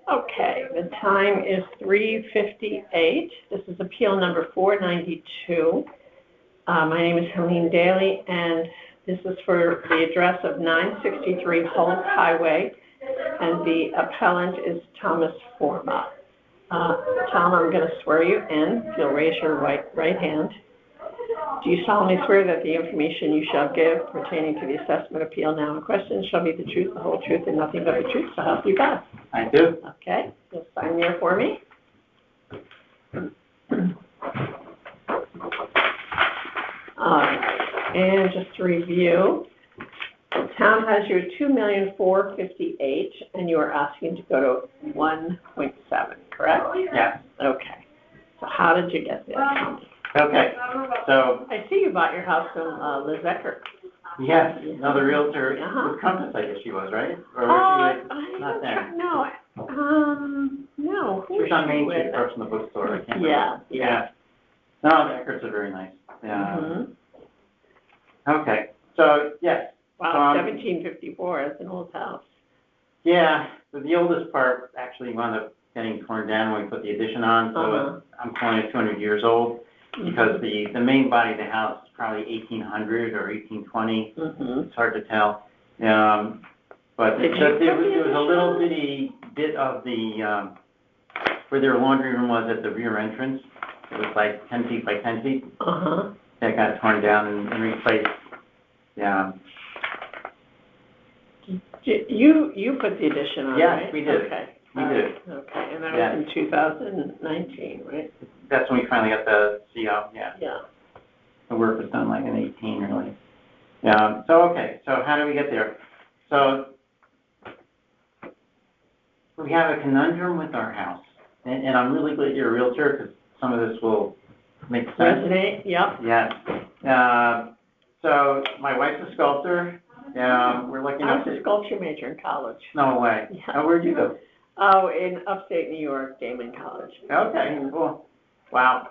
Okay, the time is 3:58. This is appeal number 492. My name is Helene Daly, and this is for the address of 963 Hulk Highway, and the appellant is Thomas Forma. Tom, I'm going to swear you in. If you'll raise your right hand. Do you solemnly swear that the information you shall give pertaining to the assessment appeal now in question shall be the truth, the whole truth, and nothing but the truth, so help you God? I do. Okay, you'll sign here for me. All right, and just to review, the town has you at $2,458,000, and you are asking to go to 1.7, correct? Yes. Okay. So how did you get there? Okay. So, I see you bought your house from Liz Eckert. yes, another realtor with Compass, I guess she was, right? Or was she not there? No. No. She was on Main Street across from the bookstore. I can't Yeah. remember. Yeah. No, the Eckerts are very nice. Yeah. Okay. So, yes. Wow, 1754. That's an old house. Yeah. So the oldest part actually wound up getting torn down when we put the addition on. So I'm calling it 200 years old. Because the main body of the house is probably 1800 or 1820. It's hard to tell. But there was a little bitty bit of the, where their laundry room was at the rear entrance. It was like 10 feet by 10 feet. That got torn down and replaced. Yeah. You put the addition on, right? Yes, we did. Okay. We did. Okay, and that was in 2019, right? That's when we finally got the CO, yeah. Yeah. The work was done like in 18, really. Yeah. So, okay, so how do we get there? So, we have a conundrum with our house. And I'm really glad you're a realtor because some of this will make sense. Resonate, yep. Yes. So, my wife's a sculptor. We're looking I at was a sculpture major in college. No way. Yeah. Oh, where'd you go? Oh, in upstate New York, Damon College. Okay, cool. Wow.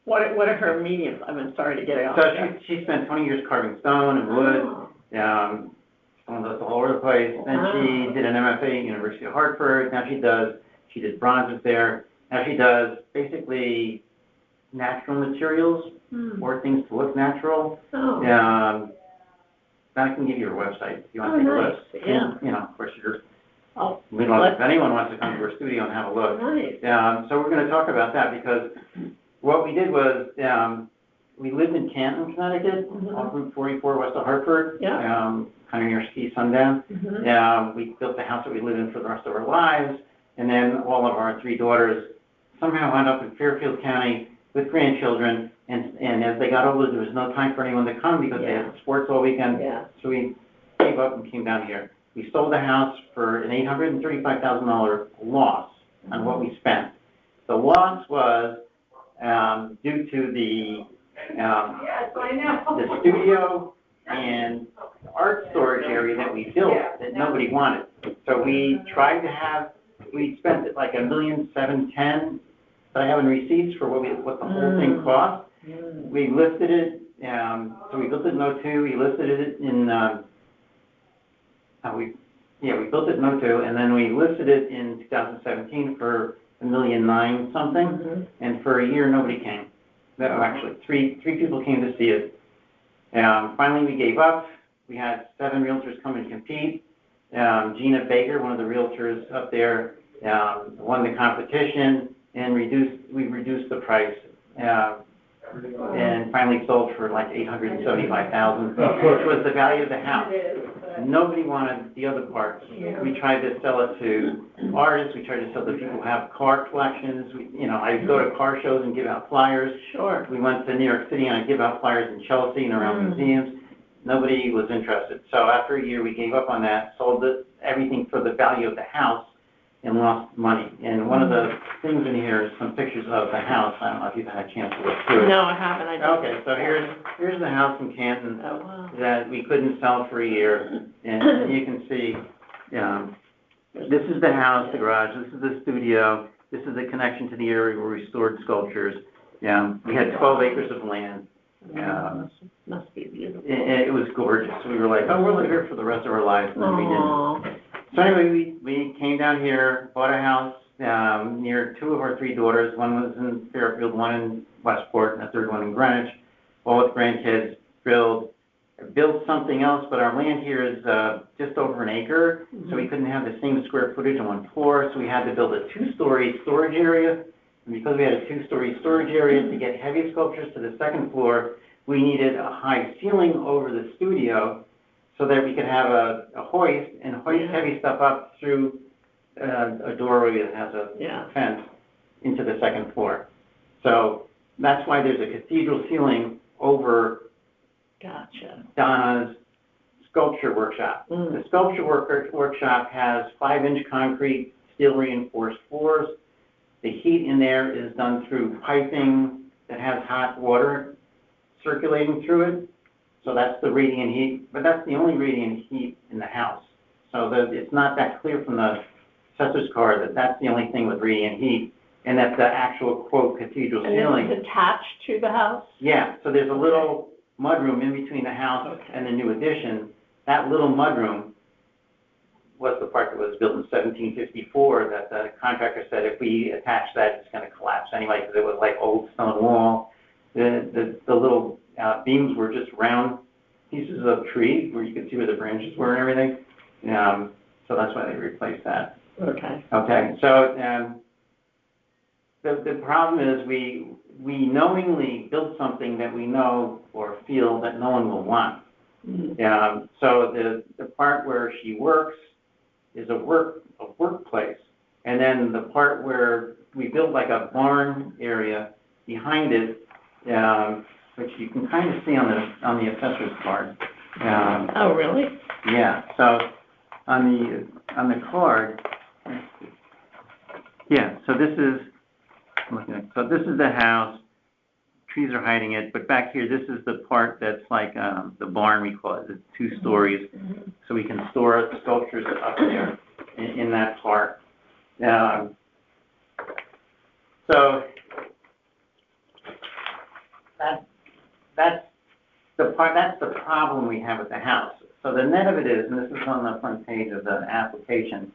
What are her mediums? I'm sorry to get it off. So she spent 20 years carving stone and wood. Stone dust all over the place. Then she did an MFA at University of Hartford. Now she did bronzes there. Now she does basically natural materials or things to look natural. I can give you her website if you want to take a look. Yeah. And, of course, if anyone wants to come to our studio and have a look. Nice. So we're going to talk about that because what we did was we lived in Canton, Connecticut, off Route 44 west of Hartford, kind of near Ski Sundown. We built the house that we lived in for the rest of our lives, and then all of our three daughters somehow wound up in Fairfield County with grandchildren. And as they got older, there was no time for anyone to come because they had sports all weekend. So we gave up and came down here. We sold the house for an $835,000 loss on what we spent. The loss was due to the studio and art storage area that we built that nobody wanted. So we spent like $1,710,000 that I have in receipts for what the whole thing cost. We listed it, so we built it in 02, we listed it in, we built it in 02, and then we listed it in 2017 for $1,009,000 something, and for a year nobody came. No, actually, three people came to see it. Finally we gave up. We had 7 realtors come and compete. Gina Baker, one of the realtors up there, won the competition, and we reduced the price. And finally sold for like $875,000, which was the value of the house. Nobody wanted the other parts. We tried to sell it to artists. We tried to sell it to people who have car collections. I go to car shows and give out flyers. Sure. We went to New York City and I give out flyers in Chelsea and around museums. Nobody was interested. So after a year, we gave up on that, sold everything for the value of the house, and lost money. And one of the things in here is some pictures of the house. I don't know if you've had a chance to look through it. No, I haven't. Okay, so here's the house in Canton that we couldn't sell for a year. And you can see, this is the house, the garage, this is the studio, this is the connection to the area where we stored sculptures. We had 12 acres of land. Must be beautiful. It was gorgeous. We were like, oh, we'll live here for the rest of our lives. And then we didn't. So anyway, we came down here, bought a house near two of our three daughters. One was in Fairfield, one in Westport, and the third one in Greenwich. All with grandkids, build something else, but our land here is just over an acre, so we couldn't have the same square footage on one floor, so we had to build a two-story storage area. And because we had a two-story storage area, to get heavy sculptures to the second floor, we needed a high ceiling over the studio so that we could have a hoist and hoist heavy stuff up through a doorway that has a fence into the second floor. So that's why there's a cathedral ceiling over Donna's sculpture workshop. The sculpture workshop has 5-inch concrete, steel reinforced floors. The heat in there is done through piping that has hot water circulating through it. So that's the radiant heat, but that's the only radiant heat in the house. So it's not that clear from the assessor's card that that's the only thing with radiant heat, and that the actual, quote, cathedral ceiling. And it's attached to the house? Yeah, so there's a little mudroom in between the house and the new addition. That little mudroom was the part that was built in 1754 that the contractor said if we attach that, it's going to collapse anyway because it was like old stone wall. The little beams were just round pieces of tree where you could see where the branches were and everything. So that's why they replaced that. Okay. Okay, so the problem is we knowingly build something that we know or feel that no one will want. So the part where she works is a workplace, and then the part where we build like a barn area behind it, which you can kind of see on the assessor's card. Oh, really? Yeah. So on the card, yeah. So this is the house. Trees are hiding it, but back here, this is the part that's like the barn, we call it. It's 2 stories, so we can store the sculptures up there in that part. So that's the problem we have with the house. So the net of it is, and this is on the front page of the application,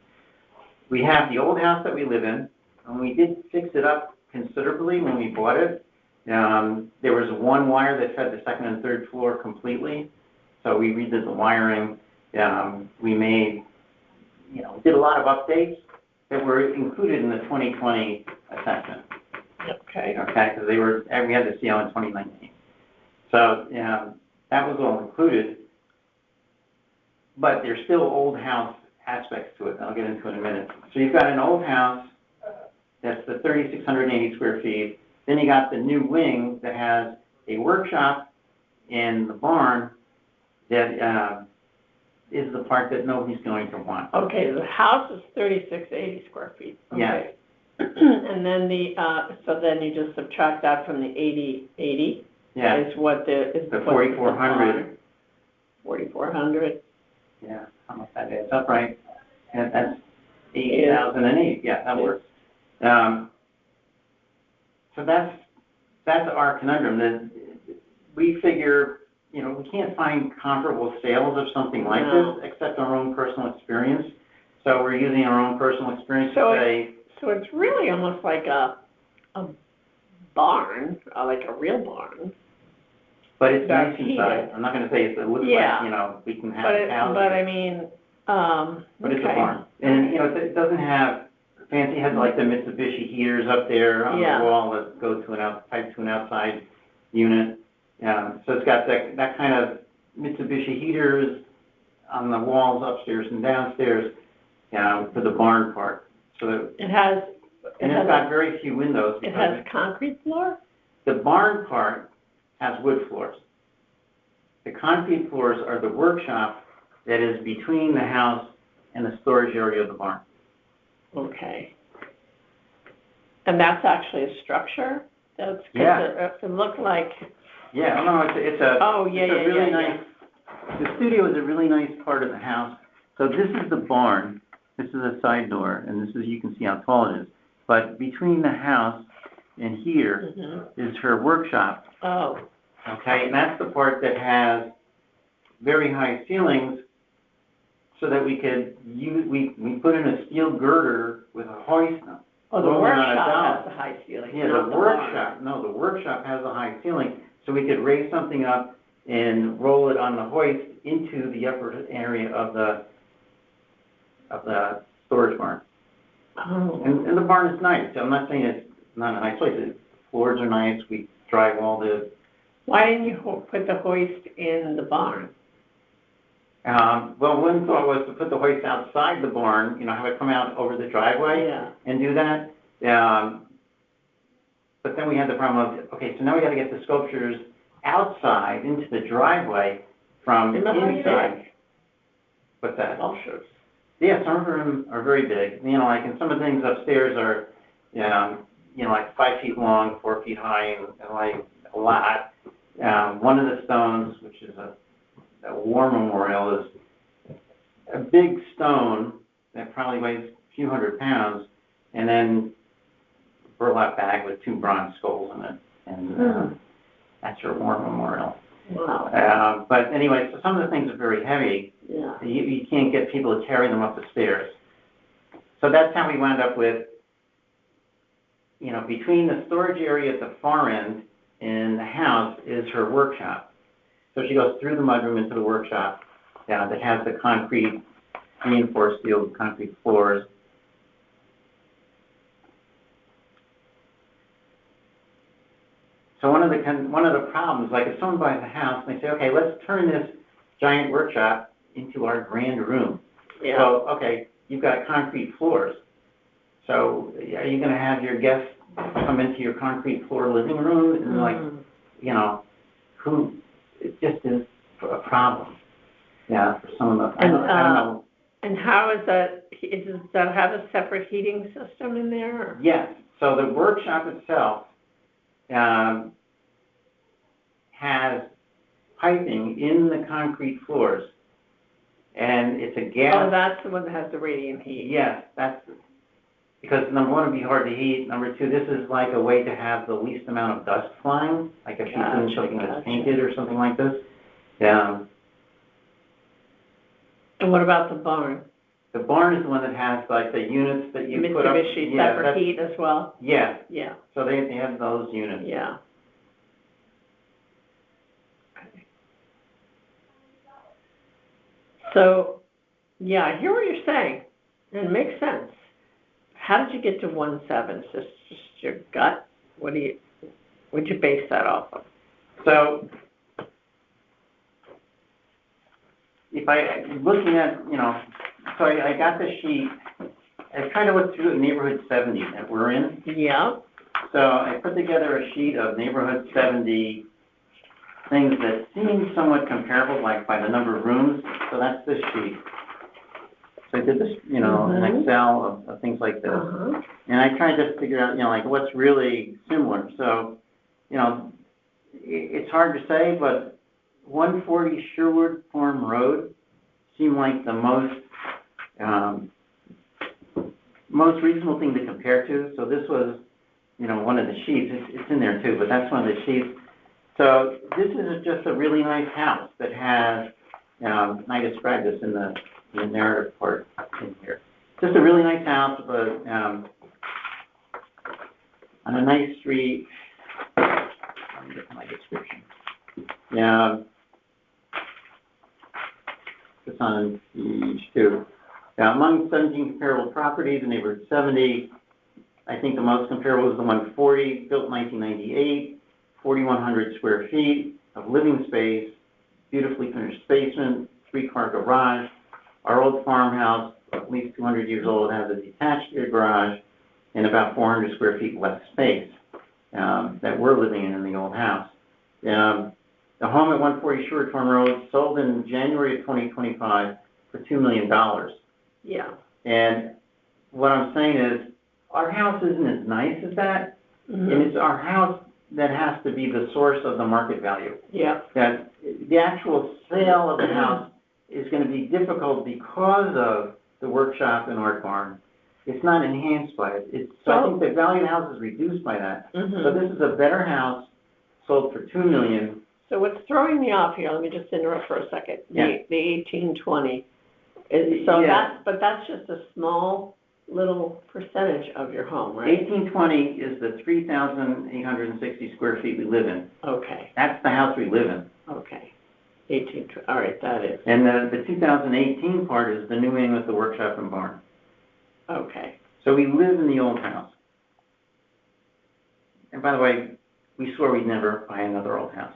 we have the old house that we live in, and we did fix it up considerably when we bought it. There was one wire that fed the second and third floor completely, so we redid the wiring. We did a lot of updates that were included in the 2020 assessment. Okay. Okay, because we had the CO in 2019. So that was all included, but there's still old house aspects to it. I'll get into it in a minute. So you've got an old house that's the 3,680 square feet. Then you got the new wing that has a workshop in the barn that is the part that nobody's going to want. Okay, the house is 3,680 square feet. Okay. Yes. And then so then you just subtract that from the 80. Yeah. Is what the 4,400. 4,400. Yeah, how much that is? That's right. And that's 8,008. Yeah, that works. So that's our conundrum. That we figure, we can't find comparable sales of something like this except our own personal experience. So we're using our own personal experience to say. So it's really almost like a barn, like a real barn. But it's nice inside. I'm not going to say it looks like, we can have a house. But I mean, but it's a barn. And, it doesn't have fancy, it has like the Mitsubishi heaters up there on the wall that go to an outside unit. So it's got that kind of Mitsubishi heaters on the walls upstairs and downstairs for the barn part. So that it's got very few windows. It has concrete floor? The barn part has wood floors. The concrete floors are the workshop that is between the house and the storage area of the barn. Okay. And that's actually a structure? It looks like. Yeah, no, it's a really nice. The studio is a really nice part of the house. So this is the barn. This is a side door, and this is, you can see how tall it is. But between the house and here is her workshop. Oh. Okay, and that's the part that has very high ceilings so that we could use, we put in a steel girder with a hoist. Oh, the workshop has a high ceiling. Yeah, the workshop has a high ceiling, so we could raise something up and roll it on the hoist into the upper area of the storage barn. Oh. And the barn is nice. I'm not saying it's not a nice place. The floors are nice. We drywalled it. Why didn't you put the hoist in the barn? Well, one thought was to put the hoist outside the barn, have it come out over the driveway and do that. But then we had the problem of, okay, so now we got to get the sculptures outside into the driveway from inside. What's that? Sculptures. Yeah, some of them are very big. And some of the things upstairs are, like 5 feet long, 4 feet high, and like a lot. One of the stones, which is a war memorial, is a big stone that probably weighs a few hundred pounds, and then a burlap bag with 2 bronze skulls in it, and that's your war memorial. Wow. But anyway, so some of the things are very heavy. Yeah. You can't get people to carry them up the stairs. So that's how we wound up with, between the storage area at the far end and the house is her workshop. So she goes through the mudroom into the workshop that has the concrete, reinforced steel concrete floors. So one of the problems, like if someone buys a house and they say, okay, let's turn this giant workshop into our grand room. Yeah. Well, okay, you've got concrete floors. So are you going to have your guests come into your concrete floor living room? And it just is a problem. Yeah, for some of the, I don't know. And how is that, does that have a separate heating system in there? Or? Yes. So the workshop itself has piping in the concrete floors, and it's a gas. Oh, that's the one that has the radiant heat. Yes, that's because number one, it'd be hard to heat. Number two, this is like a way to have the least amount of dust flying, like if you're doing something that's painted or something like this. And what about the barn? The barn is the one that has like the units that you put up. Mitsubishi separate heat as well? Yeah. Yeah. So they have those units. Yeah. So, yeah, I hear what you're saying. And it makes sense. How did you get to 1.7? Just your gut? What'd you base that off of? So, if looking at, so I got the sheet. I tried to look through the neighborhood 70 that we're in. Yeah. So I put together a sheet of neighborhood 70 things that seem somewhat comparable, like by the number of rooms. So that's this sheet. So I did this, an Excel of things like this. And I tried to figure out, like what's really similar. So, it's hard to say, but 140 Sherwood Farm Road seemed like the most reasonable thing to compare to. So this was, one of the sheets. It's in there too, but that's one of the sheets. So this is just a really nice house that has, and I described this in the narrative part in here. Just a really nice house, but on a nice street. Let me get to my description. It's on page 2. Now, among 17 comparable properties in neighborhood 70, I think the most comparable is the 140, built 1998, 4,100 square feet of living space, beautifully finished basement, 3-car garage. Our old farmhouse, at least 200 years old, has a detached garage and about 400 square feet less space that we're living in the old house. The home at 140 Sherwood Farm Road sold in January of 2025 for $2 million. Yeah. And what I'm saying is, our house isn't as nice as that, and it's our house that has to be the source of the market value. Yeah. That the actual sale of the house is going to be difficult because of the workshop and art barn. It's not enhanced by it. I think the value of the house is reduced by that. So this is a better house, sold for $2 million. So what's throwing me off here, let me just interrupt for a second. The 1820 So Yeah. that's just a small little percentage of your home, right? 1820 is the 3,860 square feet we live in. Okay, That's the house we live in. okay. 18, all right, that is, And the 2018 part is the new wing with the workshop and barn. okay. So we live in the old house. And by the way, we swore we'd never buy another old house.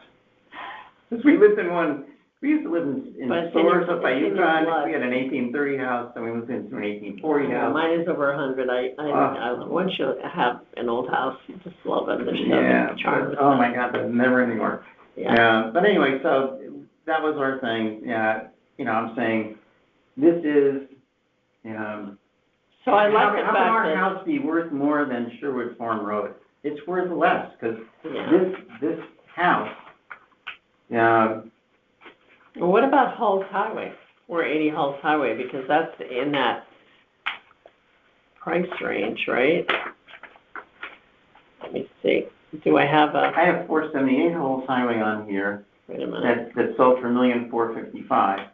Since we lived in one, we used to live in But stores up by it's in your Yukon. blood. We had an 1830 house, and we moved into an 1840 house. Mine is over 100. Once you have an old house, you just love it. There's Yeah. no charm with Oh that. my God, that's never anymore. Yeah. But anyway, so that was our thing. Yeah, I'm saying this is. So I like the how can fact our that, house be worth more than Sherwood Farm Road? It's worth less because yeah. this house. Well, what about Hulls Highway, 480 Hulls Highway, because that's in that price range, right? Let me see. Do I have a, I have 478 Hulls Highway on here. wait a minute, That sold for $1,455,000.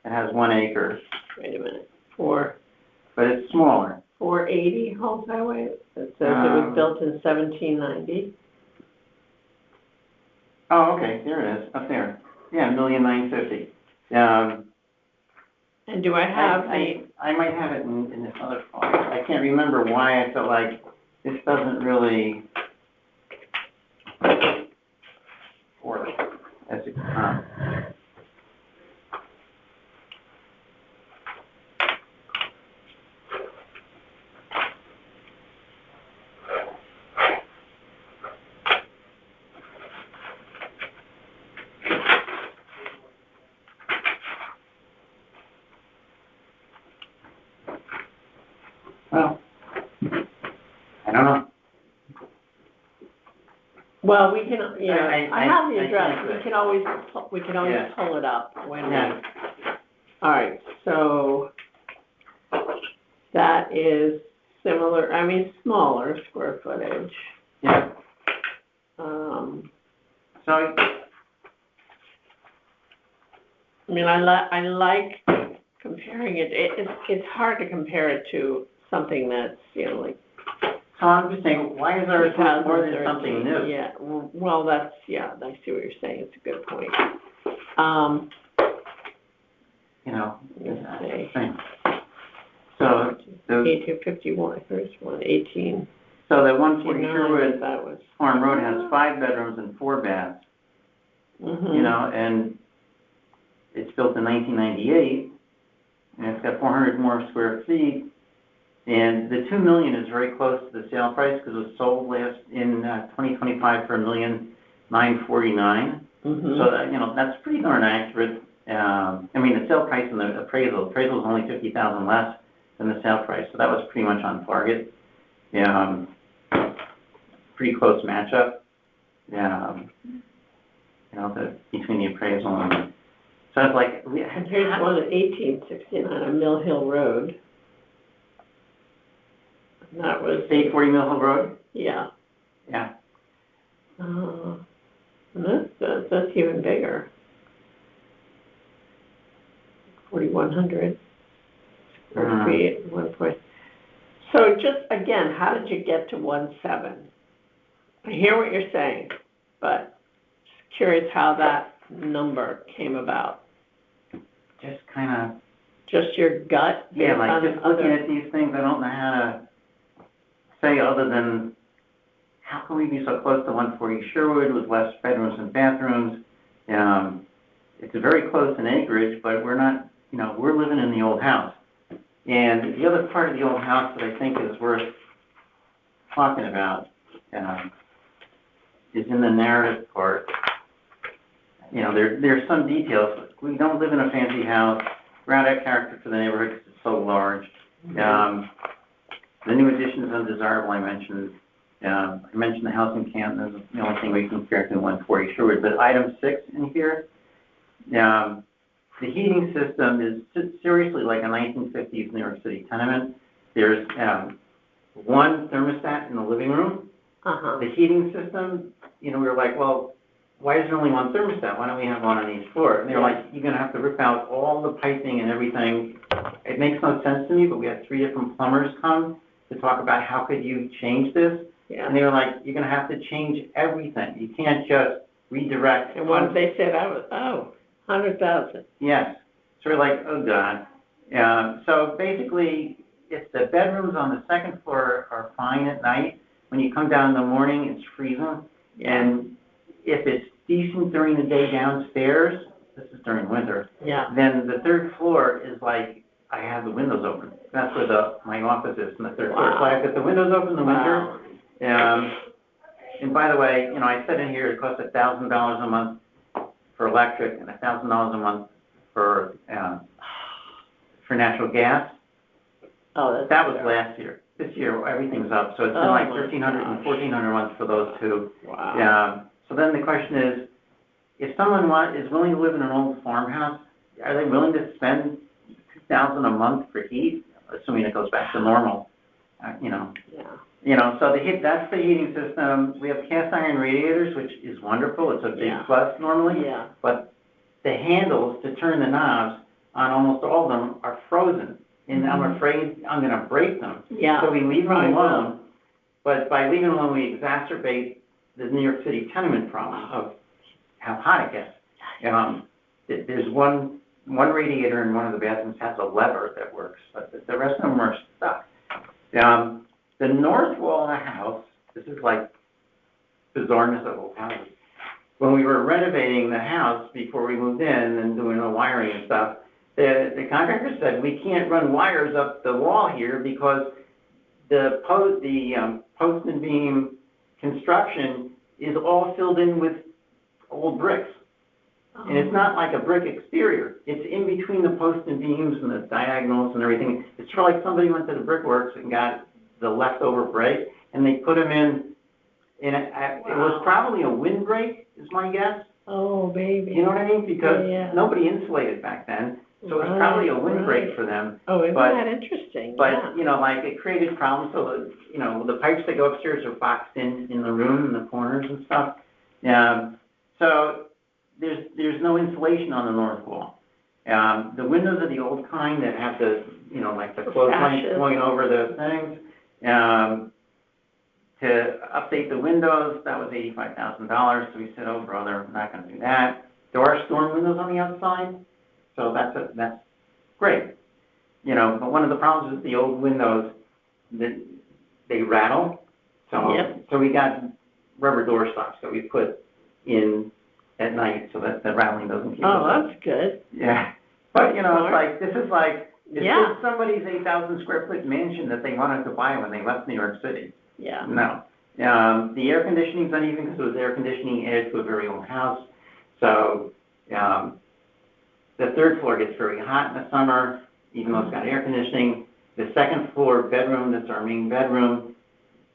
It has 1 acre, wait a minute. but it's smaller. 480 Hulls Highway? It says it was built in 1790. Oh, okay, there it is, up there. Yeah, $1,950,000. And do I have I might have it in this other file. I can't remember why I felt like this doesn't really work as it comes. Well, I don't know. Well, we can, I have the I address, can't we say. can always Yeah. pull it up when we, Yeah. all right, so that is similar, smaller square footage. Yeah. So, I like comparing it, it's hard to compare it to something that's, like so I'm just saying, why is ours worth more than something 2013. new? Yeah, well, I see what you're saying, it's a good point. Let me see. Thing. So, 1851, first one, 18. so that 140 Sherwood That was. Farm Road has 5 bedrooms and 4 baths, Mm-hmm. And it's built in 1998, and it's got 400 more square feet, and the $2 million is very close to the sale price because it was sold last in 2025 for $1,949,000. Mm-hmm. So that, that's pretty darn accurate. The sale price and the appraisal is only $50,000 less than the sale price, so that was pretty much on target. Pretty close matchup. Between the appraisal and so it's like And here's one at 1869 on Mill Hill Road. And that was 840 Mill Hill Road. yeah. Yeah. And that's even bigger. 4,100 square feet. 1 point. So just again, how did you get to 1.7? I hear what you're saying, but just curious how that number came about. Just kind of. Just your gut? Yeah, like just looking at these things, I don't know how to say other than how can we be so close to 140 Sherwood with less bedrooms and bathrooms? It's very close in acreage, but we're not, we're living in the old house. And the other part of the old house that I think is worth talking about is in the narrative part. There's some details. We don't live in a fancy house. We're out of character for the neighborhood because it's so large. The new addition is undesirable, I mentioned. I mentioned the house in Canton is the only thing we can compare to 140 Sherwood. But item 6 in here, the heating system is seriously like a 1950s New York City tenement. There's one thermostat in the living room. Uh-huh. The heating system, we were like, well, why is there only one thermostat? Why don't we have one on each floor? And they're like, you're going to have to rip out all the piping and everything. It makes no sense to me, but we had 3 different plumbers come to talk about how could you change this. Yeah. And they were like, you're going to have to change everything. You can't just redirect. And once they said, 100,000. Yes. So we're like, oh, God. So basically, if the bedrooms on the second floor are fine at night, when you come down in the morning, it's freezing. And if it's decent during the day downstairs, this is during winter, then the third floor is like, I have the windows open. That's where my office is in the third floor. So I've got the windows open in the winter. And by the way, I said in here it costs $1,000 a month for electric and $1,000 a month for natural gas. Oh, that was last year. This year everything's up, so it's been like $1,300 and $1,400 a month for those two. Wow. So then the question is, if someone is willing to live in an old farmhouse, are they willing to spend $2,000 a month for heat, assuming it goes back to normal? So that's the heating system. We have cast iron radiators, which is wonderful. It's a big plus normally. Yeah. But the handles to turn the knobs on almost all of them are frozen. And I'm afraid I'm going to break them. Yeah. So we leave them alone. But by leaving them alone, we exacerbate the New York City tenement problem of how hot it gets. There's one radiator in one of the bathrooms has a lever that works, but the rest of them are stuck. The north wall of the house, this is like bizarreness of old houses. When we were renovating the house before we moved in and doing the wiring and stuff, the contractor said, we can't run wires up the wall here because the post and beam construction is all filled in with old bricks. And it's not like a brick exterior. It's in between the posts and beams and the diagonals and everything. It's sort of like somebody went to the brickworks and got the leftover break, and they put them in it was probably a windbreak, is my guess. Oh, baby. You know what I mean? Because nobody insulated back then. So it was probably a windbreak for them. Oh, isn't that interesting? But, it created problems. So, the pipes that go upstairs are boxed in the room, in the corners and stuff. So there's no insulation on the north wall. The windows are the old kind that have the, like the clothesline going over the things. To update the windows, that was $85,000. So we said, oh, brother, I'm not going to do that. There are storm windows on the outside. So that's great. But one of the problems with the old windows, that they rattle. So we got rubber door stops that we put in at night so that the rattling doesn't keep us up. Oh, that's good. Yeah. But, it's like, this is like, it's somebody's 8,000 square foot mansion that they wanted to buy when they left New York City. Yeah. No. The air conditioning's uneven because it was air conditioning added to a very old house. So, the third floor gets very hot in the summer, even though it's got air conditioning. The second floor bedroom, that's our main bedroom,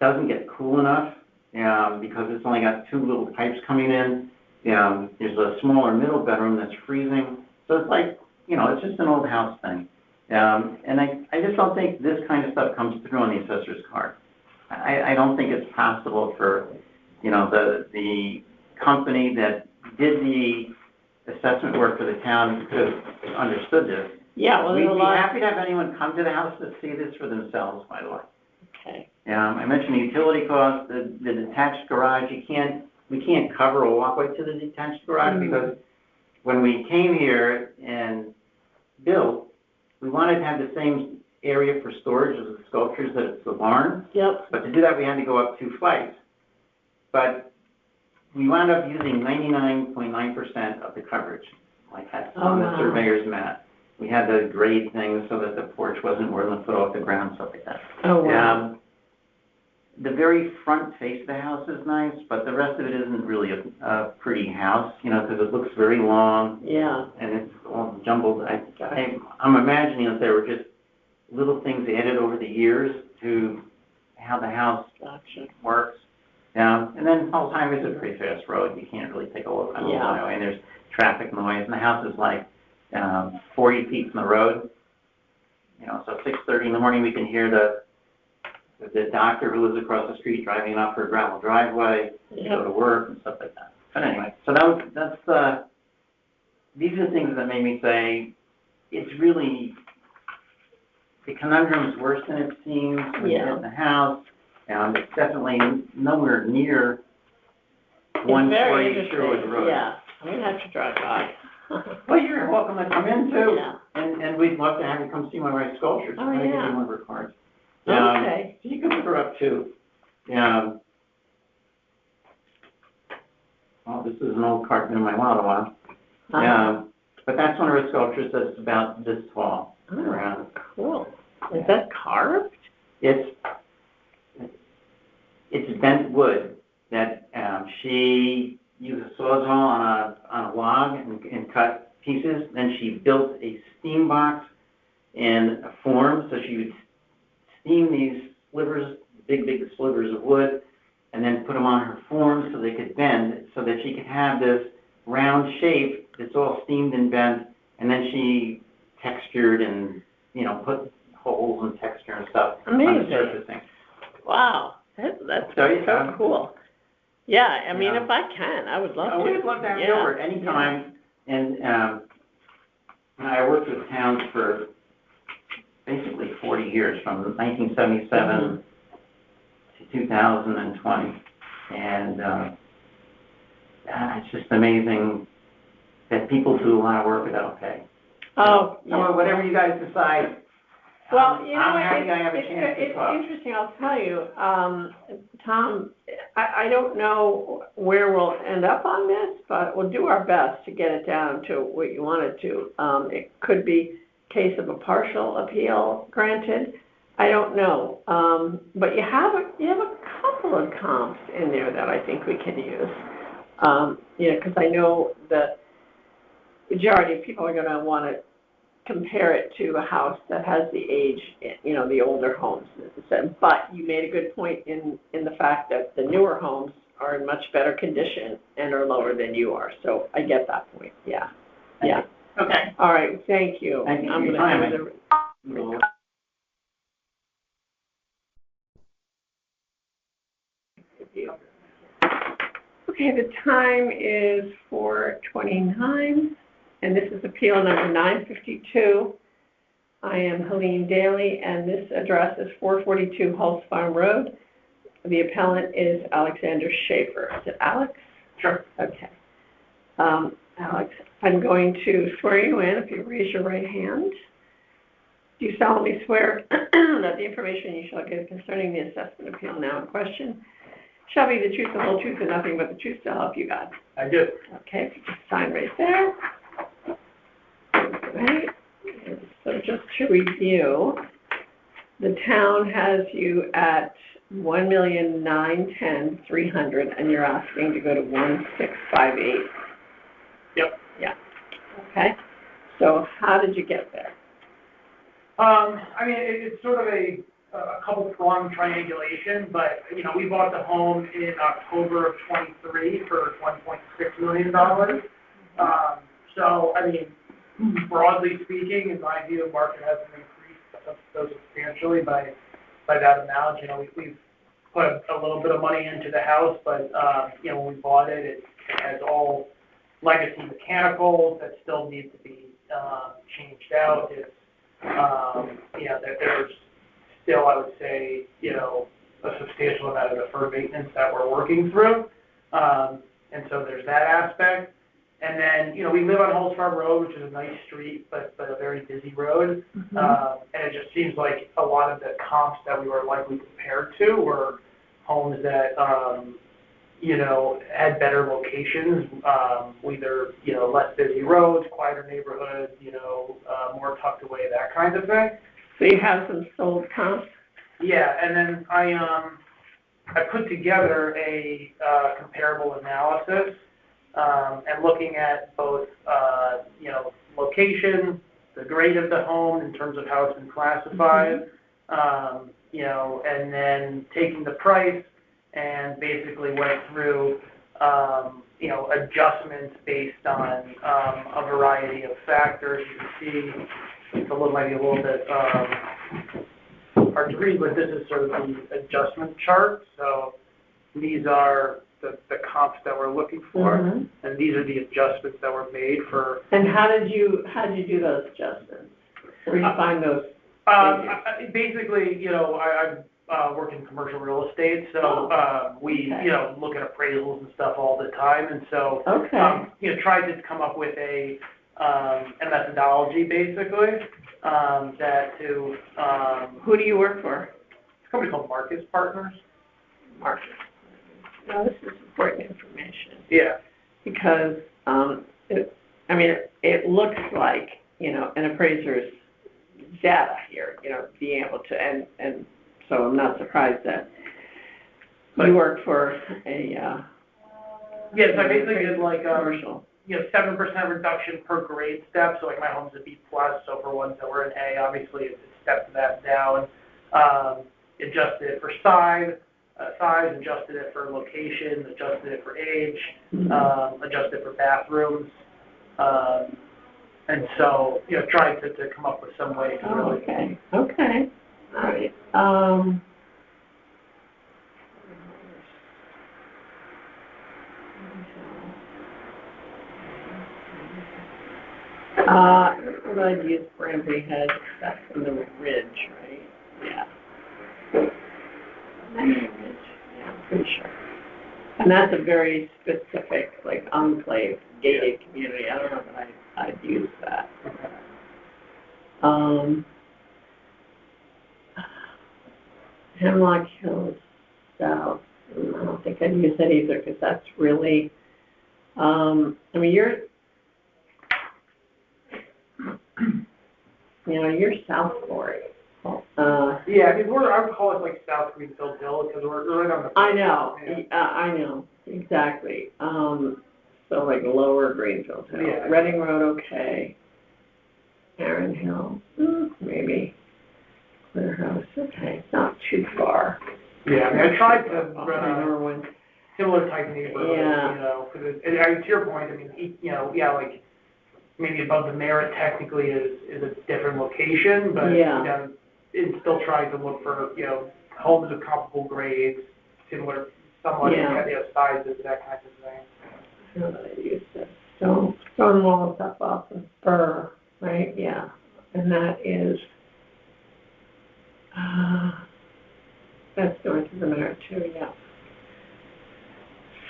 doesn't get cool enough because it's only got 2 little pipes coming in. There's a smaller middle bedroom that's freezing. So it's like, it's just an old house thing. And I just don't think this kind of stuff comes through on the assessor's card. I don't think it's possible for, the company that did the assessment work for the town could have understood this. Yeah, well, we'd be happy to have anyone come to the house to see this for themselves, by the way. Okay. I mentioned the utility cost, the detached garage. We can't cover a walkway to the detached garage because when we came here and built, we wanted to have the same area for storage as the sculptures that it's the barn. Yep. But to do that, we had to go up 2 flights. But we wound up using 99.9% of the coverage, like that's on the surveyor's map. We had the grade things so that the porch wasn't more than a foot off the ground, stuff like that. Oh, wow. The very front face of the house is nice, but the rest of it isn't really a pretty house, because it looks very long. Yeah. And it's all jumbled. I'm imagining that there were just little things added over the years to how the house works. And then Falls Highway is a pretty fast road. You can't really take a look on the highway, and there's traffic noise, and the house is like 40 feet from the road. So 6:30 in the morning, we can hear the doctor who lives across the street driving up her gravel driveway to go to work and stuff like that. But anyway, so these are the things that made me say, it's really, the conundrum is worse than it seems when you get in the house. It's definitely nowhere near one-story Sherwood Road. Yeah, I'm going to have to drive by. Well, you're welcome to come in too. Yeah. And we'd love to have you come see my wife's sculptures. Oh, I'm going to give yeah. you one of her cards. Okay. So you can look her up too. Well, this is an old card in my wallet. But that's one of her sculptures that's about this tall. Oh, cool. Is that carved? It's bent wood that she used a sawzall on a log and cut pieces. Then she built a steam box and a form, so she would steam these slivers, big slivers of wood, and then put them on her form so they could bend, so that she could have this round shape that's all steamed and bent, and then she textured and, put holes and texture and stuff on the surfacing. Wow, that's so cool. Yeah, I mean, if I can, I would love to. We'd love to have you over anytime. Yeah. And I worked with towns for basically 40 years, from 1977 to 2020. And it's just amazing that people do a lot of work without pay. Oh, so whatever you guys decide. Well, I'm happy I have a chance to talk. It's interesting, I'll tell you, Tom, I don't know where we'll end up on this, but we'll do our best to get it down to what you want it to. It could be a case of a partial appeal granted. I don't know. But you have a couple of comps in there that I think we can use. Because I know the majority of people are going to want to compare it to a house that has the age, the older homes. But you made a good point in the fact that the newer homes are in much better condition and are lower than you are. So I get that point. Yeah. Yeah. Okay. All right. Thank you. Thank you for your time. Okay, the time is 4:29, and this is appeal number 952. I am Helene Daly, and this address is 442 Hulse Farm Road. The appellant is Alexander Schaefer. Is it Alex? Sure. Okay. Alex, I'm going to swear you in if you raise your right hand. Do you solemnly swear that the information you shall give concerning the assessment appeal now in question shall be the truth, the whole truth, and nothing but the truth, so help you God? I do. Okay, so just sign right there. Right. So just to review, the town has you at $1,910,300, and you're asking to go to 1,658. Yep. Yeah. Okay. So how did you get there? It's sort of a couple-pronged triangulation, but, we bought the home in October of 23 for $1.6 million. Broadly speaking, in my view, the market hasn't increased so substantially by that amount. We've put a little bit of money into the house, but, when we bought it, it has all legacy mechanicals that still need to be changed out. There's still, I would say, a substantial amount of deferred maintenance that we're working through. And so there's that aspect. And then, we live on Hulse Farm Road, which is a nice street, but a very busy road. Mm-hmm. And it just seems like a lot of the comps that we were likely compared to were homes that, had better locations, either, less busy roads, quieter neighborhoods, more tucked away, that kind of thing. So you have some sold comps? Yeah, and then I put together a comparable analysis, and looking at both, location, the grade of the home in terms of how it's been classified, and then taking the price and basically went through, adjustments based on a variety of factors. You can see it's maybe a little bit hard to read, but this is sort of the adjustment chart. So these are the comps that we're looking for, Mhm. and these are the adjustments that were made for. And how did you do those adjustments? Where do you find those? Basically, you know, I work in commercial real estate, so we, Okay. you know, look at appraisals and stuff all the time, and so, Okay. you know, tried to come up with a methodology, basically, that to, Who do you work for? it's a company called Marcus Partners. Marcus. Now, this is important information Yeah. because, it looks like, you know, an appraiser's data here, you know, being able to, and so I'm not surprised that you work for a, Yeah, so I basically did like, commercial. you know, 7% reduction per grade step, so like my home's a B+, so for ones that were an A, obviously it stepped that down. Adjusted it for size, adjusted it for location, adjusted it for age, adjusted it for bathrooms. And so, you know, tried to come up with some way to really. Okay, okay, all right. What I'd use Branbury Head, that's from the ridge, right? Yeah. Ridge, yeah, I'm pretty sure. And that's a very specific, like, enclave, gated community. I don't know that I'd use that. Hemlock Hills South, I don't think I'd use that either, because that's really, you're South Florida. Yeah, I mean, I would call it like South Greenfield Hill, because we're right on the. I know, Yeah. I know, exactly. So like Lower Greenfield Hill. Yeah. Reading Road, okay. Aaron Hill, maybe. Clear House, okay, not too far. Yeah, I mean, I tried to I run remember a when. similar type neighborhood, Yeah. you know, because to your point, I mean, you know, yeah, like maybe above the Merritt technically is a different location, but Yeah. you know, it's still trying to look for, you know, homes of comparable grades, similar, somewhat, Yeah. you know, sizes, that kind of thing. I don't know what I used to. Stone walls up off of Burr, right? Yeah. And that is, that's north of the Merritt too, yeah.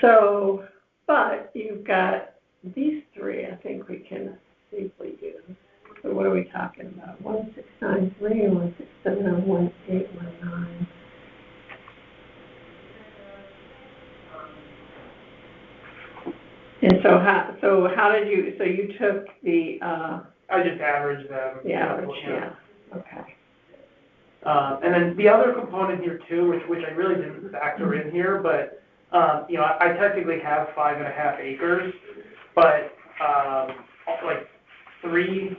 So, but you've got these three, I think we can safely use. So what are we talking about? 1693, 1670, 1819. And so how did you, so you took the, I just averaged them. the average, yeah, okay. And then the other component here too, which I really didn't factor in here, but, you know, I technically have 5.5 acres, but, like 3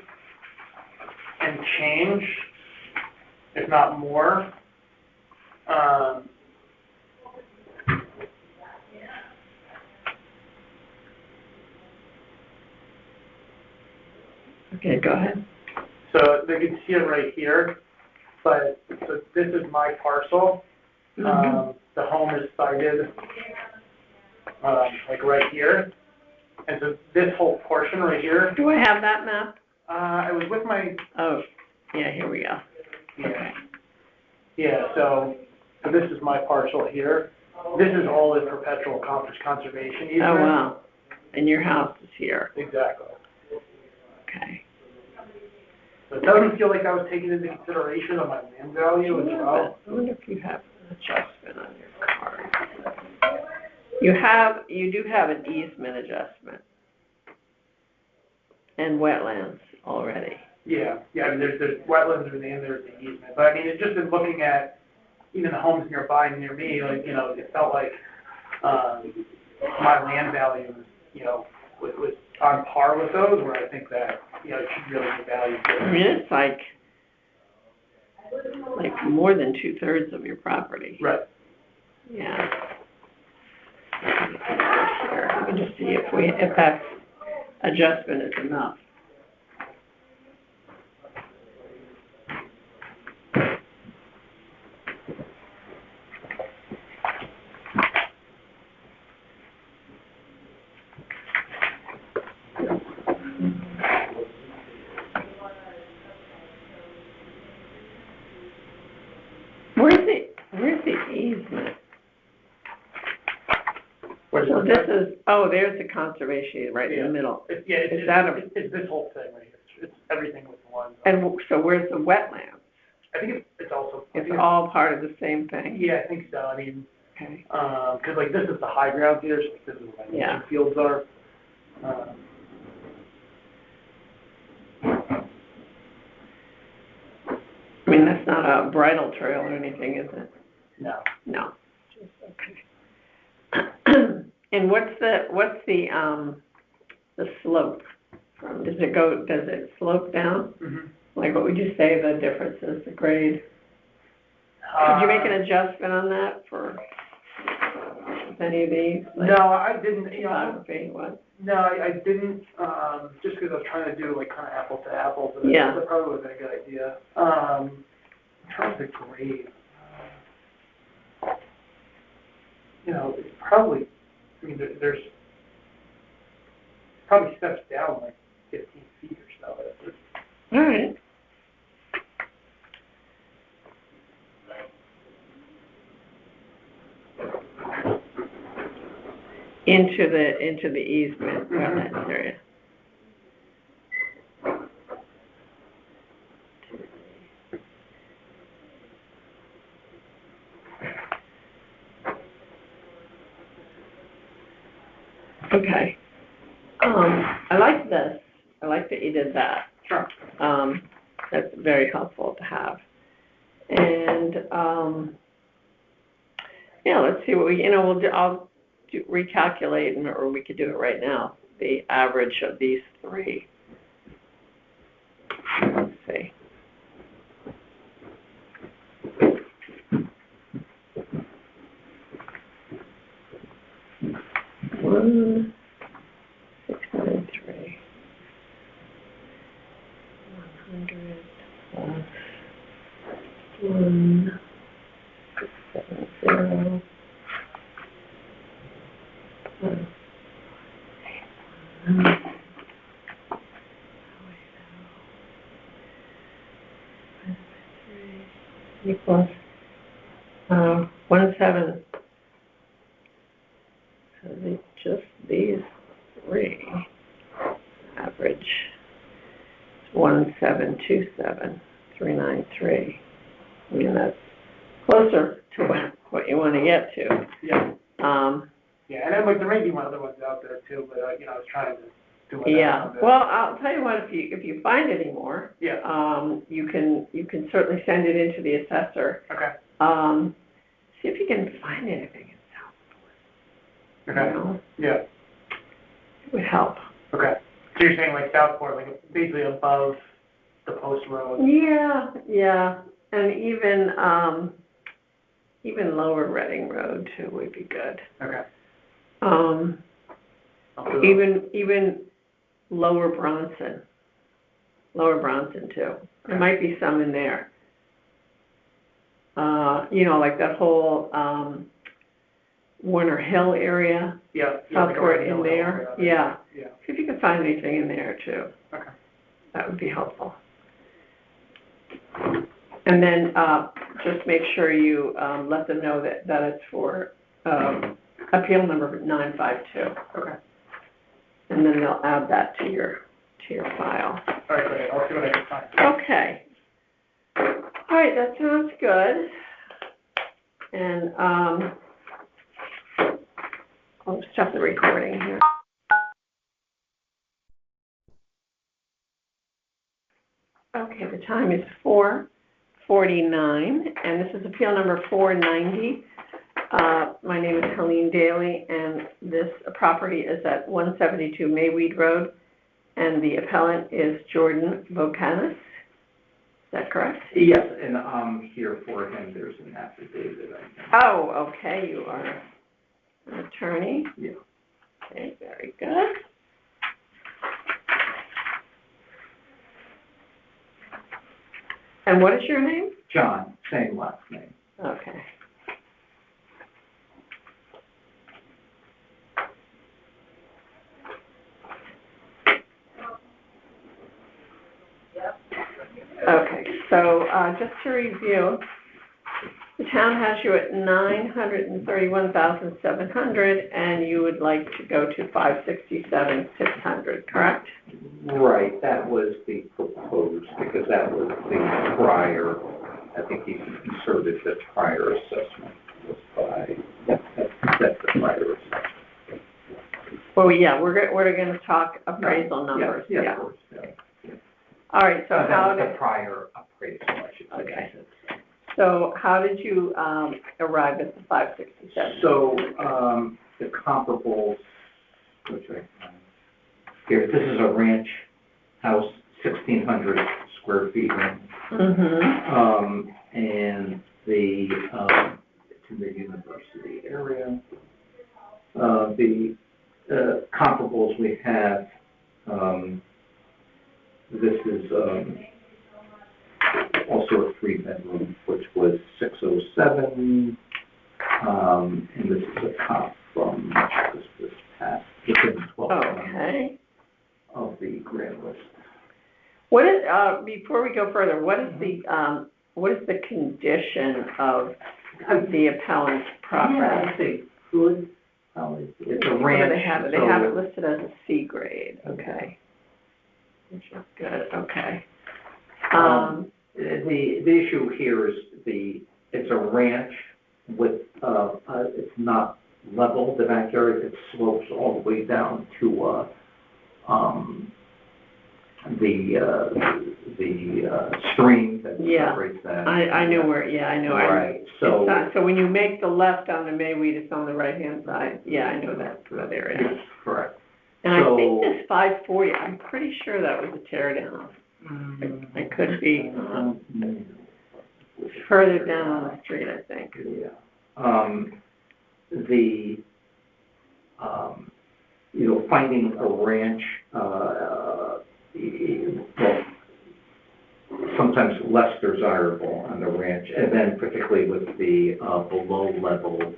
and change, if not more. Okay, go ahead. So they can see it right here, but so this is my parcel. The home is sited like right here, and so this whole portion right here. Do I have that map? I was with my. Oh, yeah, here we go. Yeah. Okay. Yeah. So this is my parcel here. This is all in perpetual conservation easement. Oh, wow. And your house is here. Exactly. Okay. So it doesn't feel like I was taking into consideration of my land value as well. I wonder if you have an adjustment on your card. You do have an easement adjustment and wetlands already. Yeah, I mean, there's wetlands and there's the easement, but I mean, it's just in looking at even the homes nearby near me, like, you know, it felt like, my land value, you know, was on par with those, where I think that, you know, it should really be valued. I mean, it's like more than 2/3 of your property. Right. Yeah. Here, let me just see if that adjustment is enough. Where's the easement? So this is, there's the conservation right in the middle. It's this whole thing right here. It's everything with one. And so where's the wetlands? I think it's also. It's all part of the same thing? Yeah, I think so. I mean, okay. Because like this is the high ground here, so this is where the fields are. I mean, that's not a bridle trail or anything, is it? No. No. Okay. And what's the slope from? Does it slope down? Mm-hmm. Like, what would you say the difference is, the grade? Did you make an adjustment on that for any of these? Like, no, I didn't. Topography, what? No, I didn't. Just because I was trying to do like kind of apples to apples. Yeah. That probably would have been a good idea. In terms of grade, it's probably. I mean, there's probably steps down like 15 feet or so. All right. Into the easement wetlands area. Okay. I like this. I like that you did that. Sure. That's very helpful to have. And let's see what I'll recalculate, or we could do it right now, the average of these three. Let's see. One, 693. 100 plus 1, 670. Equals 17. So just these three average 1727393. I mean, that's closer to what you want to get to. Yeah. Yeah, and then there may be one other ones out there too, but I was trying to do it. Yeah. Well, I'll tell you what. If you find any more, you can certainly send it into the assessor. Okay. See if you can find anything in Southport. Okay. Yeah. It would help. Okay. So you're saying like Southport, like basically above the post road. Yeah, and even lower Reading Road too would be good. Okay. Even lower Bronson too. There might be some in there. Like that whole Warner Hill area. Yeah. Southport in there. Yeah. Yeah. See if you can find anything in there too. Okay. That would be helpful. And then just make sure you let them know that it's for appeal number 952. Okay. And then they'll add that to your file. All right, great. I'll see what I can find. Okay. All right, that sounds good. And I'll stop the recording here. Okay, the time is 4:49, and this is appeal number 490. My name is Helene Daly, and this property is at 172 Mayweed Road, and the appellant is Jordan Vocanis. Is that correct? Yes, and here for him, there's an affidavit. Oh, okay, you are an attorney? Yeah. Okay, very good. And what is your name? John, same last name. Okay. Okay, so just to review, town has you at 931,700, and you would like to go to 567,600, correct? Right, that was the proposed, because that was the prior, I think you inserted the prior assessment was by, that's the prior assessment. Well, yeah, we're gonna talk appraisal numbers, Yeah, yeah. of course, yeah. All right, so That how was did, the prior appraisal, I should say. Okay. so how did you, arrive at the 567? So, the comparables, which here, this is a ranch house, 1,600 square feet. Mm-hmm. And it's in the university area. The comparables we have, this is also a 3-bedroom, which was 607, and this is a comp from this past, within 12 months Okay. of the grant list. What is, before we go further, what is the condition of the appellant's property? Yeah, I think good. It's a What do ranch. they have it? They have it listed as a C grade, okay. Which is good, okay. The issue here is it's a ranch with, it's not level, the backyard, it slopes all the way down to, the stream that Yeah. separates that. I know where, yeah, I know. Right, so. So when you make the left on the Mayweed, it's on the right-hand side. Yeah, I know that area. Yes, correct. And I So- think this 540, I'm pretty sure that was a tear down. I could be further down on the street, I think. Yeah. Finding a ranch, well, sometimes less desirable on the ranch, and then particularly with the below level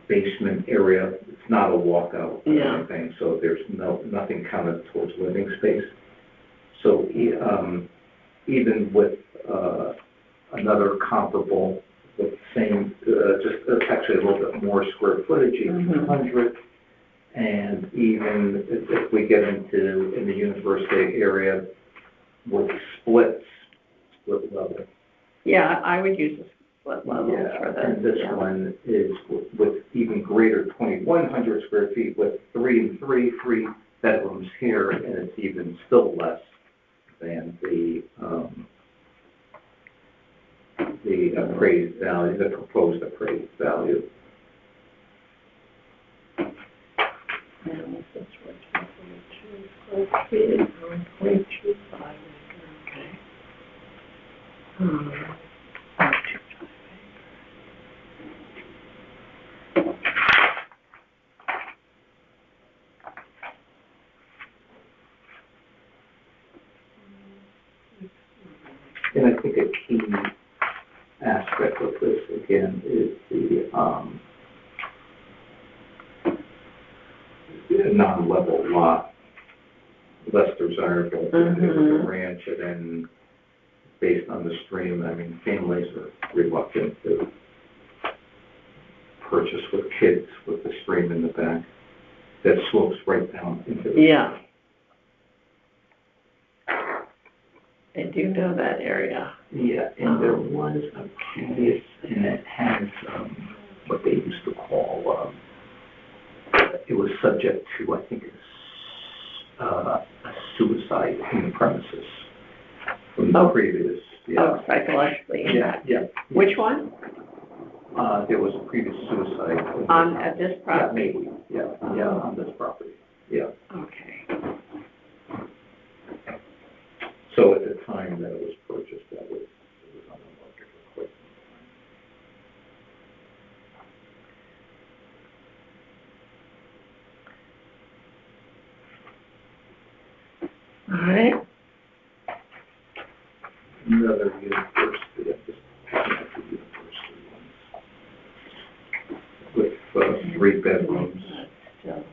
basement area, it's not a walkout or Yeah. anything, so there's nothing counted towards living space. So even with another comparable with the same, just actually a little bit more square footage, 1,800, and even if we get in the university area with split level. Yeah, I would use a split level Yeah, for this. and this yeah. one is with even greater 2,100 square feet with 3 and 3 bedrooms here, and it's even still less than the appraised value, the proposed appraised value. And this is what 2.2 square feet, 1.25 okay. 525 And I think a key aspect of this, again, is the non-level lot, less desirable than the ranch, and then based on the stream, I mean, families are reluctant to purchase with kids with the stream in the back that slopes right down into the. Yeah. I do know that area. Yeah, and there was a previous, and it has what they used to call, it was subject to, I think, a suicide in the premises from the previous. Yeah. Oh, psychologically. Yeah. Which one? There was a previous suicide. At this property? Yeah, maybe, yeah, on this property, yeah. Okay. So at the time that it was purchased, it was on the market for quite some time. All right. Another university, I just looking at the university ones, with 3 bedrooms. Still,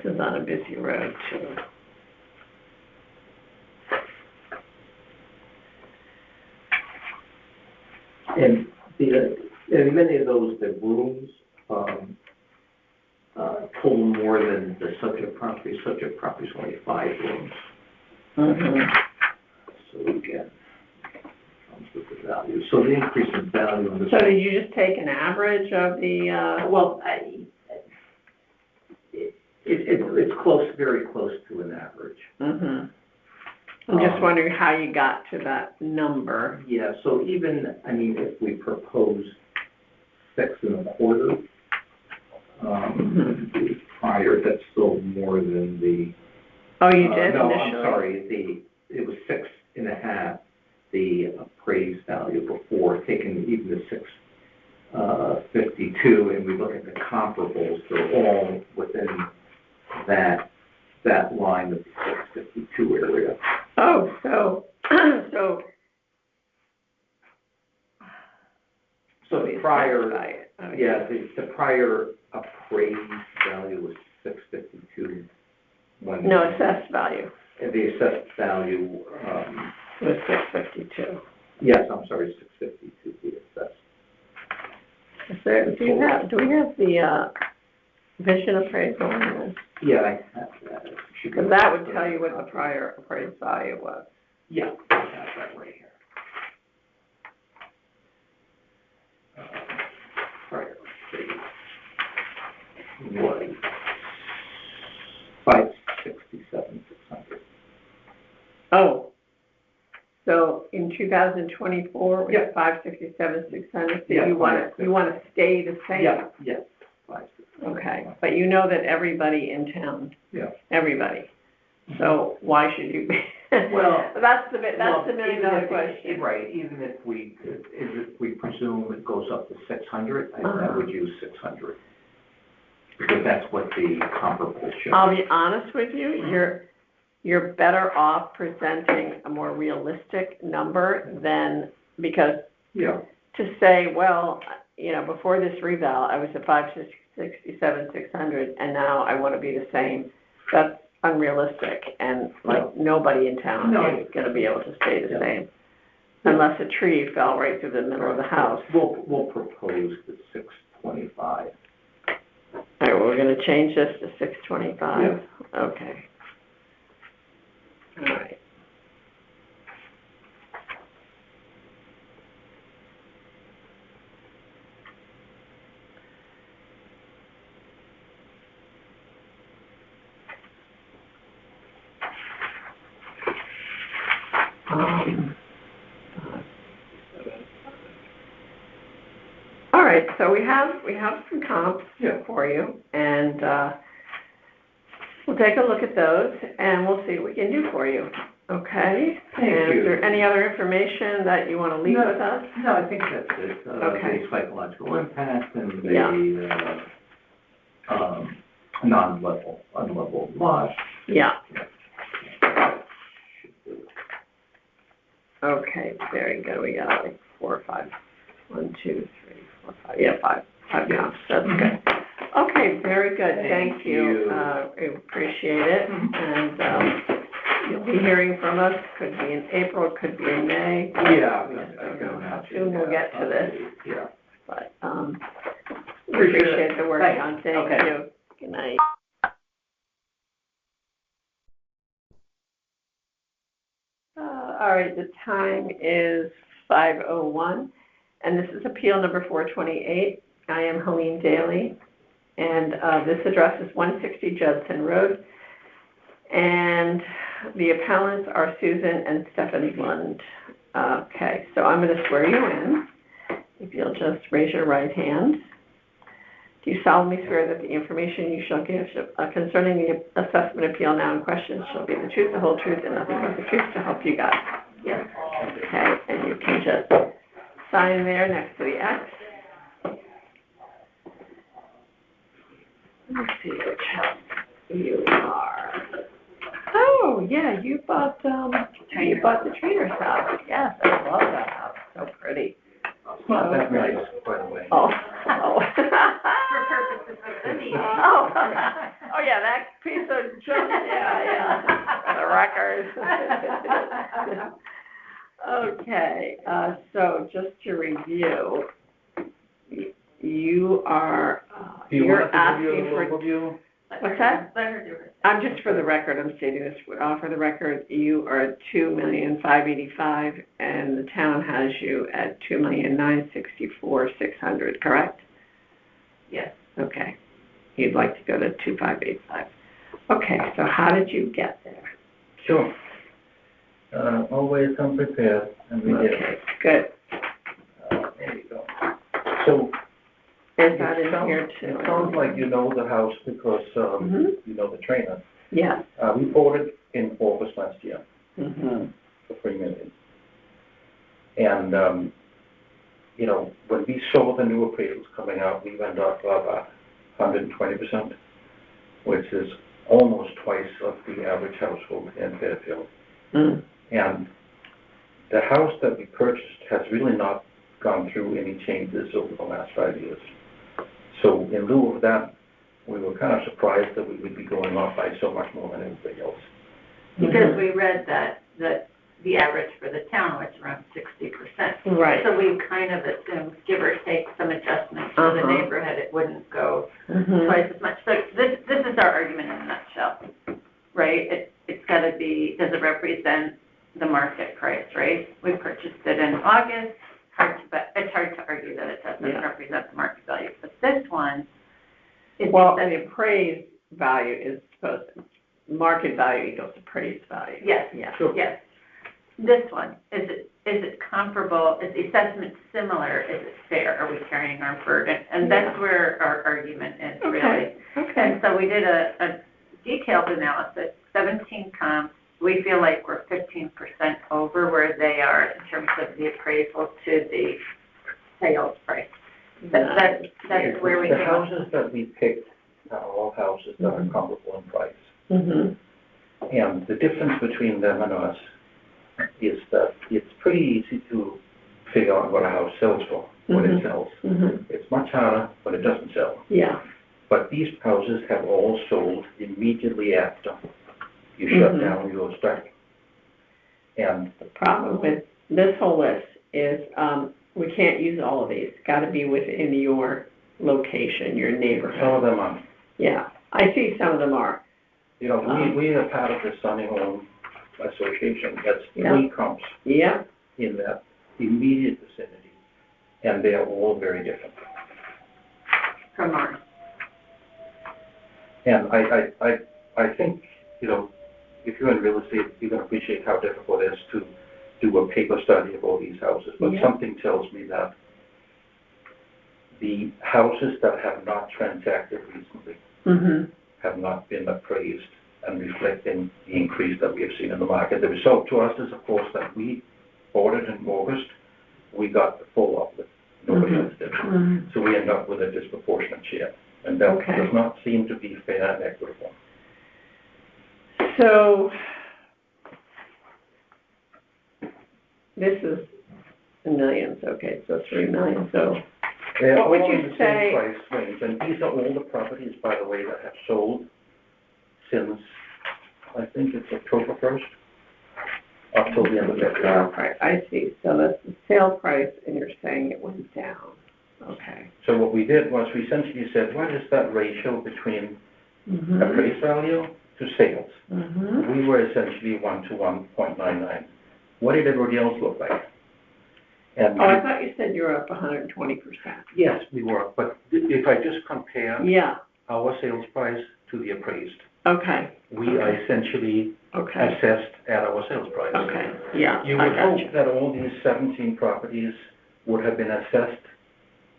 is on a busy road too. And in many of those, the rooms, total more than the subject property. Subject property is only 5 rooms. Mm-hmm. So again, comes with the value. So the increase in value on the. So did you just take an average of the, Well, it's close, very close to an average. Mm-hmm. I'm just wondering how you got to that number. Yeah, so even, I mean, if we propose 6 1/4, prior, that's still more than the. Oh, you did no, initially? I'm sorry, it was 6 1/2, the appraised value before, taking even the 652, and we look at the comparables, they're all within that line of the 652 area. Oh, so the prior, okay. yeah, the prior appraised value was 652. No, assessed value. The assessed value, It was 652. yes, I'm sorry, 652, the assessed. Do we have the vision appraisal on this? Yeah, I have that. Because that would tell you what the prior appraised value was. Yeah, I have that right here. Prior appraised was 567,600. Oh, so in 2024, it was Yeah. 567,600, so Yeah, you want to stay the same? Yeah, yes. 567. Okay, but you know that everybody in town, Yeah. everybody, so why should you be? Well, That's the $1,000,000 question. Right, even if we presume it goes up to 600, I would use 600. Because that's what the comparable shows. I'll be honest with you, you're better off presenting a more realistic number than, because Yeah. to say, well, you know, before this reval, I was at 567,600, and now I want to be the same. That's unrealistic, and nobody in town is going to be able to stay the same, unless a tree fell right through the middle of the house. We'll propose the 625. All right, we're going to change this to 625. Yeah. Okay. All right. All right, so we have some comps for you, and we'll take a look at those, and we'll see what we can do for you. Okay? Thank you. Is there any other information that you want to leave with us? No, I think that's it. Okay. The psychological impact and the unleveled lot. Yeah. Okay, very good. We got like 4 or 5. 1, 2, 3, 4, 5. Yeah, 5 comps. That's good. Okay, very good. Thank you. I appreciate it. And you'll be hearing from us. Could be in April, could be in May. Yeah. We just don't know how soon we'll get to this. Yeah. But we appreciate the work, John. Thank you. Good night. All right, the time is 5:01, and this is appeal number 428. I am Helene Daly, and this address is 160 Judson Road, and the appellants are Susan and Stephanie Lund. Okay, so I'm going to swear you in. If you'll just raise your right hand. Do you solemnly swear that the information you shall give concerning the assessment appeal now in question shall be the truth, the whole truth, and nothing but the truth to help you God? Yes. Okay, and you can just sign there next to the X. Let me see which house you are. Oh, yeah, you bought the trainer's house. Yes, I love that house. So pretty. It's not that nice, by the way. Oh. For purposes of the meeting. Oh, yeah, that piece Lord. Okay, so just to review, you are, Do you you're want us to give you asking a for, little overview? what's that? I'm just for the record, I'm stating this, for the record, you are at $2,585,000 and the town has you at $2,964,600, correct? Yes. Okay. You'd like to go to 2,585. Okay, so how did you get there? Sure. Always come prepared, and we did. Okay, good. There you go. So, Is that in here too? it sounds like you know the house because, Mhm. you know the trainer. Yeah. We bought it in August last year Mm-hmm. for $3 million. And, you know, when we saw the new appraisals coming out, we went up about 120%, which is almost twice of the average household in Fairfield. Mm. And the house that we purchased has really not gone through any changes over the last 5 years. So in lieu of that, we were kind of surprised that we would be going up by so much more than everybody else. Because we read that the average for the town was around 60%. Right. So we kind of assumed, give or take some adjustments for the neighborhood, it wouldn't go twice as much. So this is our argument in a nutshell, right? It's got to be, does it represent the market price, right? We purchased it in August. It's hard to argue that it doesn't represent the market value. But this one is... Well, an appraised value is supposed to, market value equals appraised value. Yes, Yeah. Sure. yes. This one, is it comparable? Is the assessment similar? Is it fair? Are we carrying our burden? And that's where our argument is, really. Okay. And so we did a detailed analysis, 17 comps. We feel like we're 15% over where they are in terms of the appraisal to the sales price. That's where we The came up. houses that we picked are all houses that are comparable in price. Mm-hmm. And the difference between them and us is that it's pretty easy to figure out what a house sells for when it sells. Mm-hmm. It's much harder when it doesn't sell. Yeah. But these houses have all sold immediately after you shut down your strike. And The problem with this whole list is we can't use all of these. It's got to be within your location, your neighborhood. some of them are. Yeah. I see some of them are. You know, we are part of the Sunny Home Association. That's 3 comps Yeah. in that immediate vicinity, and they are all very different. From ours. And I think, you know, if you're in real estate, you can appreciate how difficult it is to do a paper study of all these houses. But something tells me that the houses that have not transacted recently have not been appraised and reflecting the increase that we have seen in the market. The result to us is, of course, that we bought it in August. We got the full uplift. Nobody else did. So we end up with a disproportionate share. And that does not seem to be fair and equitable. So this is millions. Okay, so 3 million. So They're what would all you in the say? same price range, and these are all the properties, by the way, that have sold since, I think it's October 1st, up till the end of February. Sale price. I see. So that's the sale price, and you're saying it went down. Okay. So what we did was we essentially said, what is that ratio between appraised value to sales? We were essentially 1 to 1.99. What did everybody else look like? And I thought you said you were up 120%. yes, we were. But if I just compare our sales price to the appraised, we are essentially assessed at our sales price. You would hope that all these 17 properties would have been assessed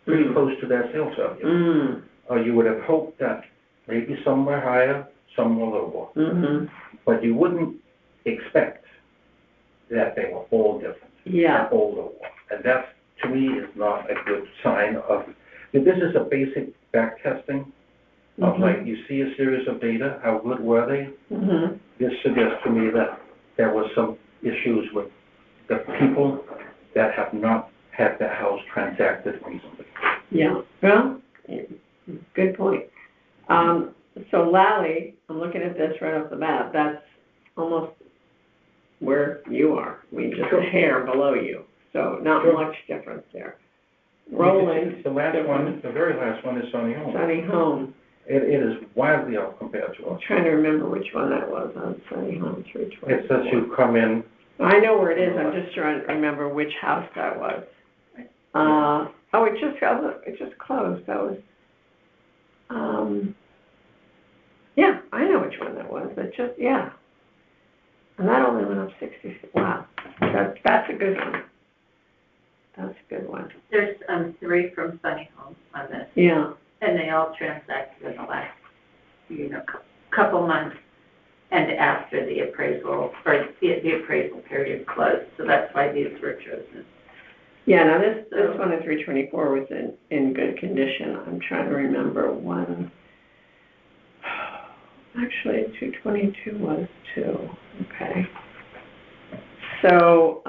pretty close to their sales value. Or you would have hoped that maybe some were higher, some were lower. But you wouldn't expect that they were all different, all lower. And that, to me, is not a good sign of, this is a basic back testing of like, you see a series of data, how good were they? This suggests to me that there was some issues with the people that have not had their house transacted recently. Yeah, well, good point. So Lally, I'm looking at this right off the bat, that's almost where you are. Just a hair below you, so not much difference there. Roland. The last one, the very last one is Sunny Home. Sunny Home. It is wildly out compared to us. I'm trying to remember which one that was on Sunny Home 324. It says you come in. I know where it is. I'm just trying to remember which house that was. It just closed. That was, yeah, I know which one that was. Yeah. And that only went up 60. Wow. That's a good one. That's a good one. There's 3 from Sunny Home on this. Yeah. And they all transacted in the last, couple months and after the appraisal, or the appraisal period closed. So that's why these were chosen. Yeah, now this one at 324 was in good condition. I'm trying to remember one. Actually, 222 was too. Okay. So,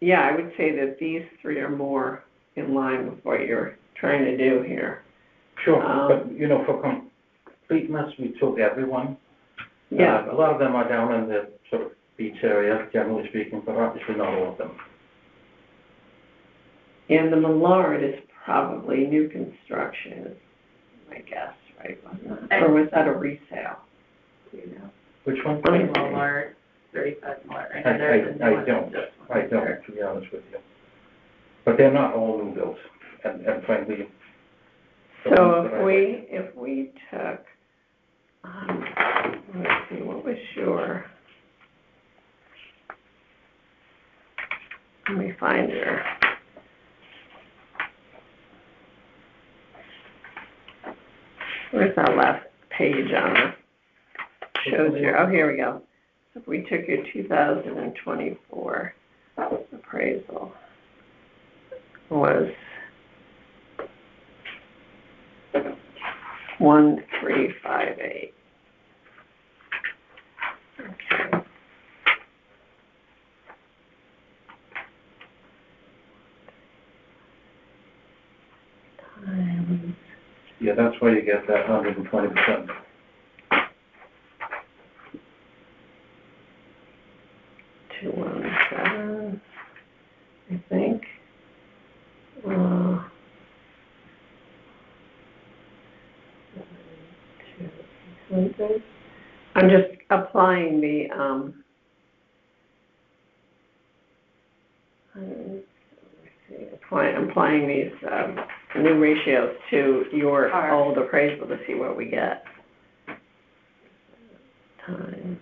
yeah, I would say that these 3 are more in line with what you're trying to do here. Sure, but, for completeness, we took everyone. Yeah. A lot of them are down in the sort of beach area, generally speaking, but obviously not all of them. And the Millard is probably new construction, is my guess, right? Wasn't it? Or was that a resale? Do you know? Which one? Millard, 35 Millard. I don't, to be honest with you. But they're not all new builds, and frankly. So if we took, let's see, what was your, let me find your, where's that last page on it? Shows your, oh, here we go. So if we took your 2024 appraisal, was 1358. Okay. Yeah, that's why you get that 120%. 217, I think. I'm just applying the applying these new ratios to your old appraisal to see what we get. Time.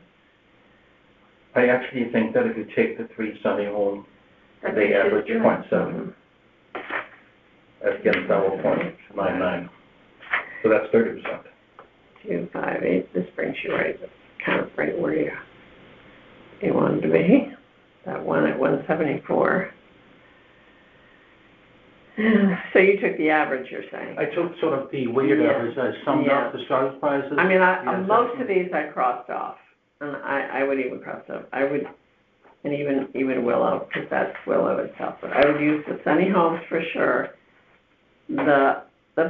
I actually think that if you take the 3 Sunny Home, they average 0.7. Against our 0.99. So that's 30%. 258. This brings you right, kind of right where you wanted to be. That one at 174. So you took the average, you're saying? I took sort of the weighted average. I summed up the starting prices. I mean, most of these I crossed off, and I would even cross off. I would, and even Willow, because that's Willow itself. But I would use the Sunny Homes for sure. The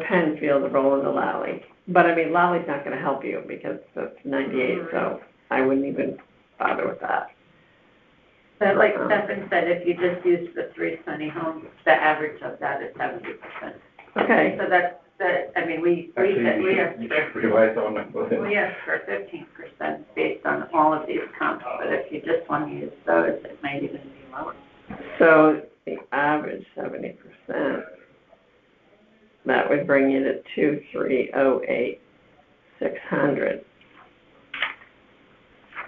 Penfield, the Roland, the Lally. But I mean, Lally's not going to help you because that's 98, so I wouldn't even bother with that. But like Stephen said, if you just use the 3 Sunny Homes, the average of that is 70%. Okay. So I mean, we asked for 15% based on all of these comps, but if you just want to use those, it might even be lower. So the average 70%, that would bring you to 2308, 600.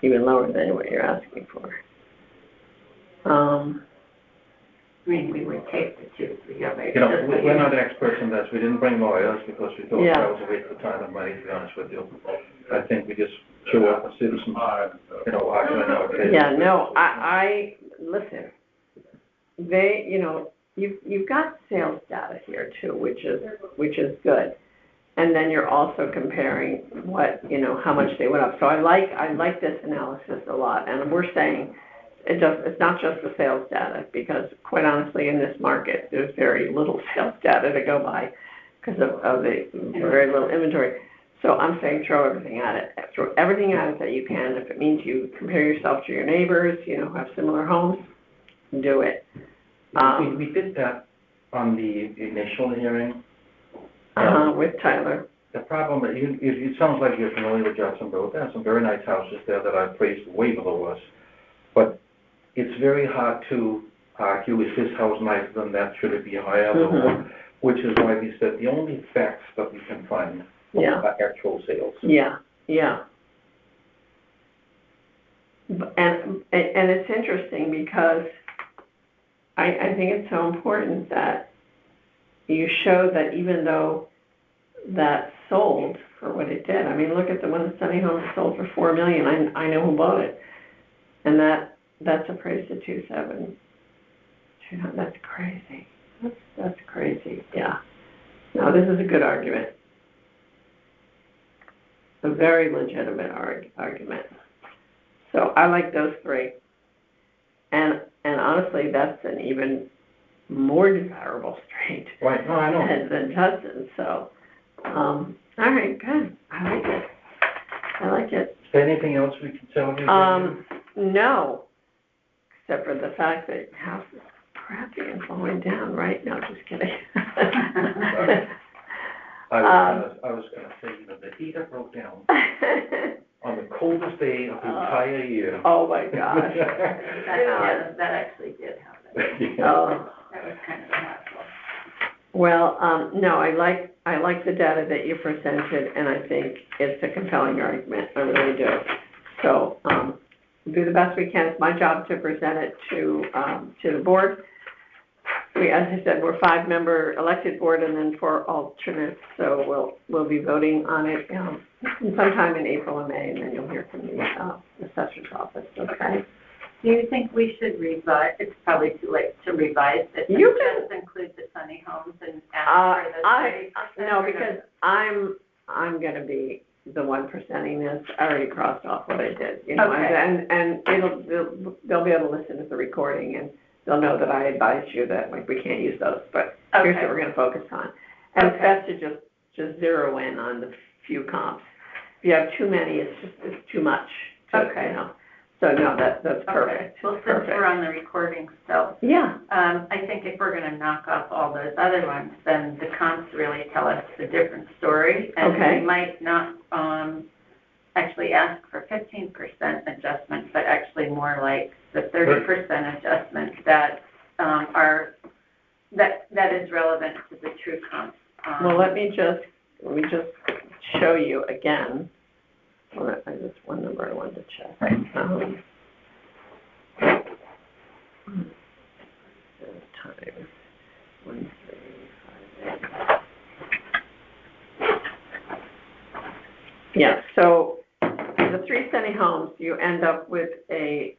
Even lower than what you're asking for. I mean, we would take the 2308. We're not experts in this. We didn't bring lawyers because we thought that was a waste of time and money, to be honest with you. I think we just show up as citizens, arguing our case. Yeah, no, I listen, you've got sales data here too, which is good. And then you're also comparing how much they went up. So I like this analysis a lot. And we're saying it's not just the sales data, because quite honestly in this market there's very little sales data to go by because of the very little inventory. So I'm saying throw everything at it. Throw everything at it that you can. If it means you compare yourself to your neighbors, you know, have similar homes, do it. We did that on the initial hearing. With Tyler. The problem, it sounds like you're familiar with Jacksonville. There are some very nice houses there that are priced way below us. But it's very hard to argue, is this house nicer than that? Should it be higher? Lower? Which is why we said the only facts that we can find are actual sales. Yeah. And it's interesting because I think it's so important that you show that even though that sold for what it did. I mean, look at the one that Sunny Homes sold for $4 million. I know who bought it, and that's appraised at $2.7. That's crazy. That's crazy. Yeah. No, this is a good argument. A very legitimate argument. So I like those three, and honestly, that's an even more desirable street. Right. No, I know. Than Tustin. So. All right, good. I like it. Is there anything else we can tell you? No, except for the fact that your house is crappy and falling down, right? No, just kidding. I was going to say, you know, the heater broke down on the coldest day of the entire year. Oh my gosh. That actually did happen. Oh. That was kind of a hassle. Well, no, I like the data that you presented, and I think it's a compelling argument. I really do. So, we'll do the best we can. It's my job to present it to the board. As I said, we're a 5-member elected board and then 4 alternates. So we'll be voting on it sometime in April or May, and then you'll hear from the assessor's office. Okay. Do you think we should revise? It's probably too late to revise this. You can just include the Sunny Homes and ask for the 30%. No, because I'm going to be the one presenting this. I already crossed off what I did, you know, okay. and they'll be able to listen to the recording and they'll know that I advised you that like we can't use those, but here's what we're going to focus on. And it's best to just zero in on the few comps. If you have too many, it's too much. You know. So no, that's perfect. Well, since we're on the recording still, I think if we're going to knock off all those other ones, then the comps really tell us a different story, and we might not actually ask for 15% adjustment, but actually more like the 30% adjustment that that is relevant to the true comps. Well, let me just show you again. That's one number I wanted to check. Times 1358. Yeah. So the 3 Sunny Homes, you end up with a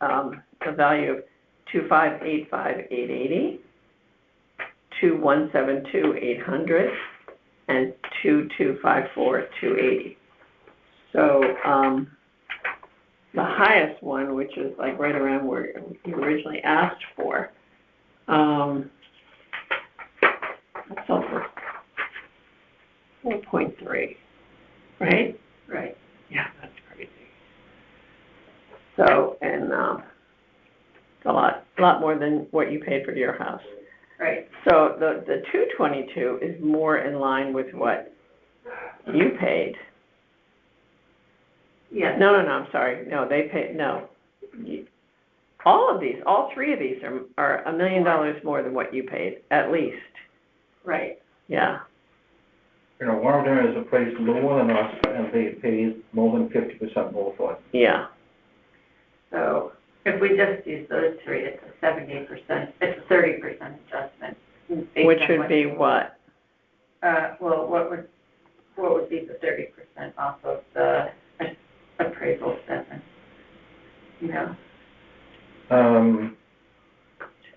value of 2585880, 2172,800, and 2254,280. So the highest one, which is like right around where you originally asked for, that's over 4.3, right? Right. Yeah, that's crazy. So, and it's a lot more than what you paid for your house. Right. So the 222 is more in line with what you paid. Yes. No, I'm sorry. No, they paid, no. All 3 of these are $1 million more than what you paid, at least. Right. Yeah. You know, one of them is appraised lower than us, and they paid more than 50% more for it. Yeah. So if we just use those 3, it's a 70%, it's a 30% adjustment. Which would be what? Well, what would be the 30% off of the appraisal 7? You know? Hang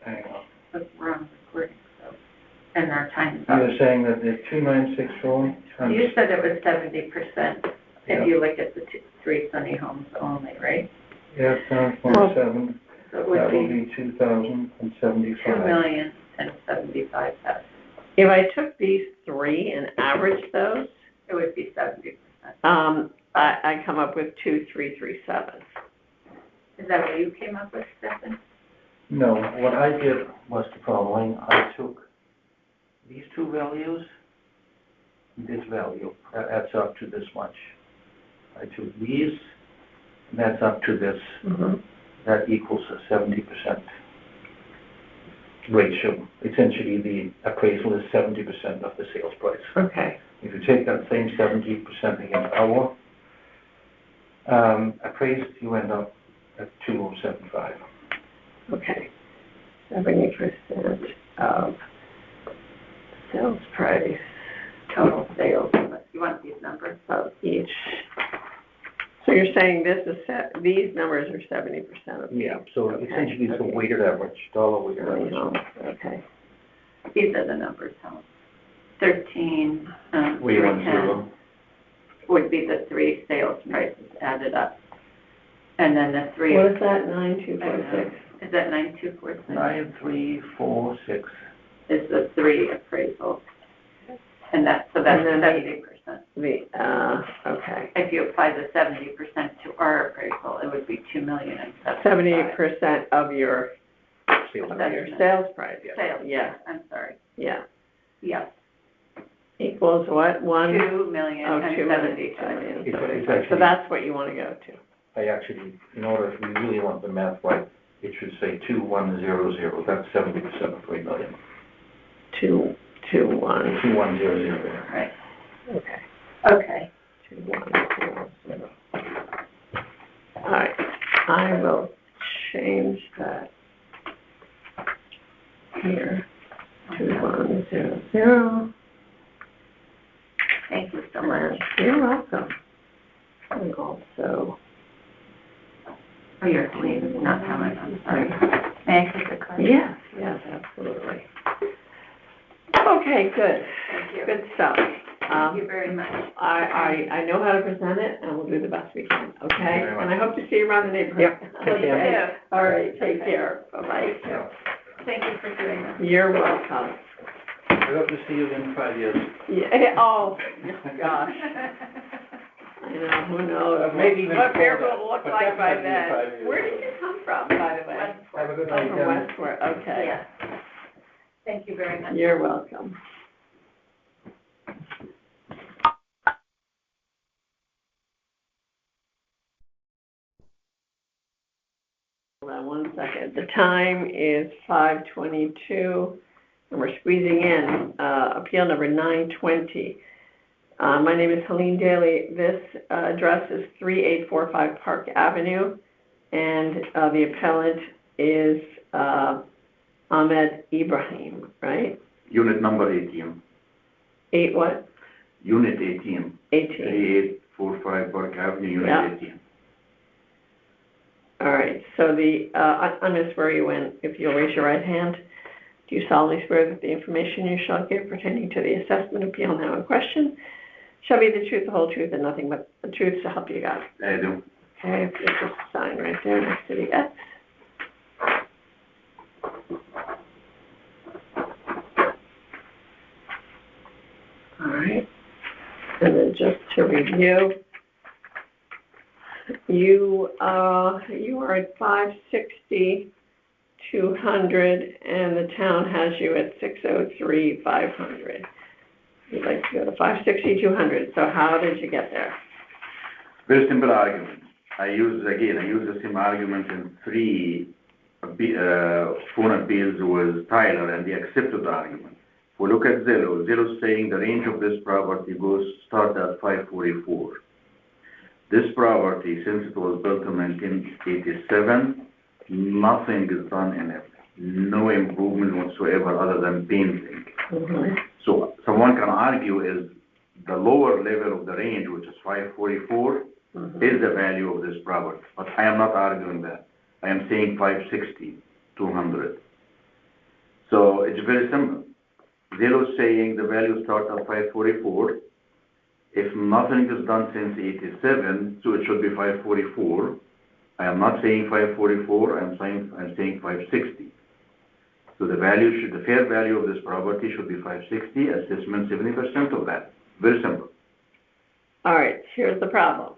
on. But we're on recording, so, and our time is up. You're saying that there's 2964? You said it was 70% if you look at the 3 Sunny Homes only, right? Yeah, times 0.7. So it would that would be 2,075. 2,075,000. If I took these 3 and averaged those, It would be 70%. I come up with 2337. Is that what you came up with, Stefan? No, what I did was the following. I took these two values, this value, that adds up to this much. I took these, and that's up to this. Mm-hmm. That equals a 70% ratio. Essentially, the appraisal is 70% of the sales price. Okay. If you take that same 70% against our appraised, you end up at 2075. Okay. 70% of sales price, Total sales, you want these numbers? of each. So you're saying this is these numbers are 70% of. Yeah, so Okay. essentially it's a weighted average, dollar weighted average. Okay. These are the numbers, huh? 13, 310 would be the three sales prices added up. And then the three. What is that, 9246? Is that 9246? 9346. Is the three appraisals. And that's 70%. Okay. If you apply the 70% to our appraisal, it would be 2,075,000. 70% of your Sales sales price. Sales, Yeah. I'm sorry. Yeah. Yes. Equals what? 2,075,000. So that's what you want to go to. I actually, in order, if we really want the math right, it should say 2100. That's 70% of 3 million. 2100. Right. Okay. Okay. 2100. All right. I will change that here. 2100. Thank you so much. You're welcome. And also. Oh, your leave is not coming, I'm sorry. May I take a card? Yes, absolutely. Okay, good. Thank you. Good stuff. Thank you very much. I know how to present it, and we'll do the best we can, okay? Thank you very much. And I hope to see you around the neighborhood. Yep. Okay. All right, take Okay. care. Bye-bye. Thank you for doing this. You're welcome. I hope to see you in 5 years. Yeah, oh, gosh. I know, who knows? Maybe even What before Fairfield that, will look but like by definitely in 5 then. years. Where did you come from, by the way? Have a good Oh, night. from Westport, okay. Yeah. Thank you very much. You're welcome. Hold on one second. The time is 5:22, and we're squeezing in appeal number 920. My name is Helene Daly. This address is 3845 Park Avenue, and the appellant is Ahmed Ibrahim, right? Unit number 18. 8 what? Unit 18. 18. 3845 Park Avenue, Unit Yeah. 18. All right, so I'm going to swear you in. If you'll raise your right hand. Do you solemnly swear that the information you shall give pertaining to the assessment appeal now in question shall be the truth, the whole truth, and nothing but the truth, so help you God? I do. Okay, if you just sign right there next to the X. All right, and then just to review, you are at 560, 200, and the town has you at 603, 500. You'd like to go to 560, 200. So how did you get there? Very simple argument. I use the same argument in 3 phone appeals with Tyler, and they accepted the argument. If we look at Zillow saying the range of this property start at 544. This property, since it was built in 1987, nothing is done in it. No improvement whatsoever other than painting. Mm-hmm. So someone can argue is the lower level of the range, which is 544, Mm-hmm. is the value of this property. But I am not arguing that. I am saying 560, 200. So it's very simple. Zillow is saying the value starts at 544. If nothing is done since 87, so it should be 544. I am not saying 544, I'm saying 560. So the fair value of this property should be 560, assessment 70% of that. Very simple. All right, here's the problem.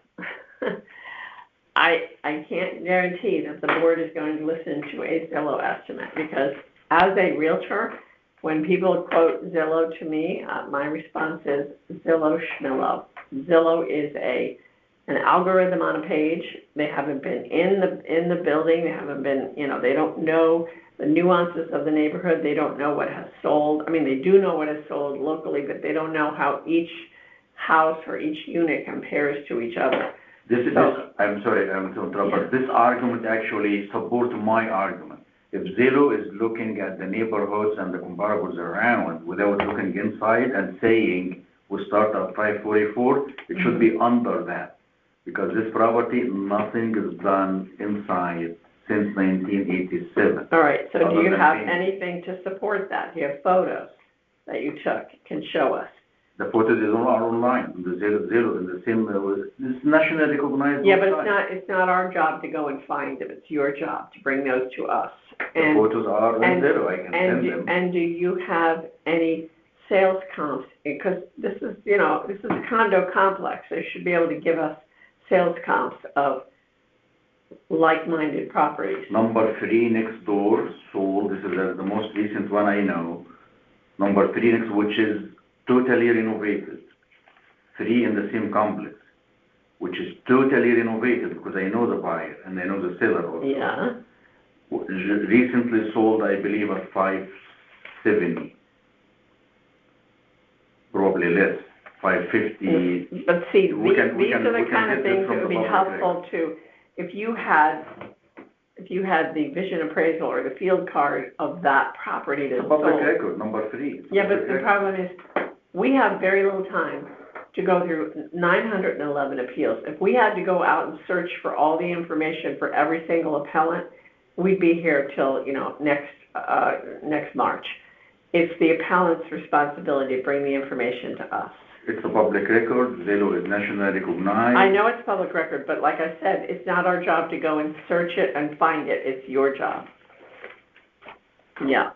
I can't guarantee that the board is going to listen to a Zillow estimate, because as a realtor, when people quote Zillow to me, my response is Zillow Schmillow. Zillow is an algorithm on a page. They haven't been in the building. They haven't been, they don't know the nuances of the neighborhood. They don't know what has sold. I mean, they do know what has sold locally, but they don't know how each house or each unit compares to each other. I'm sorry, I'm to interrupt, but this argument actually supports my argument. If Zillow is looking at the neighborhoods and the comparables around without looking inside and saying we start at 544, it should be under that. Because this property, nothing is done inside since 1987. All right, so do you have anything to support that? Do you have photos that you took, can show us? The photos are online, the Zillow, in the same, it's nationally recognized. Yeah, but it's not our job to go and find them. It's your job to bring those to us. The photos are on Zillow, I can send them. And do you have any sales comps? Because this is a condo complex. They should be able to give us sales comps of like-minded properties. Number 3 next door sold, this is the most recent one I know. Number 3 next, which is totally renovated. 3 in the same complex, which is totally renovated, because I know the buyer and I know the seller also. Yeah. Recently sold, I believe, at 570. Probably less, 550. But see, these are the kind of things that would be helpful to, if you had the vision appraisal or the field card of that property that's sold. Public record, number 3. Yeah, but the problem is, we have very little time to go through 911 appeals. If we had to go out and search for all the information for every single appellant, we'd be here till, next March. It's the appellant's responsibility to bring the information to us. It's a public record. Zillow is nationally recognized. I know it's public record, but like I said, it's not our job to go and search it and find it. It's your job. Yeah.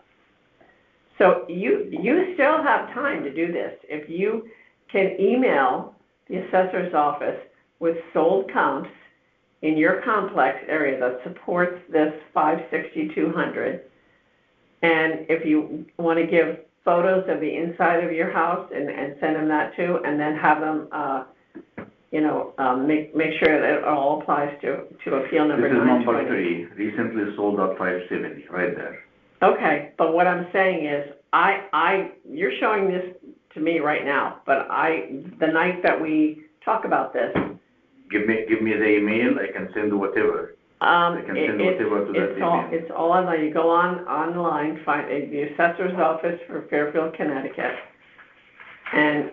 So you still have time to do this. If you can email the assessor's office with sold comps in your complex area that supports this 560-200, and if you want to give photos of the inside of your house and send them that too, and then have them, make sure that it all applies to appeal number 920. This is number 3, recently sold at 570, right there. Okay, but what I'm saying is, you're showing this to me right now, but the night that we talk about this. Give me the email, I can send whatever. I can send whatever to that email. It's all online. You go online, find the assessor's office for Fairfield, Connecticut, and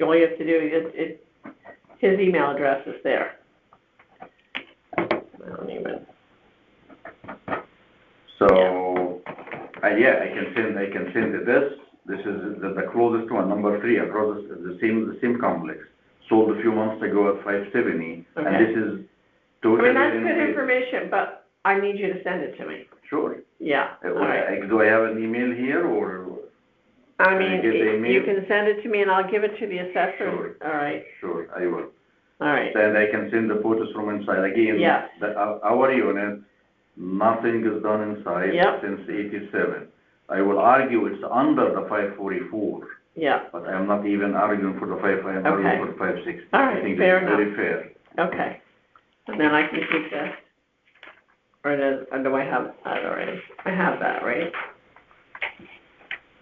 all you have to do is his email address is there. I don't even. So, I can send this. This is the closest one, number 3, across the same complex. Sold a few months ago at 570, okay. And this is totally. That's good information, but I need you to send it to me. Sure. Yeah. All right. Do I have an email here, or? I mean, you can send it to me, and I'll give it to the assessor. Sure. All right. Sure, I will. All right. And I can send the photos from inside. Again, yes. Our unit, nothing is done inside since 87. I will argue it's under the 544. Yeah. But I'm not even arguing for the 550. I'm arguing for 560. All right, I think fair it's enough. very fair. Okay. And then I can keep this. Or do I have that already? I have that, right?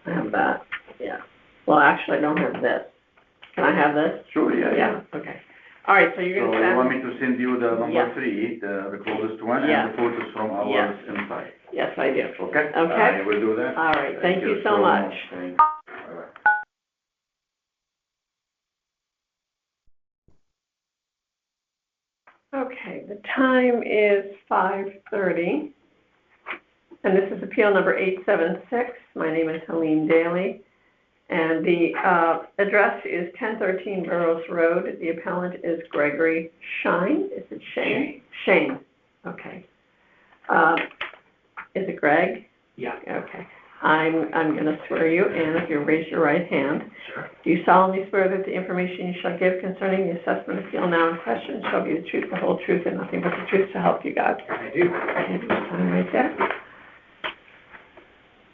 I have that, yeah. Well, actually, I don't have this. Can I have this? Sure, yeah. Yeah, okay. All right, so you're going to So send... you want me to send you the number Yeah. 3, the closest one, Yeah. and the photos from ours inside? Yes, I do. Okay? Okay. I will do that. All right, thank you so much. Thank you. Bye-bye. Okay, the time is 5:30, and this is appeal number 876. My name is Helene Daly, and the address is 1013 Burroughs Road. The appellant is Gregory Shine. Is it Shane? Shane. Okay. Is it Greg? Yeah. Okay. I'm going to swear you in if you raise your right hand. Sure. Do you solemnly swear that the information you shall give concerning the assessment of field now in question shall be the truth, the whole truth, and nothing but the truth to help you God? I do. Okay, just sign right there.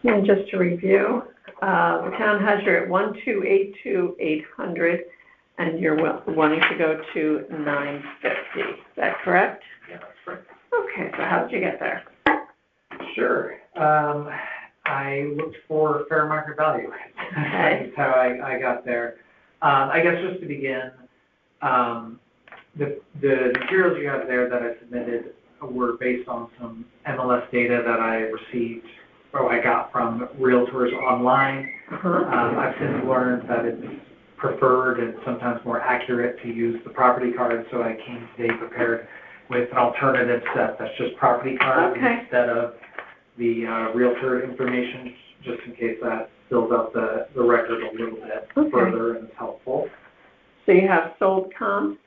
And just to review, the town has you at 1282800, and you're wanting to go to 950. Is that correct? Yeah, that's correct. Okay, so how did you get there? Sure. I looked for fair market value. Okay. That's how I got there. I guess just to begin, the materials you have there that I submitted were based on some MLS data that I received, or I got from realtors online. I've since learned that it's preferred and sometimes more accurate to use the property card, so I came today prepared with an alternative set that's just property cards instead of the realtor information, just in case that fills out the record a little bit further and is helpful. So you have sold comps?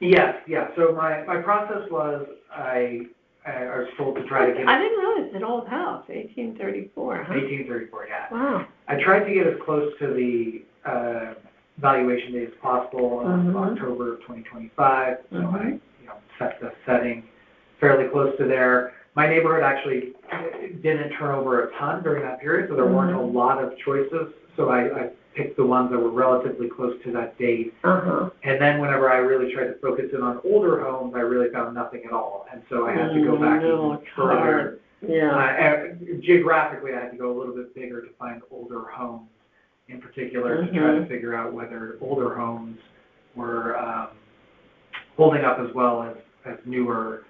Yes, yeah. So my process was I was told to try to get... I didn't realize it's an old house, 1834, huh? 1834, yeah. Wow. I tried to get as close to the valuation date as possible of October of 2025, so I set the setting fairly close to there. My neighborhood actually didn't turn over a ton during that period, so there weren't a lot of choices, so I picked the ones that were relatively close to that date. And then whenever I really tried to focus in on older homes, I really found nothing at all, and so I had to go back even further. Geographically, I had to go a little bit bigger to find older homes in particular to try to figure out whether older homes were holding up as well as newer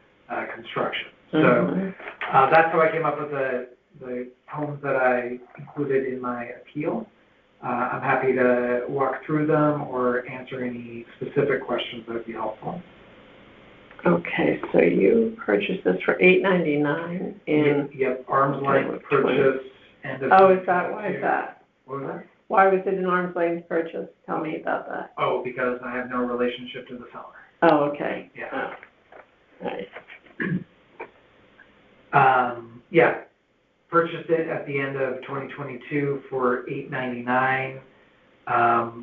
construction. So that's how I came up with the homes that I included in my appeal. I'm happy to walk through them or answer any specific questions that would be helpful. Okay, so you purchased this for $899 in... Yep, arm's length purchase. Oh, is that, why is that? What was that? Why was it an arm's length purchase? Tell me about that. Oh, because I have no relationship to the seller. Oh, okay. Yeah. Oh. Nice. Yeah, purchased it at the end of 2022 for $899.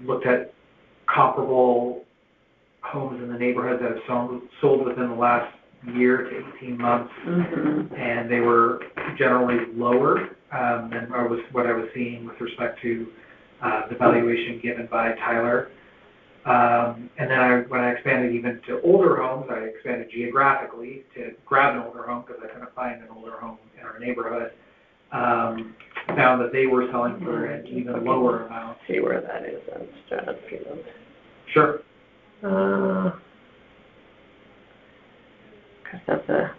Looked at comparable homes in the neighborhood that have sold within the last year to 18 months, and they were generally lower than what I was seeing with respect to the valuation given by Tyler. And then when I expanded even to older homes, I expanded geographically to grab an older home because I couldn't find an older home in our neighborhood. Found that they were selling for an even lower amount. See where that is on Stratfield. Sure. Because that's I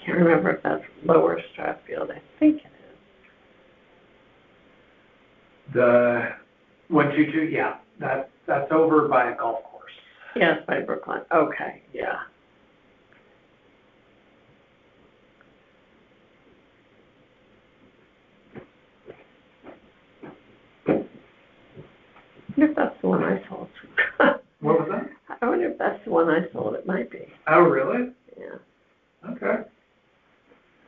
can't remember if that's lower Stratfield. I think it is. The 122, yeah, that's over by a golf course. Yes, by Brookline. Okay, yeah. I wonder if that's the one I sold. What was that? I wonder if that's the one I sold. It might be. Oh, really? Yeah. Okay.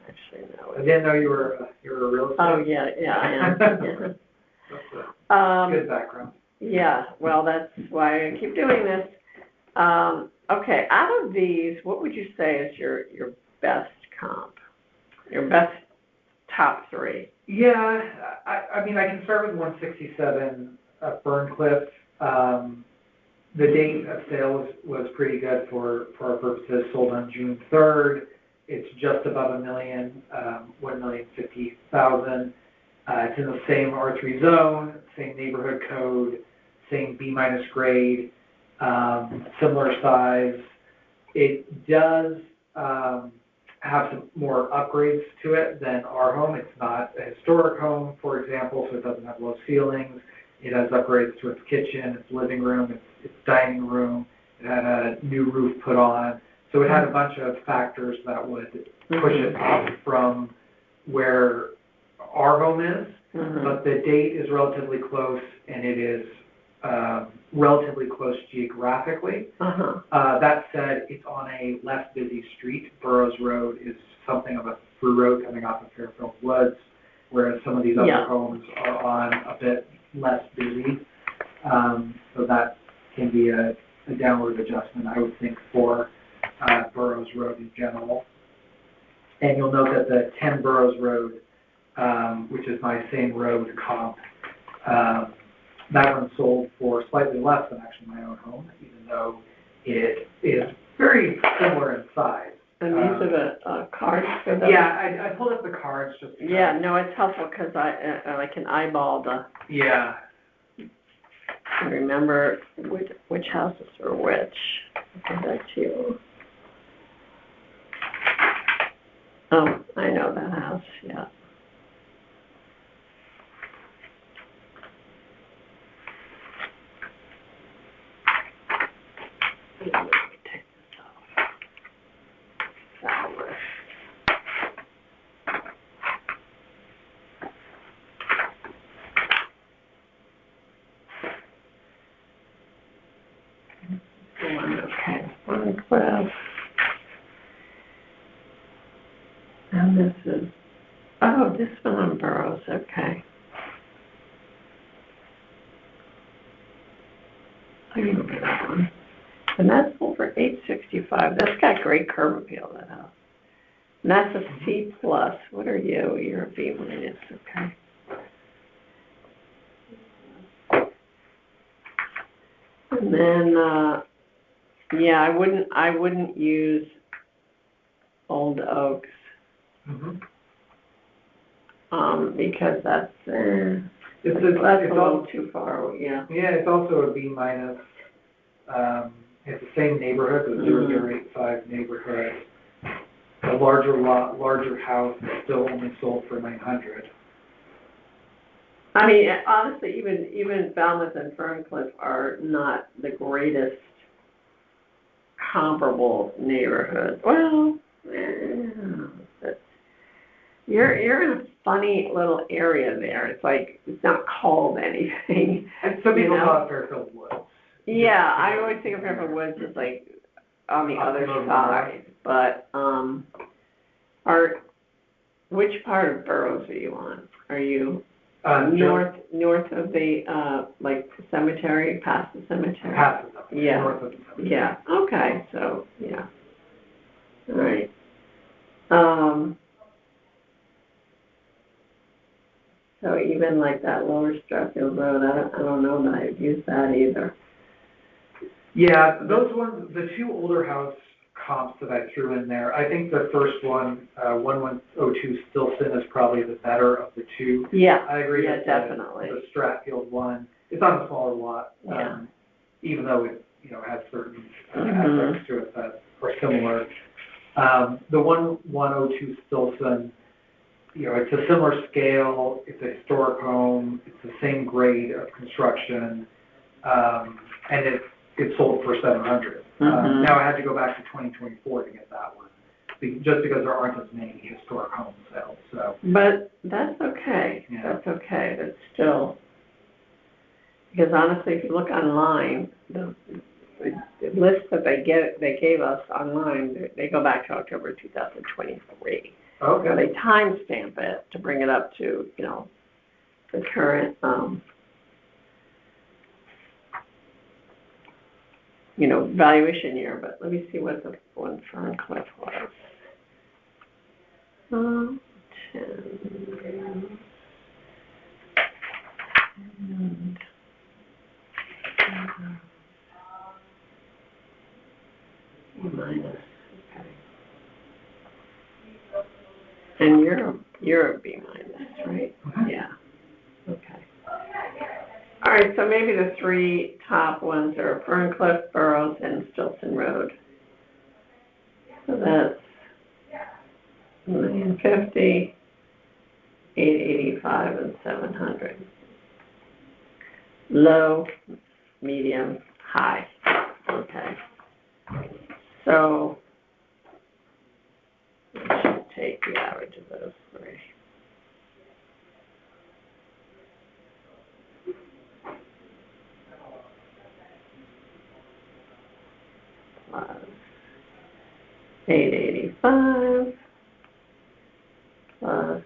Actually, no. I didn't know you were a real estate. Oh, yeah, I am. Yeah. That's a good background. Yeah, well, that's why I keep doing this. Okay, out of these, what would you say is your best comp? Your best top three? Yeah, I mean, I can start with 167 Ferncliff. The date of sale was pretty good for our purposes. Sold on June 3rd. It's just above $1 million, $1,050,000. It's in the same R3 zone, same neighborhood code, same B- grade, similar size. It does have some more upgrades to it than our home. It's not a historic home, for example, so it doesn't have low ceilings. It has upgrades to its kitchen, its living room, its dining room. It had a new roof put on. So it had a bunch of factors that would push it up from where our home is, but the date is relatively close, and it is relatively close geographically. That said, it's on a less busy street. Burroughs Road is something of a through road coming off of Fairfield Woods. whereas some of these other homes are on a bit less busy. So that can be a downward adjustment, I would think, for Burroughs Road in general. And you'll note that the 10 Burroughs Road, which is my same road comp, that one sold for slightly less than actually my own home, even though it is very similar in size. And these are the cards for them? Yeah, I pulled up the cards just because. Yeah, no, it's helpful because I can eyeball the. Yeah. I remember which houses were which. I'll give that to you. Oh, I know that house, yeah. Let me take this off. That'll work. Okay, one cliff. And this is, oh, this one on Burroughs, okay. I remember that one. And that's over $865. That's got great curb appeal, that house. And that's a C plus. What are you? You're a B minus, okay. And then, yeah, I wouldn't use Old Oaks. Because that's it's a little too far, yeah. Yeah, it's also a B minus. It's the same neighborhood, the 0085 neighborhood. A larger lot, larger house, still only sold for $900. I mean, honestly, even Falmouth and Ferncliff are not the greatest comparable neighborhoods. Well, you're in a funny little area there. It's like it's not called anything. And some people call it Fairfield Woods. Yeah, I always think of Fairfield Woods as like on the other side. But which part of Burroughs are you on? Are you north of the like the cemetery, past the cemetery? Past the cemetery. Yeah. North of the cemetery. Yeah. Okay. So yeah. All right. So even like that Lower Strathfield Road, I don't know that I'd use that either. Yeah, those ones, the two older house comps that I threw in there, I think the first one, 1102 Stilson is probably the better of the two. Yeah. I agree. Yeah, that definitely. The Strathfield one, it's on a smaller lot, even though it has certain aspects to it that are similar. The 1102 Stilson, it's a similar scale, it's a historic home, it's the same grade of construction, and it sold for $700. Now I had to go back to 2024 to get that one, just because there aren't as many historic home sales. So. But that's okay. Yeah. That's okay. That's still, because honestly, if you look online, the list that they gave us online, they go back to October 2023. Okay. So they timestamp it to bring it up to the current valuation year, but let me see what the one Ferncliff was. 10. Minus. Okay. And you're a B minus, right? Yeah. Okay. All right, so maybe the three top ones are Ferncliff, Burroughs, and Stilson Road. So that's $1,050,000, $885,000, and $700,000. Low, medium, high. Okay. So I should take the average of those three. Plus 885 plus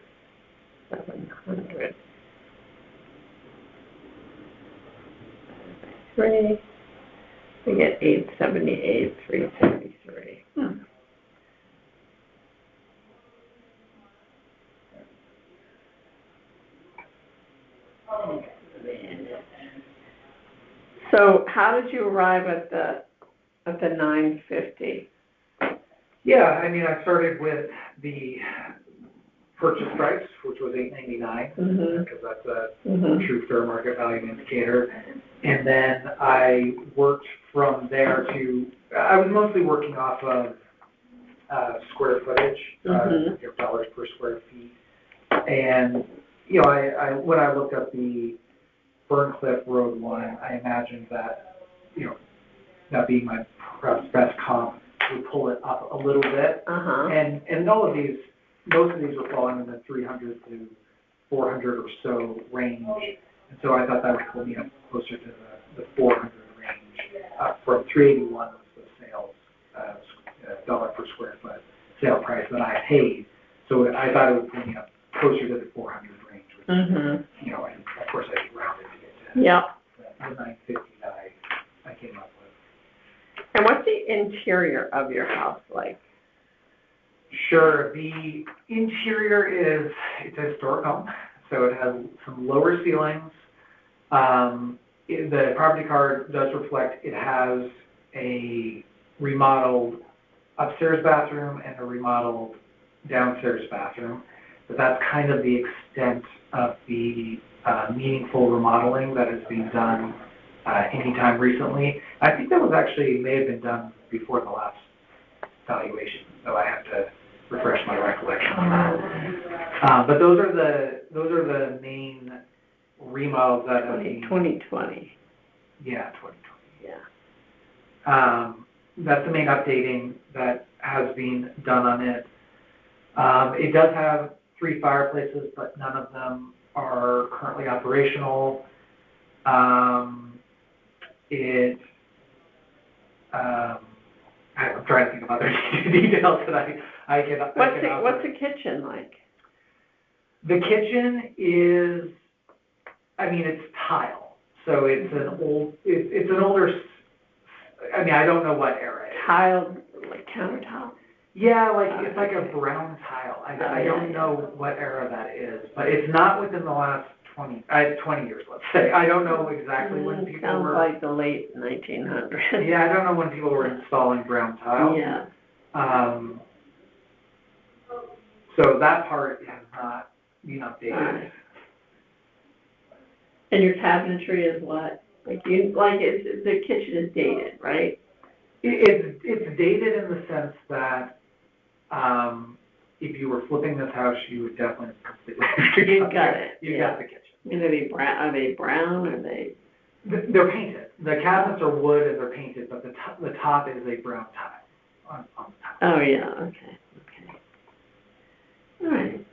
700. 3. We get 878, 333. So how did you arrive at the 950? Yeah, I mean, I started with the purchase price, which was $899, because that's a true fair market value indicator. And then I worked from there I was mostly working off of square footage, dollars per square feet. And, you know, I when I looked up the Burncliffe Road one, I imagined that, you know, that being my perhaps best comp would pull it up a little bit. And all of these, most of these were falling in the 300 to 400 or so range. And so I thought that would pull me up closer to the 400 range. From 381 was the sales, dollar per square foot sale price that I paid. So I thought it would pull me up closer to the 400 range, which, you know, and of course I rounded to get to the 950 that I came up with. And what's the interior of your house like? Sure. The interior it's a historic home, so it has some lower ceilings. The property card does reflect it has a remodeled upstairs bathroom and a remodeled downstairs bathroom, but that's kind of the extent of the meaningful remodeling that has been done anytime recently. I think that was actually may have been done before the last valuation, so I have to refresh my recollection on that. But those are the main remodels that have been 2020. Yeah, 2020. Yeah. That's the main updating that has been done on it. It does have 3 fireplaces, but none of them are currently operational. I'm trying to think of other details that I can. What's the kitchen like? The kitchen is, I mean, it's tile, so it's an older. I mean, I don't know what era. Tile, like countertop. Yeah, like it's like a brown tile. I don't know what era that is, but it's not within the last 20 years, let's say. I don't know exactly when people sounds were. Like the late 1900s. Yeah, I don't know when people were installing brown tile. Yeah. So that part has not been updated. Right. And your cabinetry is what? The kitchen is dated, right? It's dated in the sense that if you were flipping this house, you would definitely completely. You got it. You got the kitchen. And are they brown? Are they? They're painted. The cabinets are wood and they're painted, but the top is a brown tile on the top. Oh yeah. Okay. All right.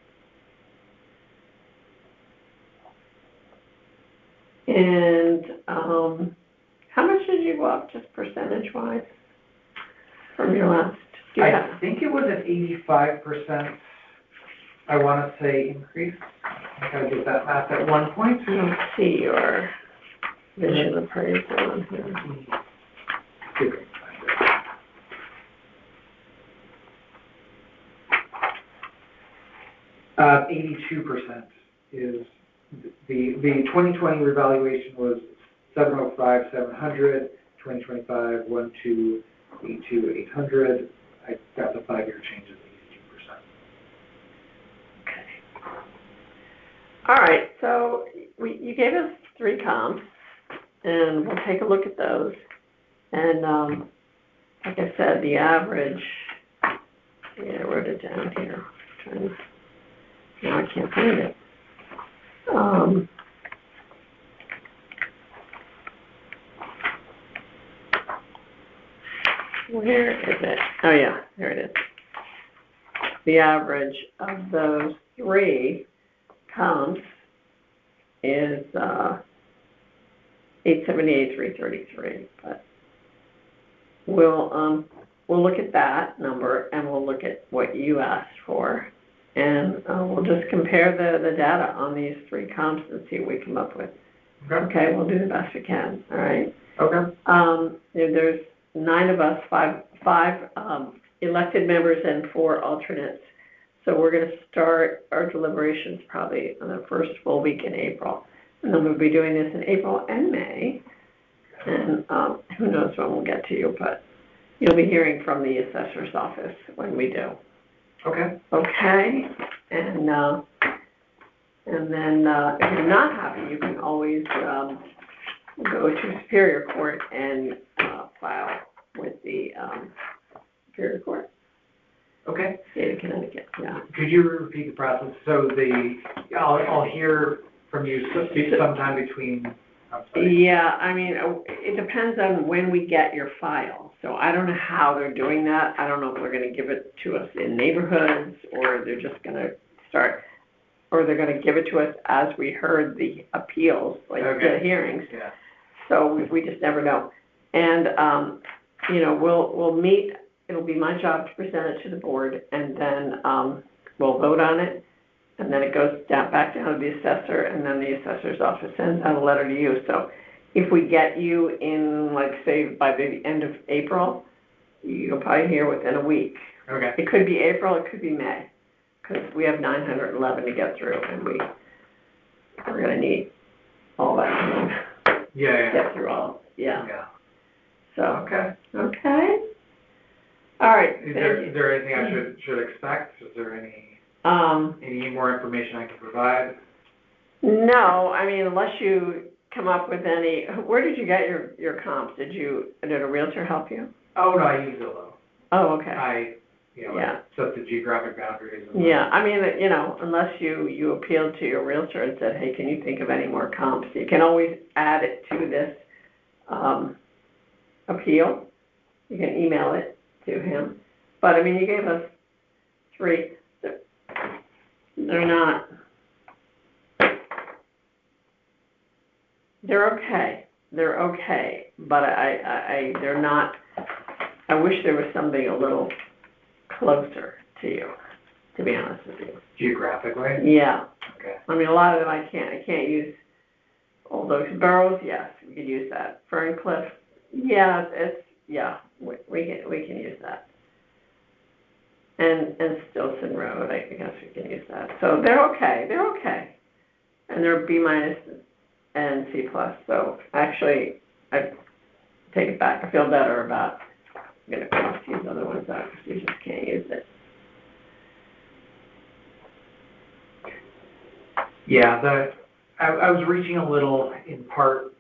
And how much did you go up, just percentage-wise, from your last? I think it was an 85%, I want to say, increase. I gotta get that math at one point. I don't see your vision appraisal on here. 82% is the 2020 revaluation was 705, 700, 2025, 1282, 800. I got the 5-year changes, 82%. Okay. All right, so you gave us 3 comps, and we'll take a look at those. And like I said, the average, I wrote it down here. Now I can't find it. Where is it? Oh yeah, there it is. The average of those 3 comps is 878, 333. But we'll look at that number and we'll look at what you asked for, and we'll just compare the data on these 3 comps and see what we come up with. Okay, we'll do the best we can, all right? Okay. There's 9 of us, five elected members and 4 alternates. So we're going to start our deliberations probably on the first full week in April. And then we'll be doing this in April and May. And who knows when we'll get to you, but you'll be hearing from the assessor's office when we do. Okay. Okay? And then if you're not happy, you can always go to Superior Court and file with the Superior Court. Okay. State of Connecticut, yeah. Could you repeat the process? So I'll hear from you sometime between. I'm sorry. Yeah, I mean, it depends on when we get your file. So I don't know how they're doing that. I don't know if they're going to give it to us in neighborhoods, or they're just going to start, or they're going to give it to us as we heard the appeals, like the hearings. Yeah. So we just never know. And, we'll meet. It'll be my job to present it to the board, and then we'll vote on it. And then it goes back down to the assessor, and then the assessor's office sends out a letter to you. So if we get you in, like, say, by the end of April, you'll probably hear within a week. Okay. It could be April, it could be May, because we have 911 to get through, and we're going to need all that time to get through all. Yeah. So, okay. All right. Is there anything I should expect? Is there any more information I can provide? No, I mean, unless you come up with any. Where did you get your comps? Did a realtor help you? Oh no, I use Zillow. Oh, okay. I set the geographic boundaries. Yeah, I mean, unless you appealed to your realtor and said, hey, can you think of any more comps? You can always add it to this appeal. You can email it to him. But I mean, you gave us 3. They're not. They're okay. They're okay, but they're not. I wish there was something a little closer to you, to be honest with you. Geographically? Yeah. Okay. I mean, a lot of them I can't use. All those Burrows, yes, we could use that. Ferncliff, yeah, we can use that. And Stilson Road, I guess we can use that. So they're okay. And they're B- and C+. So actually, I take it back. I feel better about going to cross these other ones out because we just can't use it. Yeah, I was reaching a little in part,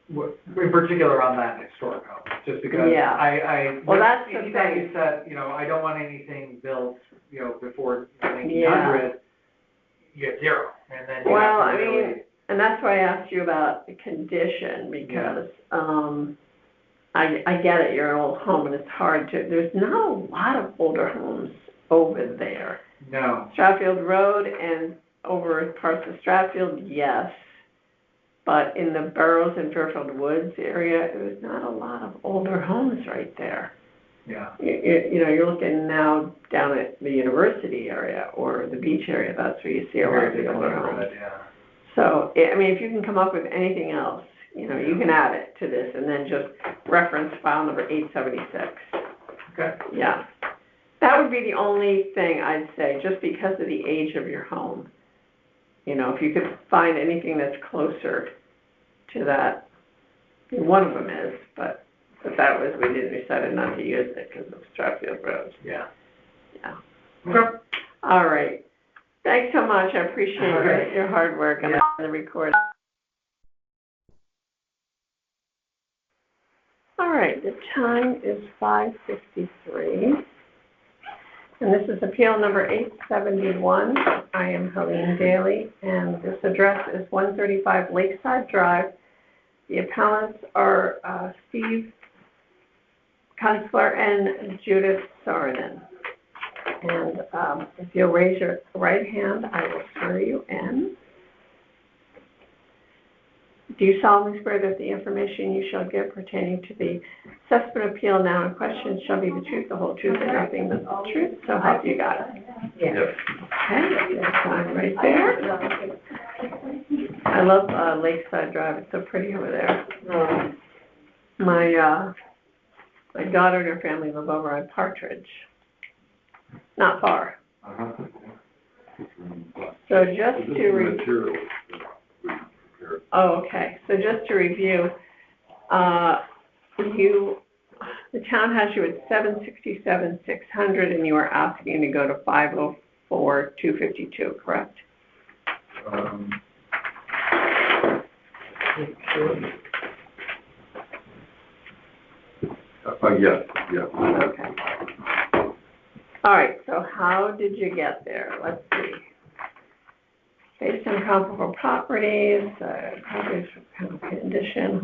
in particular on that historic home, just because that's the thing. You said, I don't want anything built, before 1900, you get 0. And then and that's why I asked you about the condition, because I get it, you're an old home and it's hard to, there's not a lot of older homes over there. No. Stratfield Road and over parts of Stratfield, yes. But in the Burroughs and Fairfield Woods area, there's not a lot of older homes right there. Yeah. You're looking now down at the university area or the beach area. That's where you see a lot of the older homes. Yeah. So, if you can come up with anything else, you can add it to this and then just reference file number 876. Okay. Yeah. That would be the only thing I'd say, just because of the age of your home. If you could find anything that's closer to that, one of them is, but that was, we decided not to use it because of Stratfield Road. Yeah. Yeah. Okay. All right. Thanks so much. I appreciate your hard work on the recording. All right. The time is 5:53. And this is appeal number 871. I am Helene Daly, and this address is 135 Lakeside Drive. The appellants are Steve Kunstler and Judith Saarinen. And if you'll raise your right hand, I will swear you in. Do you solemnly swear that the information you shall give pertaining to the assessment appeal now in question shall be the truth, the whole truth, and nothing but the truth? So help you God. Yes. Okay, that's sign right there. I love Lakeside Drive. It's so pretty over there. My daughter and her family live over on Partridge. Not far. So just to okay. So just to review, the town has you at 767,600, and you are asking to go to 504,252, correct? Yes. Okay. All right, so how did you get there? Let's see. Based on comparable properties, properties of condition,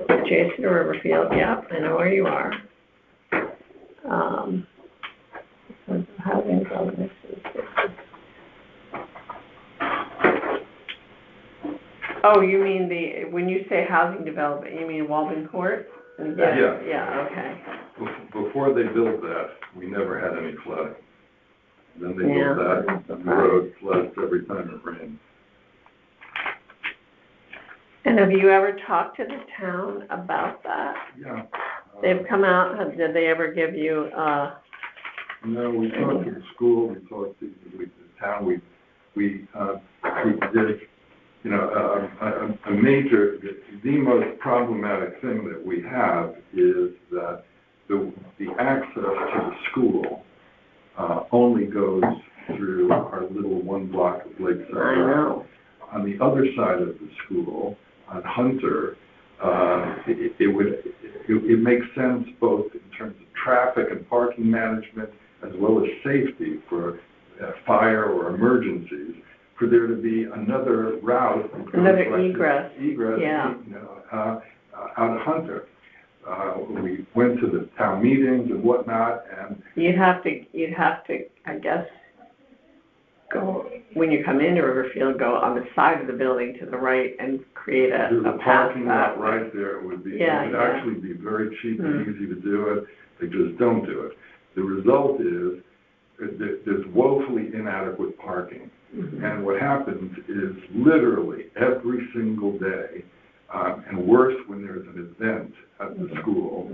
adjacent to Riverfield, yep, I know where you are. Housing development. Oh, you mean when you say housing development, you mean Walden Court? Yeah. Yeah, okay. Before they built that, we never had any flooding. Then they built that, and the road floods every time it rains. And have you ever talked to the town about that? Yeah. They've come out, did they ever give you, No, we talked to the school, we talked to the town, we did, you know, a major, the most problematic thing that we have is that the access to the school only goes through our little one block of Lakeside Drive. On the other side of the school, on Hunter, it makes sense both in terms of traffic and parking management as well as safety for fire or emergencies, for there to be another route. Another egress. Yeah. You know, out of Hunter. We went to the town meetings and whatnot, and you'd have to, I guess, go, when you come into Riverfield, go on the side of the building to the right and create a path. Parking lot right there. It would actually be very cheap and easy to do it. They just don't do it. The result is there's woefully inadequate parking. And what happens is literally every single day, and worse when there's an event at the school,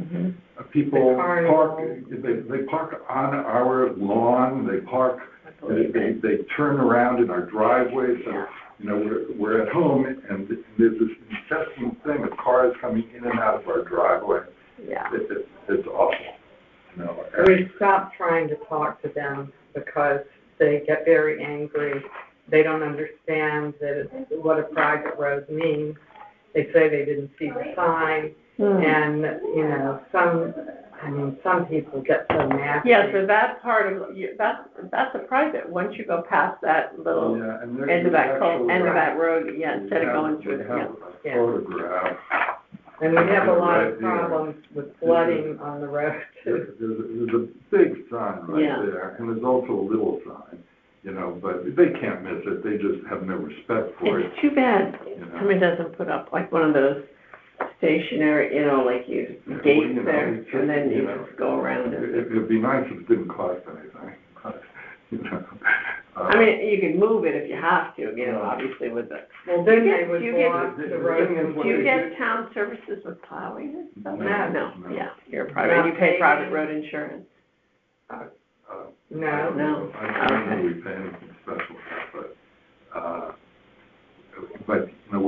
people park, they park on our lawn, they park, they turn around in our driveway, so, you know, we're at home, and there's this incessant thing of cars coming in and out of our driveway. Yeah. It's awful. You know, we stopped trying to talk to them because they get very angry. They don't understand what a private road means. They say they didn't see the sign, and, you know, some people get so nasty. Yeah, so that part of, that's a private, once you go past that little end of that road, instead of going through the, photograph. And we have a lot of problems with flooding on the road, too. There's a big sign right there, and there's also a little sign, you know, but they can't miss it. They just have no respect for it. It's too bad someone doesn't put up like one of those stationary, you know, like you gates there, and then you just go around it. It'd be nice if it didn't cost anything. You know. I mean, you can move it if you have to, you know, obviously with the. Well, then they would block the road. Do you get town services with plowing and stuff? No. Yeah, you're private, you pay private road insurance. No. I don't know we pay anything special, but you know,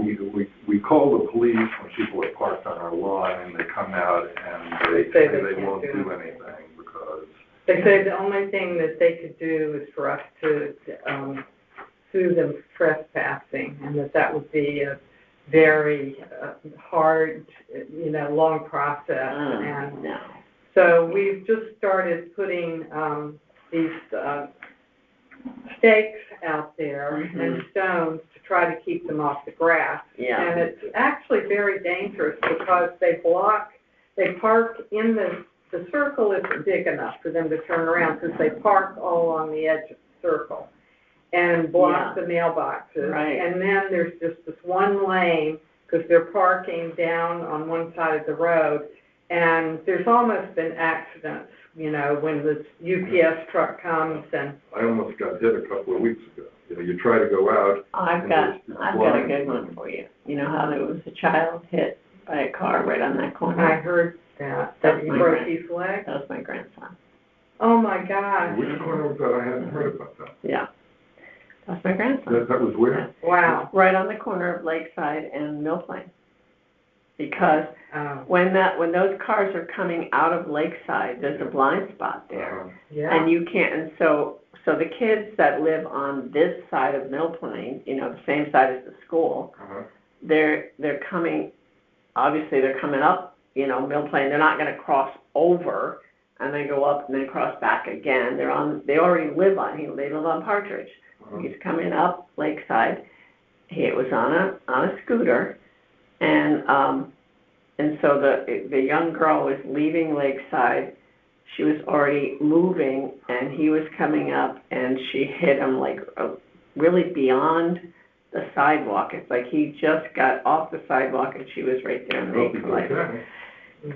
we call the police when people are parked on our lawn, and they come out and they say they won't do anything because. They say the only thing that they could do is for us to sue them for trespassing, and that would be a very hard, you know, long process. So we've just started putting these stakes out there and stones to try to keep them off the grass. And it's actually very dangerous because they park in the circle isn't big enough for them to turn around because they park all on the edge of the circle and block the mailboxes. Right. And then there's just this one lane because they're parking down on one side of the road. And there's almost been accidents you know, when the UPS truck comes and. I almost got hit a couple of weeks ago. You know, you try to go out. I've got a good one for you. You know how there was a child hit by a car right on that corner? I heard that he broke his leg. That was my grandson. Oh, my gosh. Which corner was that? I hadn't heard about that. Yeah. That's my grandson. That was where? Wow. Right on the corner of Lakeside and Mill Plain. Because when those cars are coming out of Lakeside, there's a blind spot there. Yeah. And you can't, and so the kids that live on this side of Mill Plain, you know, the same side as the school, they're coming, obviously they're coming up, you know, Mill Plain. They're not going to cross over and then go up and then cross back again. They already live on Partridge. He's coming up Lakeside. He was on a scooter, and so the young girl was leaving Lakeside. She was already moving, and he was coming up, and she hit him like really beyond the sidewalk. It's like he just got off the sidewalk, and she was right there.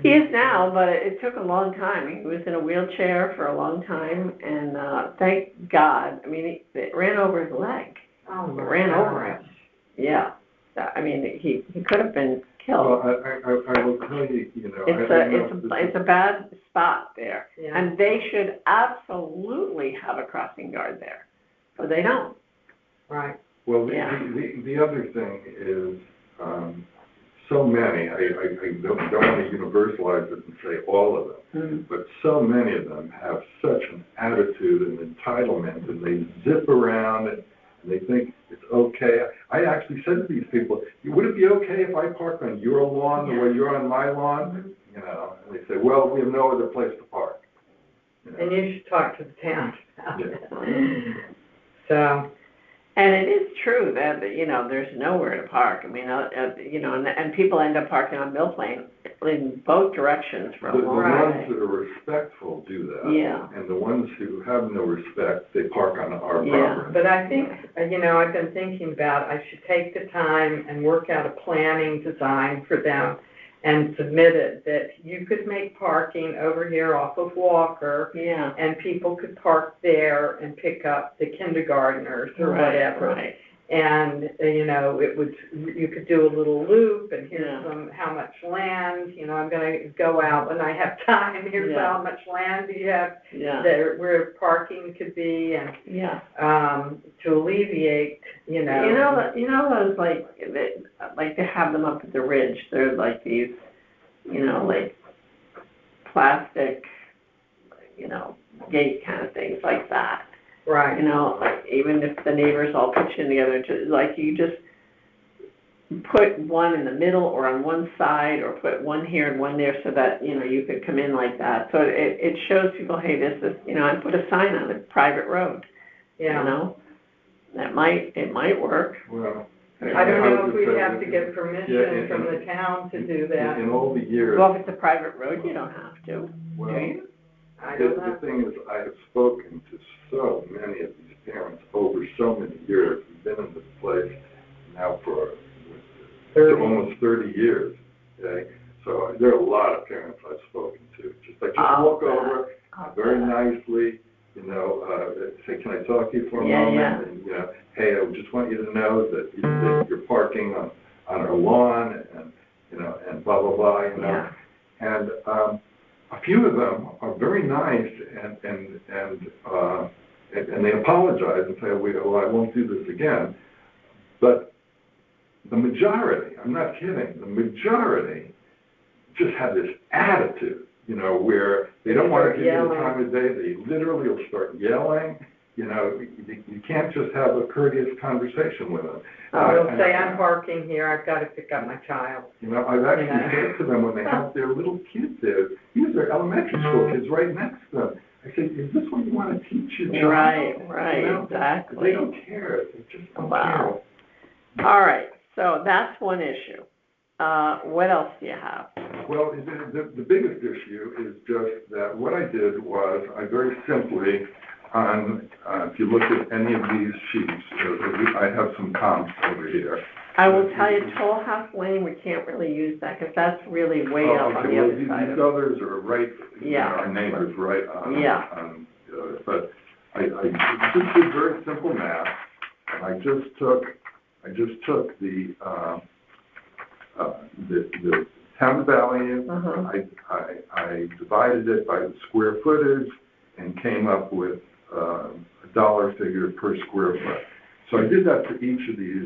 He is now, but it took a long time. He was in a wheelchair for a long time, and thank God. I mean, it ran over his leg. Oh, my It ran over him. Yeah. I mean, he could have been killed. Well, I will tell you, you know. It's a bad spot there. Yeah. And they should absolutely have a crossing guard there, but they don't. Right. Well, Yeah. the other thing is, so many, I don't want to universalize it and say all of them, but so many of them have such an attitude and entitlement, and they zip around and they think it's okay. I actually said to these people, would it be okay if I park on your lawn the way you're on my lawn? You know, and they say, well, we have no other place to park. You know? And you should talk to the town about Yeah. it. So. And it is true that, you know, there's nowhere to park. I mean, you know, and people end up parking on Mill Plain in both directions for a long time. The ones that are respectful do that. Yeah. And the ones who have no respect, they park on our Yeah. property. But I think, you know, I've been thinking about, I should take the time and work out a planning design for them and submit it, that you could make parking over here off of Walker. Yeah. And people could park there and pick up the kindergartners or whatever. Right. And, you know, you could do a little loop, and here's Yeah. how much land, you know, I'm gonna go out when I have time, here's Yeah. how much land do you have Yeah. there, where parking could be, and, Yeah. to alleviate, you know. You know those, like they have them up at the ridge. They're like these, you know, like plastic, you know, gate kind of things like that. Right. You know, like even if the neighbors all pitch in together, like you just put one in the middle or on one side, or put one here and one there, so that, you know, you could come in like that. So it shows people, hey, this is, you know, and put a sign on it, private road. Yeah. You know, it might work. Well, I don't know if would we'd say have to that- get permission yeah, from the town to do that. In all the years. Well, if it's a private road, you don't have to, Well, do you? I don't The know. thing is, I have spoken to so many of these parents over so many years. We've been in this place now for almost 30 years, okay? So there are a lot of parents I've spoken to. Just walk over very nicely, you know, say, can I talk to you for a moment? Yeah. And, you know, hey, I just want you to know that you're parking on our lawn, and, you know, and blah, blah, blah, you know? Yeah. And a few of them are very nice, and they apologize and say, well, I won't do this again. But the majority, I'm not kidding, the majority just have this attitude, you know, where they don't want to give you the time of day. They literally will start yelling. You know, you can't just have a courteous conversation with them. They'll say, I'm parking here, I've got to pick up my child. You know, I've actually said to them when they have their little kids there, these are elementary school kids right next to them. I said, is this what you want to teach your child? Right, you know? exactly. They don't care. They just don't Wow. All right, so that's one issue. What else do you have? Well, the biggest issue is just that what I did was I very simply, if you look at any of these sheets, I have some comps over here. I will tell you, Toll House Lane, we can't really use that, because that's really way up on the other side These of it. others are right, Yeah. our neighbors right on. Yeah. But I just did very simple math, and I just took the town value, I divided it by the square footage, and came up with a dollar figure per square foot. So I did that for each of these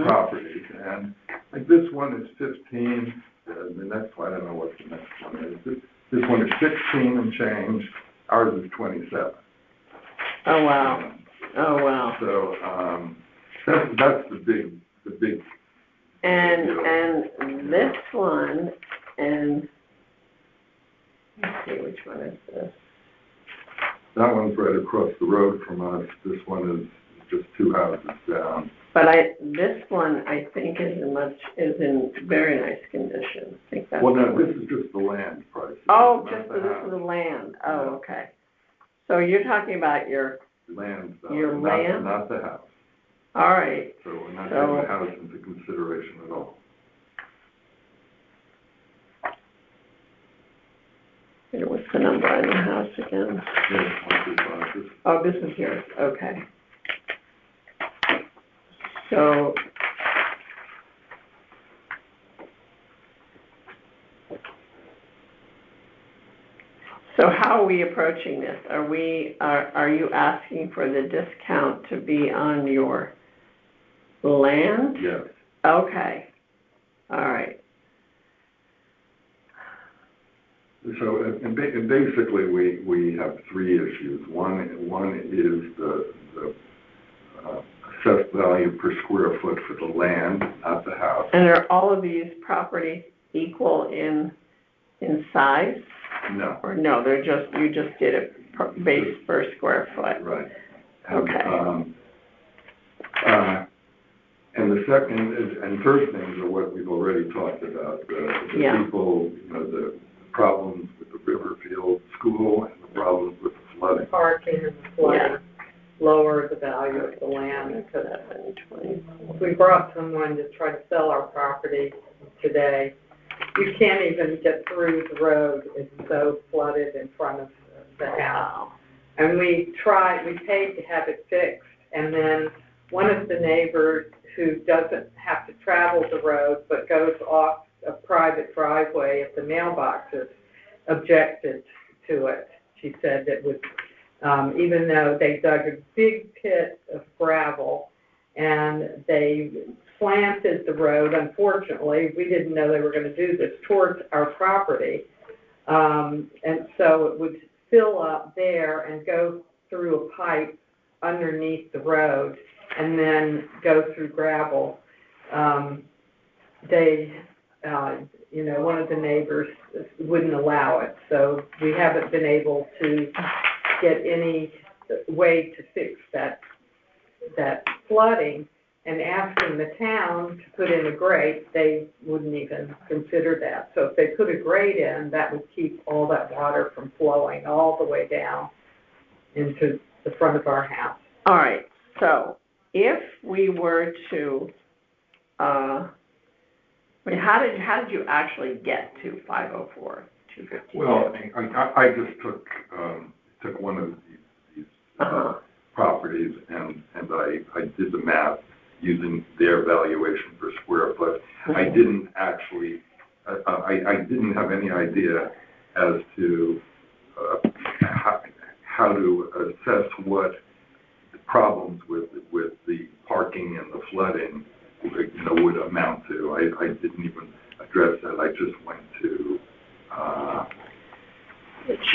properties, and like this one is 15, the next one, I don't know what the next one is. This one is 16 and change, ours is 27. Oh, wow. Oh, wow. So, that's the big. And this one, and, let's see, which one is this? That one's right across the road from us, this one is just 2 houses down. But this one, I think, is in very nice condition. I think that's. Well, no, this is just the land price. Oh, just this is the land. Oh, okay. So you're talking about your land, your land, not the house. All right. So we're not taking the house into consideration at all. What's the number on the house again? Yeah, oh, this is yours. Okay. So, how are we approaching this? Are you asking for the discount to be on your land? Yes. Okay. All right. So, and basically, we have 3 issues. One is the assessed value per square foot for the land, not the house. And are all of these properties equal in size? No. Or no, you just did it base per square foot. Right. Okay. And the second and third things are what we've already talked about. The people, the problems with the Riverfield School and the problems with the flooding. Parking and the flooding lower the value of the land. We brought someone to try to sell our property today. You can't even get through the road. It's so flooded in front of the house. And we paid to have it fixed. And then one of the neighbors who doesn't have to travel the road but goes off a private driveway at the mailboxes objected to it. She said it would, even though they dug a big pit of gravel and they slanted the road, unfortunately, we didn't know they were going to do this, towards our property. And so it would fill up there and go through a pipe underneath the road and then go through gravel. One of the neighbors wouldn't allow it, so we haven't been able to get any way to fix that flooding. And asking the town to put in a grate, they wouldn't even consider that. So if they put a grate in, that would keep all that water from flowing all the way down into the front of our house. All right. So if we were to, how did you actually get to 504, 252? Well, I just took one of these properties and I did the math using their valuation per square foot. I didn't actually, I didn't have any idea as to how to assess what the problems with the parking and the flooding would amount to. I didn't even address that. I just went to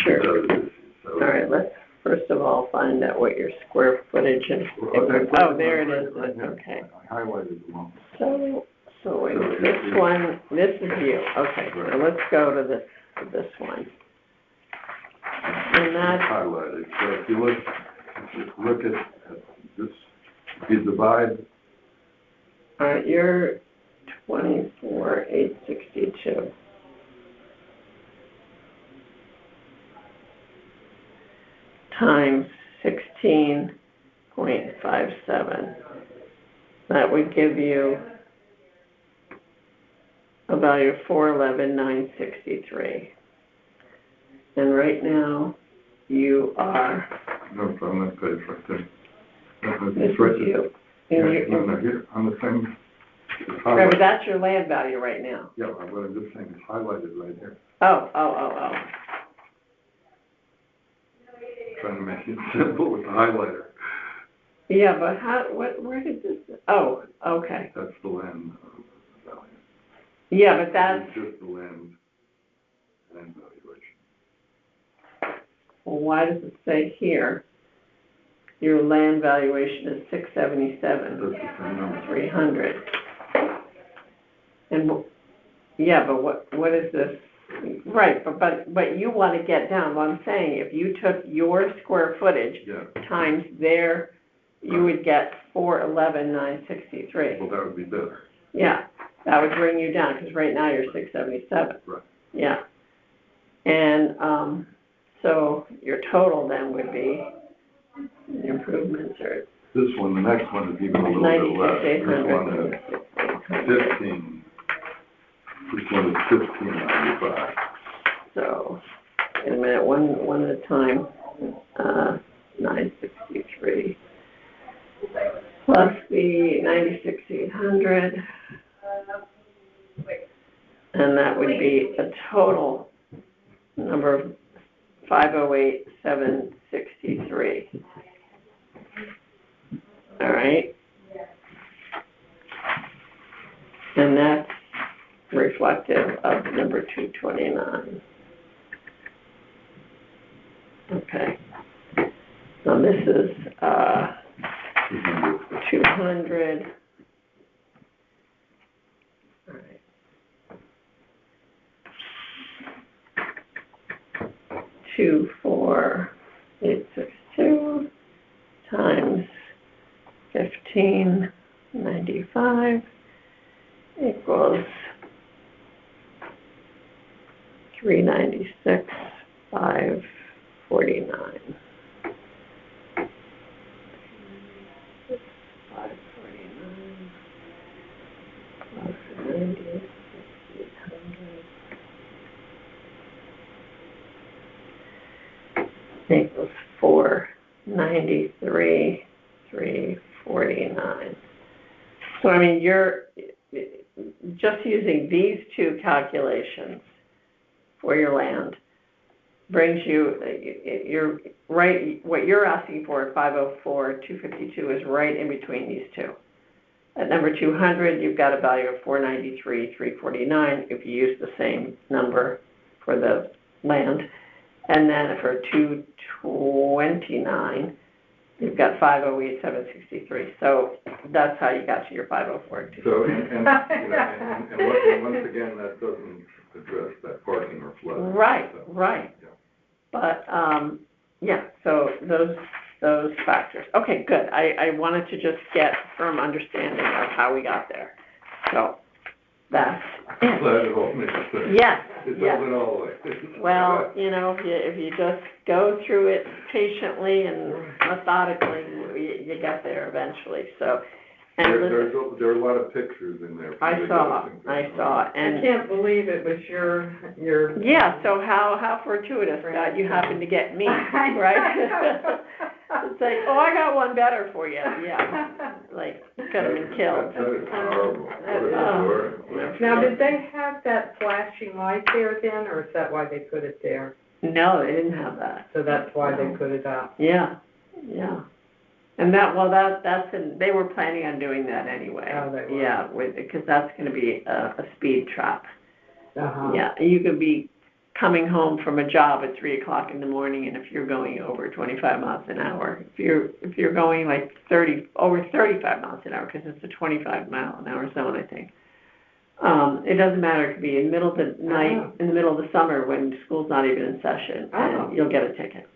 Sure. All right, let's first of all find out what your square footage is. Oh, there it is. Okay. I highlighted the one. So wait, this is you. Okay, so let's go to this one. And that's highlighted. So if you look at this, if you divide. All right, you're 24,862. Times 16.57. That would give you a value of $411,963. And right now, you are, No, it's on that page right there. this It's right is you. there. And Yeah, you- no, here, on the same, it's Right, highlighted. but that's your land value right now. Yeah, what I'm just saying, it's highlighted right here. Oh. Trying to make it simple with the highlighter. Yeah, but where did this, oh, okay. That's the land value. Yeah, but that's, It's just the land valuation. well, why does it say here, your land valuation is That's the same number. $677,300? And, yeah, but what is this? Right, but you want to get down, what I'm saying, if you took your square footage Yeah, times their, you would get $411,963. well, that would be better. Yeah, that would bring you down, because right now you're 677. Right. Yeah. And, so your total then would be, improvements are This one, the next one is even a little bit less. This one is 96,800. 15. This one is 1595. So, wait a minute, one at a time. 963 plus the 96,800, and that would be a total number of 508,763. All right, and that's reflective of number 229. Okay. Now this is 200. All right. 24862 times 1595 equals 396,549. 549 plus 90,800 equals 493,349. So I mean, you're just using these two calculations for your land brings you, you're right, what you're asking for at 504,252 is right in between these two. At number 200, you've got a value of 493,349 if you use the same number for the land. And then for 229, you've got 508,763. So that's how you got to your 504,252. So, and once again, that doesn't address that parking or flood. Right, So, right. yeah. But, yeah, so those factors. Okay, good. I wanted to just get a firm understanding of how we got there. So that's I'm glad it all makes sense. yes, It yes. doesn't always. Well, you know, if you just go through it patiently and methodically, you get there eventually. So, and There are a lot of pictures in there. I saw, and I can't believe it was your. yeah. So how fortuitous that you happened to get me, right? It's like, oh, I got one better for you. Yeah, like could have been killed. That is horrible. Now, did they have that flashing light there then, or is that why they put it there? No, they didn't have that. So that's why they put it up. Yeah. And they were planning on doing that anyway. Oh, they were. Yeah, because that's going to be a speed trap. Uh-huh. Yeah, you could be coming home from a job at 3:00 in the morning, and if you're going over 25 miles an hour, if you're going like over 35 miles an hour, because it's a 25-mile-an-hour zone, I think. It doesn't matter. It could be in the middle of the night, in the middle of the summer when school's not even in session, and you'll get a ticket.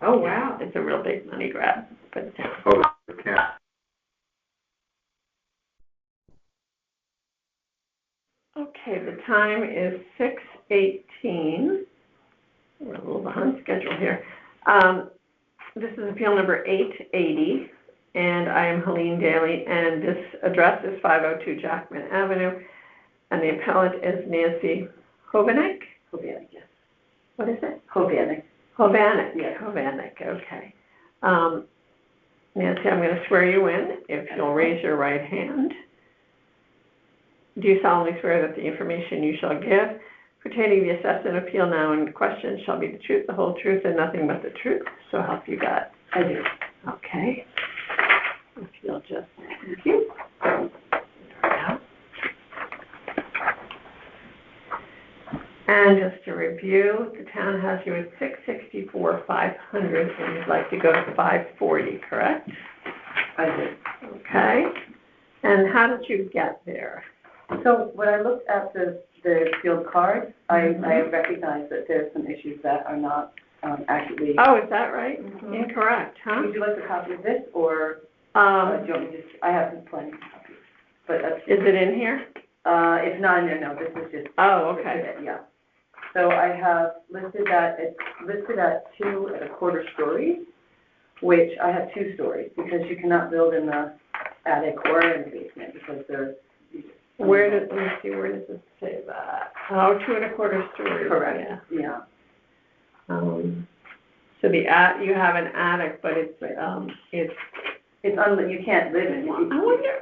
Oh, wow. It's a real big money grab for the town. Oh, the camp. Okay, the time is 6:18. We're a little behind schedule here. This is appeal number 880, and I am Helene Daly, and this address is 502 Jackman Avenue. And the appellant is Nancy Hovanek? Hovanek, yes. What is it? Hovanek. Hovanek, Yes. Hovanek, okay. Nancy, I'm going to swear you in, if you'll raise your right hand. Do you solemnly swear that the information you shall give pertaining to the assessment appeal now in question shall be the truth, the whole truth, and nothing but the truth? So help you God. I do. Okay. If you'll just, thank you. And just to review, the town has you at 664,500, and you'd like to go to 540, correct? I do. Okay. And how did you get there? So when I looked at the field card, I recognized that there are some issues that are not accurately. Oh, is that right? Incorrect, huh? Would you like a copy of this, or do you want me to I have plenty of copies. But is it in here? It's not in there, no, this is just. Oh, okay. Yeah. So I have listed that, it's listed at 2 1/4 stories, which I have 2 stories, because you cannot build in the attic or in the basement, because they're. Let me see, where does it say that? Oh, 2 1/4 stories. Correct, yeah. So you have an attic, but it's you can't live in it. I wonder,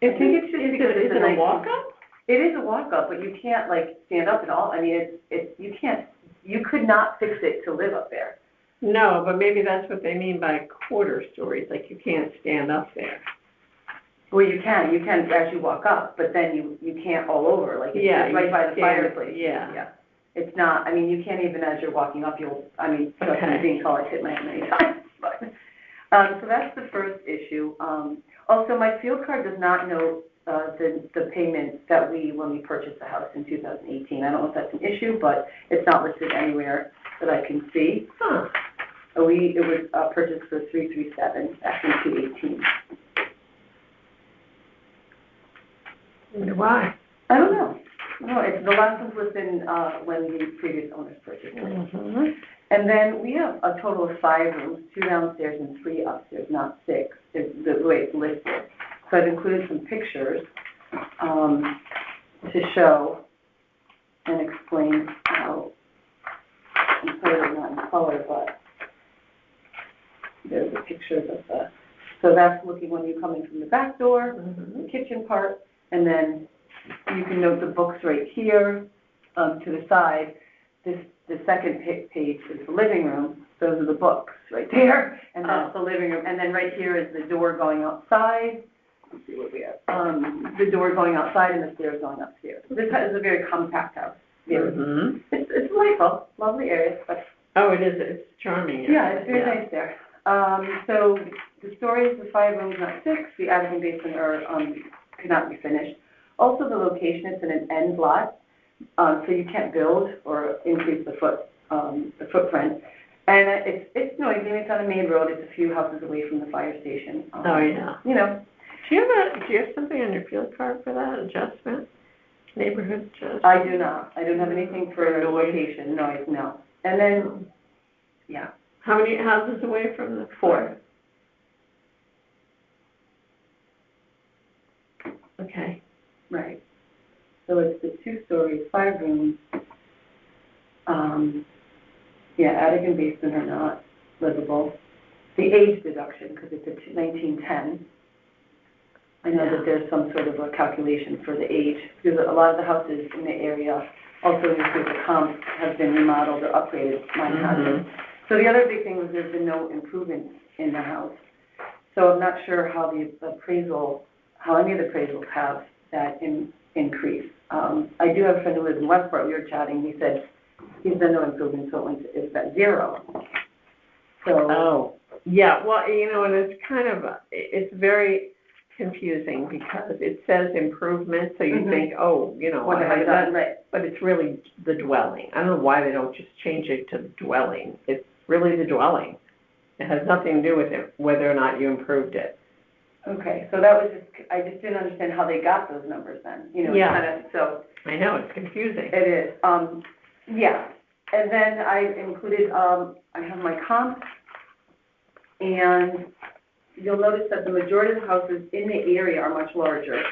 is it a walk-up? It is a walk-up, but you can't like stand up at all. I mean, you could not fix it to live up there. No, but maybe that's what they mean by 1/4 stories, like you can't stand up there. Well, you can as you walk up, but then you can't all over, like it's right by the fireplace. Yeah. It's not, I mean, you can't even as you're walking up, trust me, being tall, I've hit my head many times. But, so that's the first issue. Also, my field card does not know the payment that when we purchased the house in 2018. I don't know if that's an issue, but it's not listed anywhere that I can see. Huh. It was purchased for $337 back in 2018. Why? I don't know. No, it's the last one's listed when the previous owners purchased it. Mm-hmm. And then we have a total of 5 rooms, 2 downstairs and 3 upstairs, not 6, the way it's listed. So I've included some pictures to show and explain how, I'm sorry they're not in color, but there's the pictures of so that's looking when you come in from the back door, the kitchen part, and then you can note the books right here to the side. The second page is the living room. Those are the books right there, and that's the living room. And then right here is the door going outside. Let's see what we have. The door going outside and the stairs going upstairs. This is a very compact house. It's delightful, lovely area. But oh, it is. It's charming. Yeah, it's very nice there. So the stories, the 5 rooms, not 6. The attic and basement could not be finished. Also, the location, it's in an end lot, so you can't build or increase the footprint. And it's noisy. It's on a main road. It's a few houses away from the fire station. Oh yeah. You know. Do you have something on your field card for that adjustment? Neighborhood adjustment? I do not. I don't have anything for location. No. And then, yeah. How many houses away from the 4? Okay. Right. So it's the 2 stories, 5 rooms. Attic and basement are not livable. The age deduction, because it's a 1910. I know that there's some sort of a calculation for the age, because a lot of the houses in the area, also in the comps, have been remodeled or upgraded. Mine hasn't. So the other big thing was there's been no improvements in the house. So I'm not sure how any of the appraisals have that increase. I do have a friend who lives in Westport. We were chatting. He said he's done no improvement, so it's at 0. So. Oh, yeah. Well, and it's kind of it's very confusing because it says improvement, so you think, what have I done? Right. But it's really the dwelling. I don't know why they don't just change it to dwelling. It's really the dwelling. It has nothing to do with it, whether or not you improved it. Okay, so that was I just didn't understand how they got those numbers then, so. I know, it's confusing. It is, and then I included, I have my comps, and you'll notice that the majority of the houses in the area are much larger.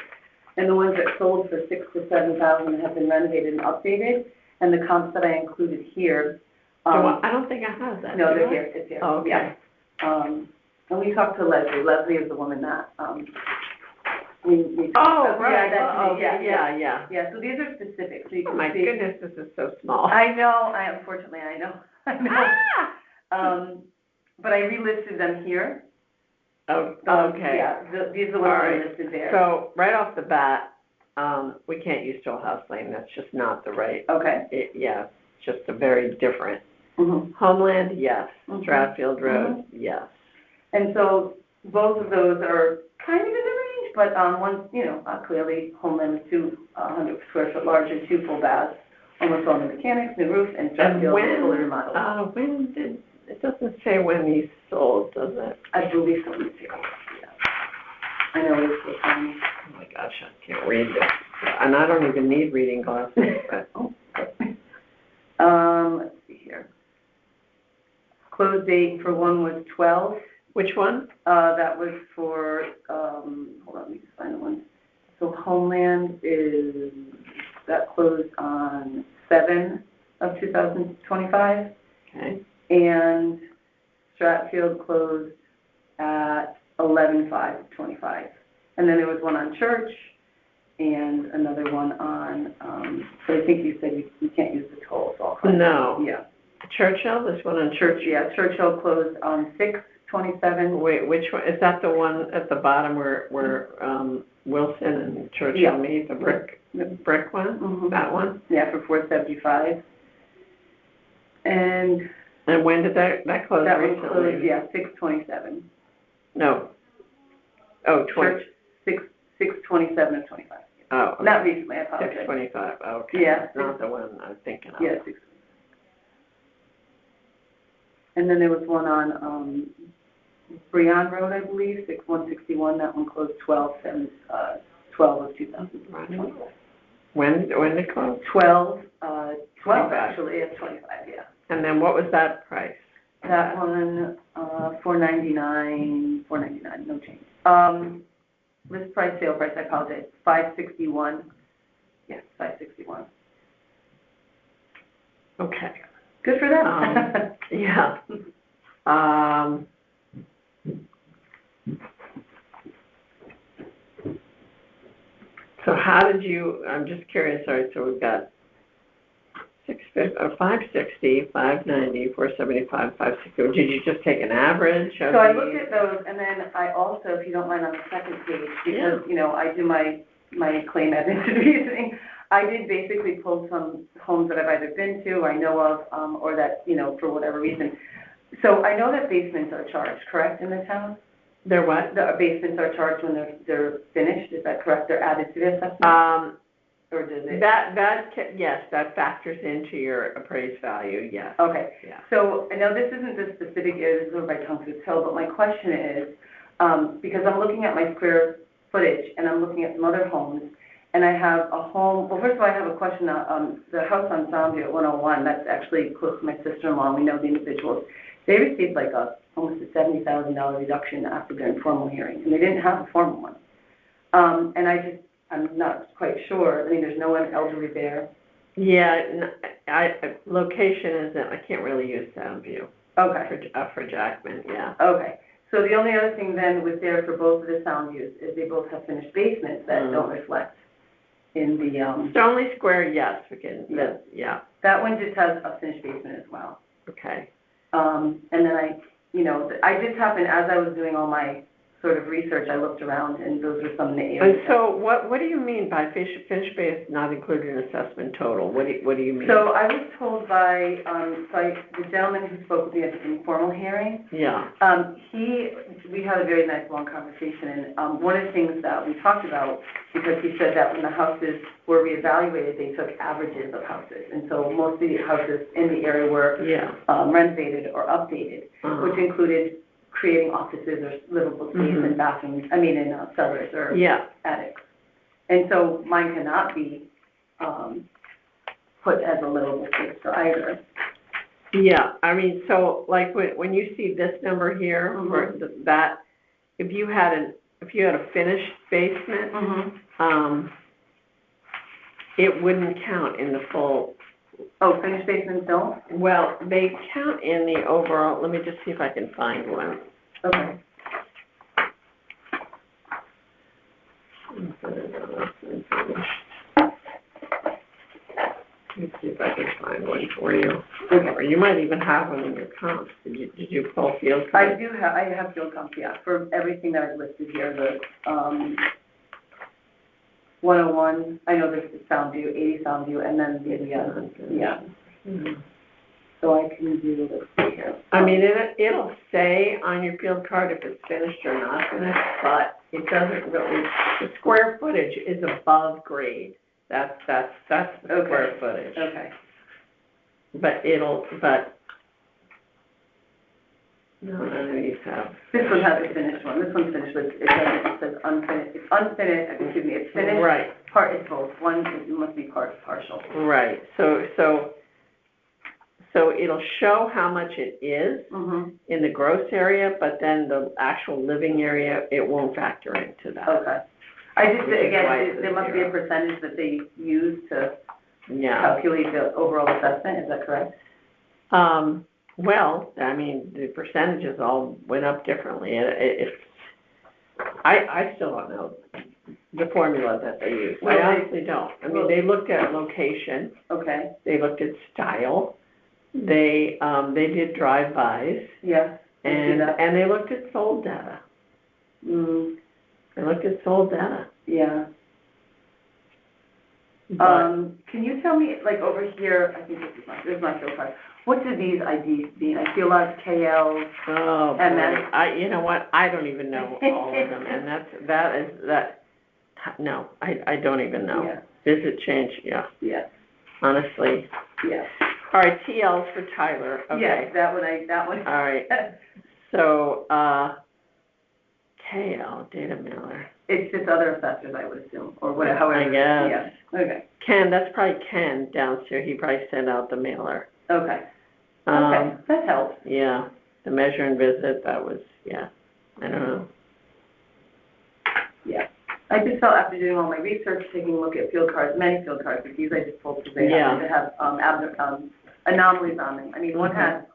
and the ones that sold for 6,000 to 7,000 have been renovated and updated, and the comps that I included here. I don't think I have that. No, do they're I? here, it's here. Oh, okay. Yeah. And we talked to Leslie. Leslie is the woman that, we talked Oh, about. right, Yeah, that's me. yeah. Yeah, so these are specific, so you Oh, can my see. goodness, this is so small. I know, unfortunately, I know. But I relisted them here. Oh, okay. Yeah, these are the ones All I right. listed there. So, right off the bat, we can't use Tollhouse Lane, that's just not the right, Okay. yeah, it's just a very different. Mm-hmm. Homeland, yes. Mhm. Stratfield Road, yes. And so both of those are kind of in the range, but one's, clearly Homeland is 200 square foot larger, 2 full baths, almost all new mechanics, new roof, and Stratfield is fully remodeled. It doesn't say when these sold, does it? I believe so, let me see. Yeah. I know it's so funny. Oh my gosh, I can't read this. And I don't even need reading glasses, but. Let's see here. Close date for one was 12. Which one? That was for, hold on, let me just find the one. So Homeland that closed on 7 of 2025. Okay. And Stratfield closed at 11/5/25. And then there was one on Church and another one on, but I think you said you can't use the toll, so I'll call it. No. Yeah. Churchill, this one on Church. Yeah, Churchill closed on 6/27. Wait, which one, is that the one at the bottom where Wilson and Churchill meet, the brick one? Mm-hmm. That one? Yeah, for 475. And when did that close that one recently? closed, yeah, 6/27. No. Oh, Church, 6/27 of 25. Oh. Okay. Not recently, I apologize. 625, okay. Yeah. That's not the one I'm thinking of. Yeah, 6. And then there was one on Breon Road, I believe, 161. That one closed 12 of 2025. When did it close? 12 25. actually, yeah, 25, yeah. And then what was that price? That one, $499, no change. List price, sale price, I apologize, $561. Yes, $561. Okay. Good for them. Yeah. So how did you, I'm just curious, all right, so we've got 560, 590, 475, 560. Did you just take an average of So I these? looked at those, and then I also, if you don't mind, on the second page, because, I do my claim evidence reasoning, I did basically pull some homes that I've either been to, or I know of, or that, for whatever reason. So I know that basements are charged, correct, in the town? They're what? The basements are charged when they're finished, is that correct? They're added to the assessment? Or does it? Yes, that factors into your appraised value, yes. Okay. Yeah. So I know this isn't the specific area, this is over by Tungus Hill, but my question is, because I'm looking at my square footage and I'm looking at some other homes, and I have a home, well, first of all, I have a question, the house on Soundview at 101, that's actually close to my sister-in-law, we know the individuals. They received like almost a $70,000 reduction after their informal hearing, and they didn't have a formal one. And I'm not quite sure, I mean, there's no one elderly there. Yeah, location isn't, I can't really use Soundview. Okay. For Jackman, yeah. Okay. So the only other thing then with there for both of the Soundviews is they both have finished basements that don't reflect in the, Stoneleigh Square, yes, we can, yeah. That one just has a finished basement as well. Okay. And then I just happened, as I was doing all my sort of research, I looked around, and those were some of the areas. And so what do you mean by finished base not included in assessment total? What do you mean? So I was told by the gentleman who spoke with me at the informal hearing. Yeah. We had a very nice long conversation, and one of the things that we talked about, because he said that when the houses were reevaluated, they took averages of houses, and so most of the houses in the area were renovated or updated, which included creating offices or livable space in bathrooms, in cellars or attics. And so mine cannot be put as a livable space for either. Yeah, so like when you see this number here, for that, if if you had a finished basement, Mm-hmm. it wouldn't count in the full. Oh, finished basements don't? Well, they count in the overall, let me just see if I can find one. Okay. Let me see if I can find one for you. Okay. Or you might even have one in your comps. Did you pull field I comps? I have field comps, yeah, for everything that I've listed here, the, 101, I know this is Soundview, 80 Soundview, and then the, yeah. Mhm. So I can do this here. I mean, it'll say on your field card if it's finished or not finished, but it doesn't really, the square footage is above grade. That's the square Okay. footage. Okay. But no, none of these have. This one has a finished one, this one's finished, but it says unfinished, it's unfinished, excuse me, it's finished. Right, Part is both, one, it must be partial. right. So it'll show how much it is Mm-hmm, in the gross area, but then the actual living area, it won't factor into that. okay. I just, Which is why again, it's there must be a zero. percentage that they use to Yeah. calculate the overall assessment, is that correct? Well, I mean, the percentages all went up differently. I still don't know the formula that they use. I honestly don't. I mean, they looked at location, Okay, they looked at style, they did drive-bys, yes, I see and that. they looked at sold data. They looked at sold data. Yeah. But, Can you tell me, like, over here, I think this is my field card, what do these IDs mean? I see a lot of KLs. oh, And boy, then- you know what, I don't even know all of them, and no, I don't even know. Yeah. Visit change, yeah, Yeah, honestly. yeah. All right, TL's for Tyler, okay. Yes, that one. All right, so, KL, data mailer. It's just other assessors, I would assume, or whatever, however. I guess. Yeah, okay, Ken, that's probably Ken downstairs, he probably sent out the mailer. okay, okay, that helps. Yeah, the measure and visit, that was, yeah, I don't know. Yeah. I just felt after doing all my research, taking a look at field cards, many field cards, but these I just pulled because they happen to have, anomalies on them. I mean, one had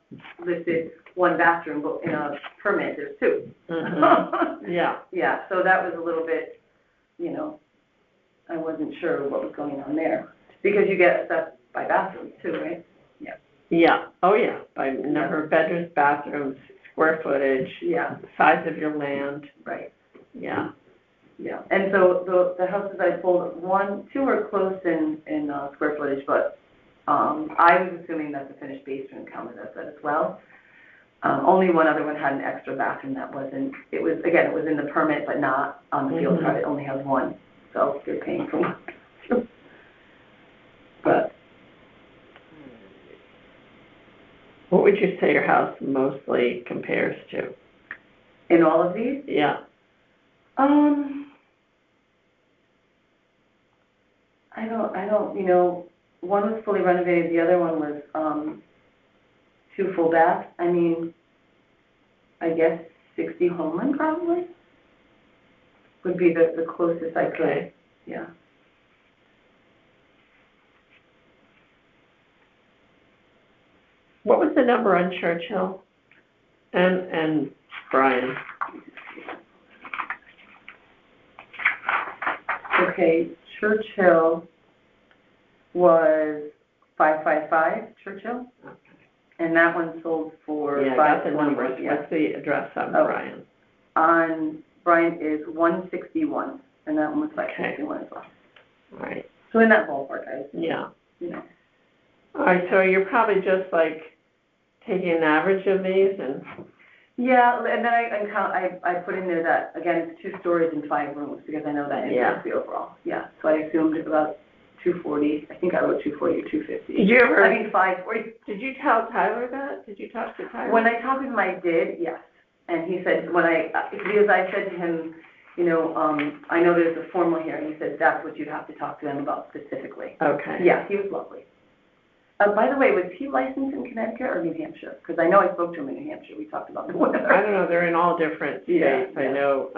listed one bathroom, but in a permit, there's two. Mhm. Yeah. Yeah, so that was a little bit, I wasn't sure what was going on there. Because you get assessed by bathrooms too, right? Yeah. Yeah, oh yeah, by number of bedrooms, bathrooms, square footage, Yeah, size of your land, right, yeah. yeah. And so the houses I pulled, two are close in square footage, but, I was assuming that the finished basement counted as that as well. Only one other one had an extra bathroom that wasn't, it was in the permit, but not on the field card, it only has one, so they're paying for one. But, What would you say your house mostly compares to? in all of these, Yeah, I don't, one was fully renovated, the other one was, 2 full baths. I mean, I guess 60 Homeland probably would be the closest I could, okay. yeah. What was the number on Churchill? And Brian? Okay, Churchill was 555, Churchill, and that one sold for Yeah, I got the 521, numbers, yeah. what's the address on Oh. Brian? On Bryant is 161, and that one was Okay. 561 as well. All right, So in that ballpark, yeah. All All right, so you're probably just like taking an average of these and, Yeah, and then I put in there that, again, it's 2 stories and 5 rooms, because I know that impacts the overall, yeah. So I assumed it's about 240, I think I wrote 240 or 250. did you ever, 540. did you tell Tyler that? Did you talk to Tyler? When I talked to him, I did, yes. And he said, because I said to him, I know there's a formal hearing, he said that's what you'd have to talk to them about specifically. Okay. Yeah, he was lovely. By the way, was he licensed in Connecticut or New Hampshire? Because I know I spoke to him in New Hampshire. We talked about the weather. I don't know. They're in all different states. Yeah. I know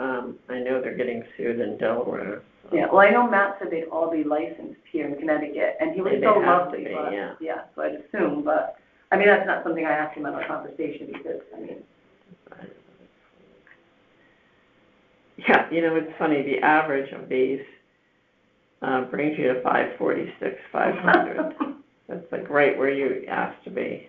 they're getting sued in Delaware. So. Yeah. Well, I know Matt said they'd all be licensed here in Connecticut, and he was so lovely. But, yeah. So I'd assume, but I mean that's not something I asked him in our conversation because I mean. Yeah, it's funny. The average of these brings you to 546, 500. That's like right where you asked to be.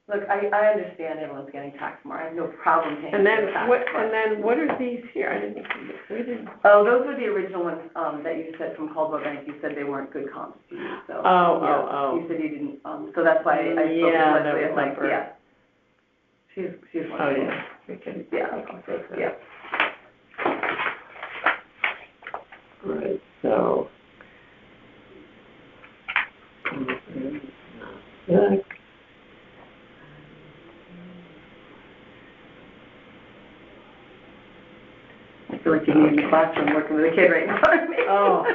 Look, I understand everyone's getting taxed more. I have no problem paying And then tax. what are these here? I didn't. We didn't. Oh, those were the original ones that you said from Caldwell Bank. You said they weren't good comps to you. So You said you didn't. So that's why I spoke to Leslie. It's like, yeah. She's one. Oh yeah. We can. Yeah. Yeah. All right. So. I feel like you're in the classroom working with a kid right in front of me. Oh.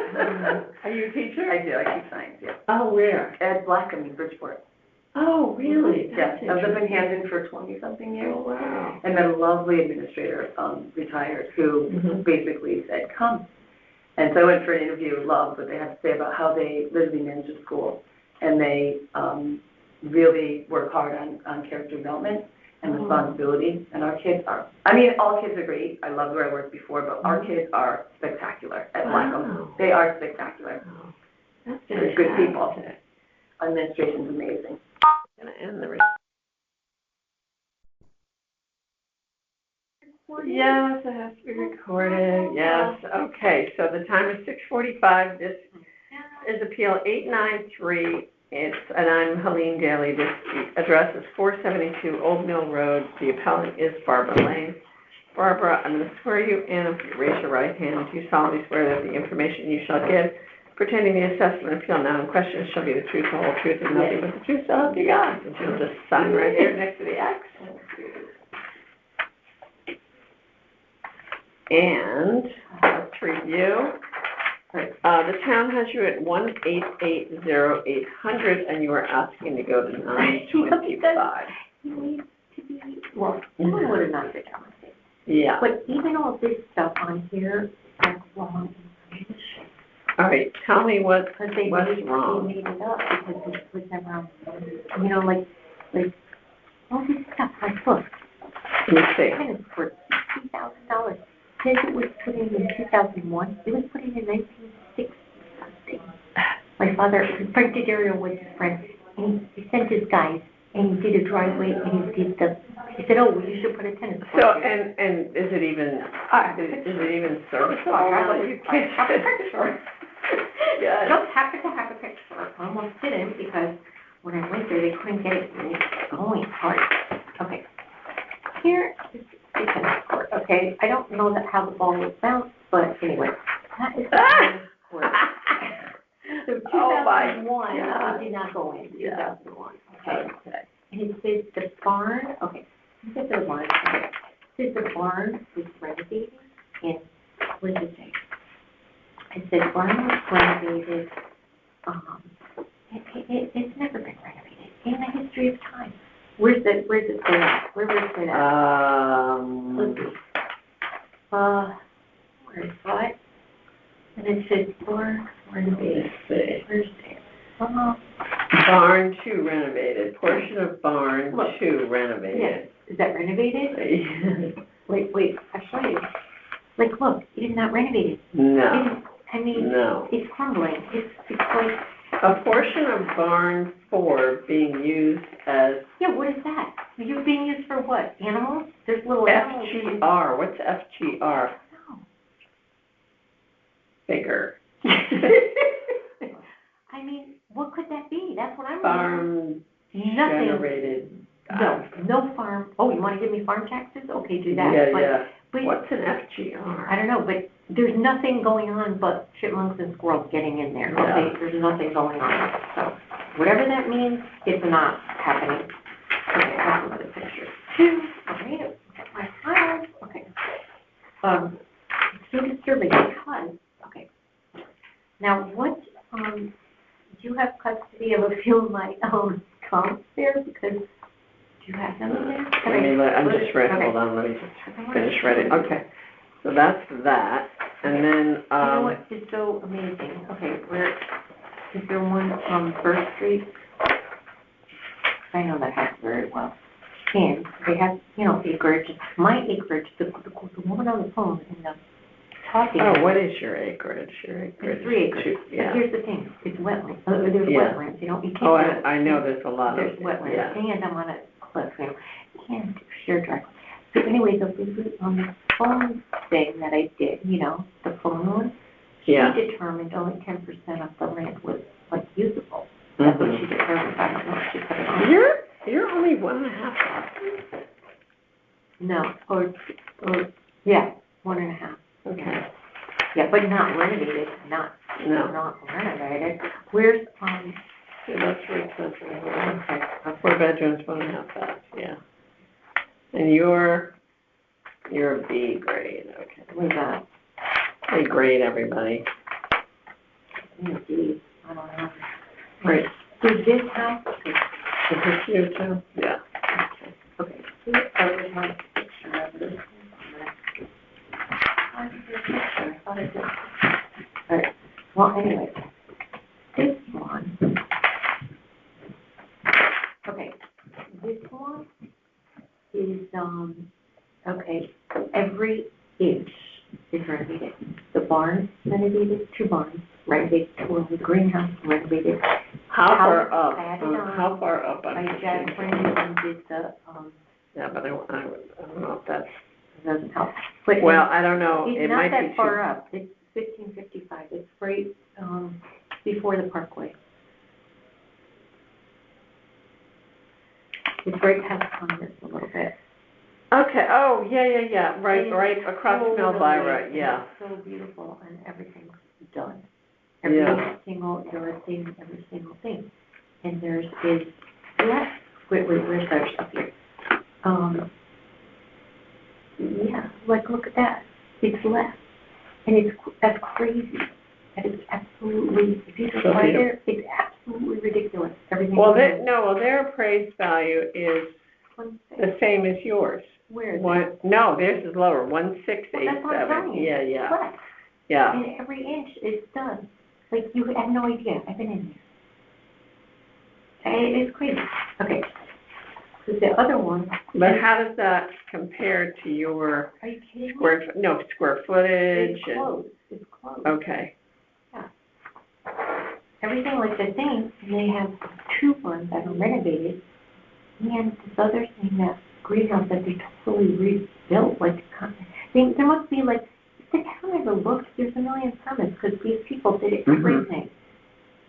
Are you a teacher? I do. I teach science, yeah. Oh, where? Ed Blackham in Bridgeport. Oh, really? Yes. I was up in Hamden for 20-something years. Oh, wow. And met a lovely administrator, retired, who basically said, come. And so I went for an interview, loved what they had to say about how they literally manage a school. And they really work hard on character development and responsibility. And our kids are, all kids are great. I loved where I worked before, but our kids are spectacular at Blackham. They are spectacular. Oh, that's They're good people. Administration's amazing. I'm going to end the Yes, it has to be recorded. Yes. Okay. So the time is 6:45. This is Appeal 893. And I'm Helene Daly. This address is 472 Old Mill Road. The appellant is Barbara Lane. Barbara, I'm going to swear you in. If you raise your right hand, do you solemnly swear that the information you shall give pertaining to the assessment appeal now in question shall be the truth, the whole truth, and nothing but the truth, so help you God? And you'll just sign right here next to the X. And let's review. The town has you at 1880800, and you are asking to go to 925. You need to be, well, someone would have not fit down. Yeah. But even all this stuff on here is like wrong information. All right, tell me what's wrong. They made it up because it was never on, like all this stuff, like, look. Let me see. For $60,000. Says it was put in 2001. It was put in 1960 something. My father, Frank DiDario was his friend, and he sent his guys, and he did a driveway, and he said, oh, well, you should put a tennis court. So, and is it even serviceable? I have a picture. Yeah. I don't happen to have a picture. I almost didn't, because when I went there, they couldn't get it going hard. Okay. Here is the tennis court, okay? I don't know how the ball was bounced, but anyway, that is the tennis court. So 2001, I did not go in, 2001, okay? And it says the barn, okay, it says the barn, okay. It says the barn was renovated, and what does it say? It says barn was renovated, it's never been renovated in the history of time. Where's it say that? Where was it at? Let's see. Where is that? And it says barn renovated. Where's it? Barn 2 renovated. Portion of barn 2 renovated. Yes. Is that renovated? Wait, I'll show you. Like, look, it is not renovated. No. No. It's crumbling. It's like... A portion of barn 4 being used as... Yeah, what is that? You're being used for what? Animals? There's little animals. FGR. What's FGR? No. Bigger. I mean, what could that be? That's what I'm Farm generated. No farm. Oh, you want to give me farm taxes? Okay, do that. Yeah. But what's an FGR? I don't know, but there's nothing going on but chipmunks and squirrels getting in there. Okay, there's nothing going on. So whatever that means, it's not happening. Okay, that's another picture. Okay, my files. Okay. It's so disturbing because, okay. Now what do you have custody of a few of my, comps there? Because, do you have them in there? I'm just ready, hold on, let me just finish reading. Okay, so that's that, and then, You know what is so amazing? Okay, is there one on First Street? I know that house very well. And they have, acreage, my acreage, the woman on the phone and the talking. Oh, what is your acreage? It's 3 acres. Yeah. But here's the thing, it's wetlands, there's wetlands, you can't. Oh, I know there's a lot of. There's wetlands, Yeah. and I'm on a cliff, and sheer driveway. So anyway, on the phone thing that I did, the phone one, she determined only 10% of the land was, usable. That's what she determined, I don't know if she put it on. You're only 1.5. No, or, yeah, 1.5. Okay. Yeah, but not renovated, not renovated. Where's, Yeah, that's where it says, okay. 4 bedrooms, 1.5 baths, yeah. And you're a B grade, okay. Where's that? A grade, everybody. D, I don't know. Right. So this house, Is this you too? Yeah. okay, here are my picture of this. I thought I did. All right, well, anyway, this one, okay, this one is, okay, every inch is renovated. The barn renovated, 2 barns, renovated, 2 of the greenhouse renovated. How far up? How far up? I Jack Brandon and did the, Yeah, but I don't know if that's, doesn't help. But well, I don't know, it it's might not be that far up, it's 1555, it's right, before the Parkway. It's right past Congress a little bit. Okay, oh, yeah, right across from Elvira, yeah. It's so beautiful, and everything's done. Yeah. Every single yard thing, every single thing. And there's is less, where's our stuff here? Yeah, look at that, it's less. And that's crazy. That is absolutely, if you just right there, it's absolutely ridiculous, everything. Well, their appraised value is the same as yours. Where is it? No, theirs is lower, 1687. That's what I'm telling you. Yeah. Less. Yeah. And every inch is done. You have no idea, I've been in there. It's crazy. Okay. So the other one. But how does that compare to your Are you kidding me? square footage? It's close. Okay. Yeah. Everything like the thing, and they have 2 ones that are renovated, and this other thing, that greenhouse that they totally rebuilt, there must be if the town ever looked, there's a million permits, because these people did it crazy.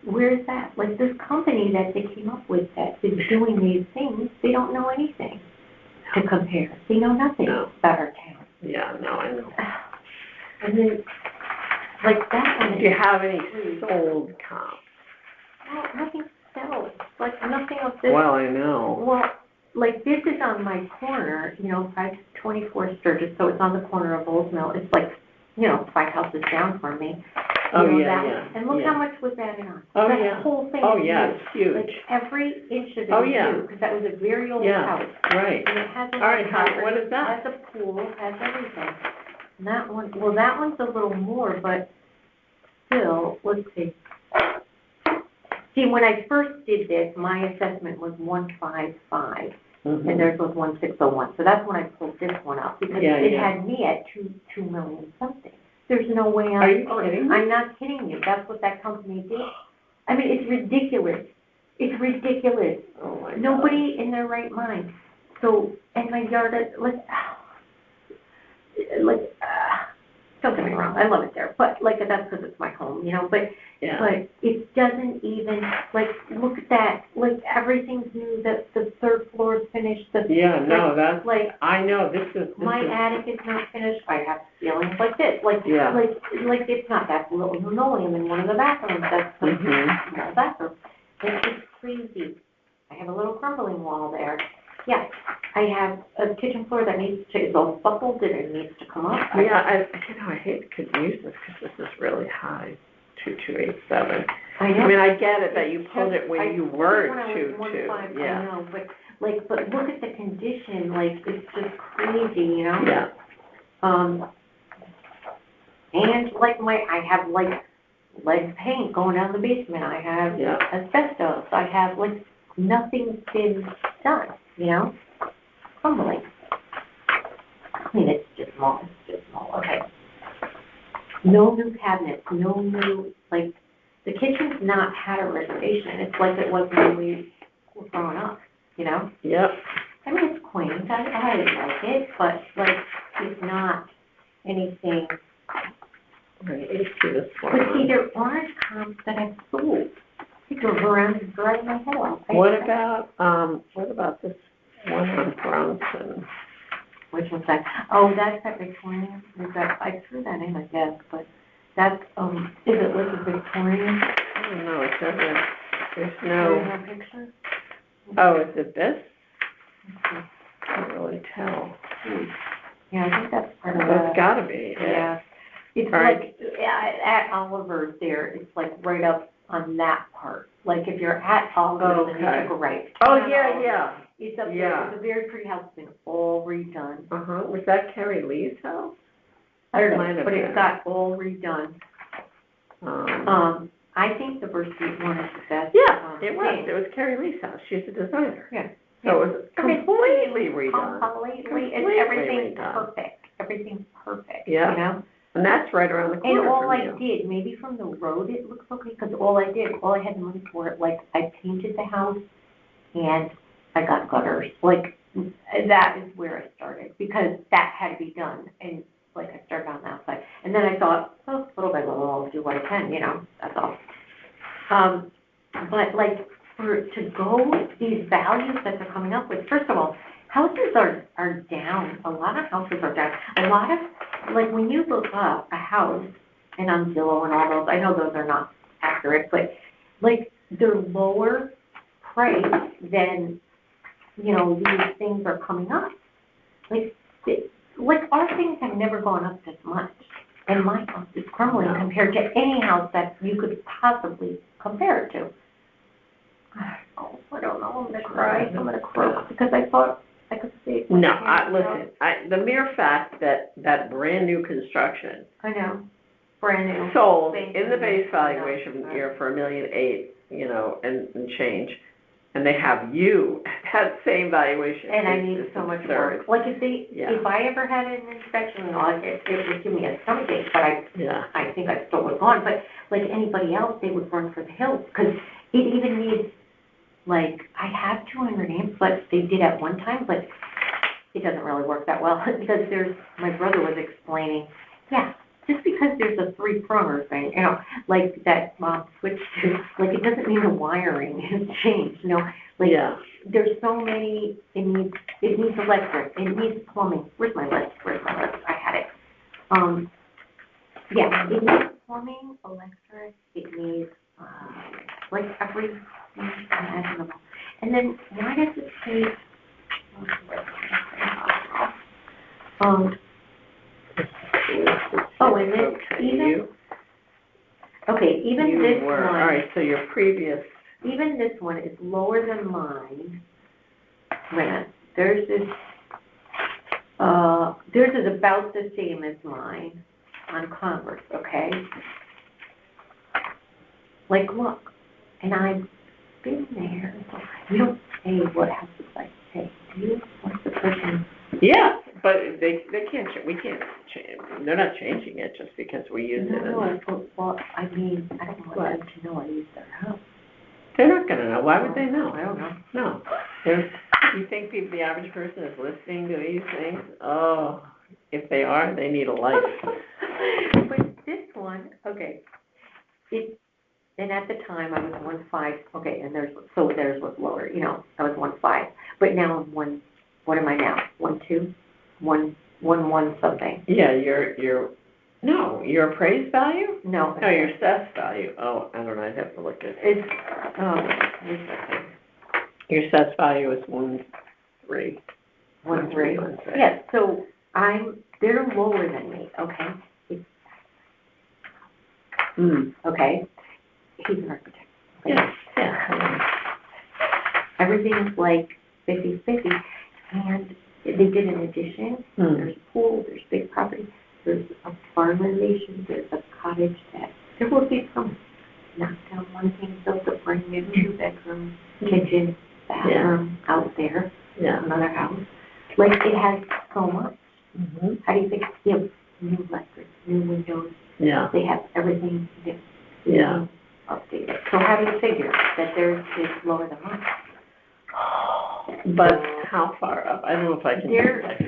Where is that? This company that they came up with that is doing these things, they don't know anything to compare. They know nothing about our town. Yeah, no, I know. And then, that one. Do you have any sold comps? Well, nothing sells, nothing of this. Well, I know. Well, this is on my corner, 524 Sturgis, so it's on the corner of Old Mill. It's 5 houses down from me. Yeah. And look how much was added on. Oh, that yeah. whole thing Oh, is yeah, new. it's huge. Every inch of it Oh, is yeah. new, because that was a very old Yeah, house. right. And it has All right, what is that? Has a pool, has everything. And that one's a little more, but still, let's see. See, when I first did this, my assessment was 155. And theirs was 1601. So that's when I pulled this one up, because it had me at 2 million something. There's no way Are you kidding me? I'm not kidding you. That's what that company did. I mean, it's ridiculous. It's ridiculous. Oh my Nobody in their right mind. So, and my yard, don't get me wrong, I love it there, but that's because it's my home, but it doesn't even, look at that, everything's new, the 3rd floor is finished, that's, I know, this is. My attic is not finished, I have ceilings like this, it's not that little linoleum in one of the bathrooms, that's the small bathroom. It's crazy. I have a little crumbling wall there. Yeah, I have a kitchen floor that is all buckled and it needs to come up. Yeah, I hate to use this because this is really high, 2287. I know. I mean, I get it that you pulled it when I you pulled it were when I was 1.5, yeah. I know, but look at the condition, like, it's just crazy, you know? Yeah. And like I have like lead paint going down the basement, I have asbestos, I have like, nothing's been done, you know? Crumbling. I mean, it's just small, okay. No new cabinets, no new, like, the kitchen's not had a renovation, it's like it was when we were growing up, you know? Yep. I mean, it's quaint, I like it, but like, it's not anything. Right, let's see this one. But see, there are comps that I've sold. I drove around and driving my head off. What about this one on Bronson? Which one's that? Oh, that's that Victorian, I threw that in, I guess, but that's, is it listed Victorian? I don't know, it doesn't, there's There's no, no picture? oh, is it this? Can't really tell. Yeah, I think that's part of That's gotta be it. Yeah. It's All right. like, at Oliver's there, it's like right up on that part. Like if you're at Oliver's and you Okay. took a right. Oh, Not yeah, Oliver's. yeah. It's up Yeah. there, it's a very pretty house, it's been all redone. Uh-huh, was that Carrie Lee's house? I don't Might know, have but been. it got all redone. I think the Birch Street one is the best. Yeah, it was. thing. It was Carrie Lee's house. She's a designer. Yeah. So it was completely redone. Completely, Completely everything's redone. perfect. Everything's perfect, Yeah. you know? And that's right around the And corner all from I you. did, maybe from the road it looks okay, because all I had the money for it, like, I painted the house and I got gutters. Like, that is where I started, because that had to be done. And, like, I started on the outside. And then I thought, oh, little by little, I'll do what I can, you know, that's all. But, like, to go these values that they're coming up with, first of all, houses are down. A lot of houses are down. A lot of, like, when you look up a house, and on Zillow and all those, I know those are not accurate, but, like, they're lower price than, you know, these things are coming up. Like our things have never gone up this much. And my house is crumbling compared to any house that you could possibly compare it to. Oh, I don't know, I'm gonna cry, I'm gonna croak, because I thought I could see it. No, listen, the mere fact that brand new construction I know, brand new. sold Thank in the you. base valuation here for $1.8 million, you know, and change, and they have you at that same valuation. And I need so much more. Like if I ever had an inspection, it would give me a stomachache, but I think I still would have gone. But like anybody else, they would run for the hills, because it even needs, like, I have 200 amps, but they did at one time, but it doesn't really work that well, because my brother was explaining, just because there's a 3-prunger thing, you know, like that mom switched to, like, it doesn't mean the wiring has changed, you know, like, there's so many, it needs electric, it needs plumbing, where's my list, I had it, it needs plumbing, electric, it needs, like, everything imaginable, and then, why does it say, and then even this one. All right, so your previous. Even this one is lower than mine. Wait a minute, theirs is about the same as mine on Converse, okay? Like, look, and I've been there. You don't say what houses I say, do you? What's the person? Yeah, but they can't, we can't change, they're not changing it just because we use it. No, well, I mean, I don't want them to know I use their house. They're not gonna know, why would they know? I don't know. No. You think the average person is listening to these things? Oh, if they are, they need a life. But this one, okay, and at the time I was 1.5, okay, and theirs was lower, you know, I was 1.5, but now I'm what am I now? 1.2? 1.1 something. Yeah, your appraised value? No. No, your assessed value. Oh, I don't know, I'd have to look at it. It's, wait a second. Your assessed value is 1.3. 1.3. Yes, so they're lower than me, okay? Okay? he's an architect. Okay? Yeah. Everything's like 50/50, and they did an addition, there's a pool, there's big property, there's a farm renovation, there's a cottage that, there will be some, knocked down one thing, built a brand new 2-bedroom kitchen, bathroom out there, another house. Like, it has so much. How do you think, you have new electric, new windows, they have everything, updated. So how do you figure that theirs is lower than mine? But how far up? I don't know if I can.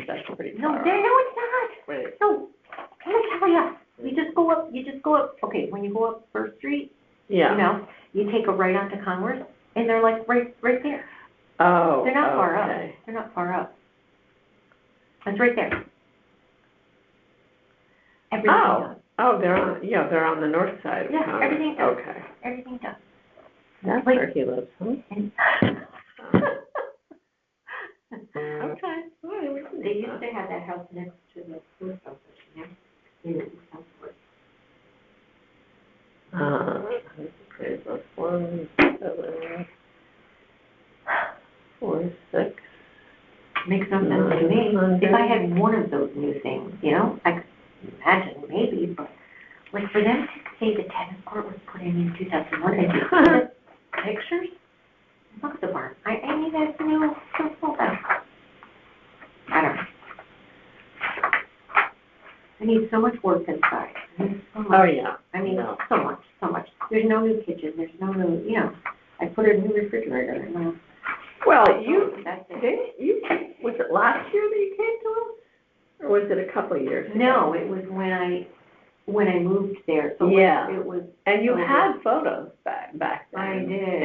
That's pretty far up. No, it's not. Wait. No, let me tell you. You just go up, okay, when you go up First Street, you know, you take a right onto Congress, and they're like right there. Oh, they're not far okay. up. They're not far up. That's right there. Everything done. Oh, they're on the north side of Congress. Everything done. Okay. Everything done. That's like, where he lives, huh? Okay. Well, we can They do used that. to have that house next to the post office, you know? In Southport. Okay, that's 1, 7, 4, 6. Makes no sense to me. If I had one of those new things, you know, I could imagine maybe, but like for them to say the tennis court was put in 2001 and you see the pictures, look at the barn. I need that new full down. I don't know. I need so much work inside. I need so much. Oh, yeah. I mean, so much. There's no new kitchen. There's no new, you know, I put a new refrigerator in. Well, was it last year that you came to us? Or was it a couple of years ago? No, it was when I moved there. So it was. And you had photos back then. I did.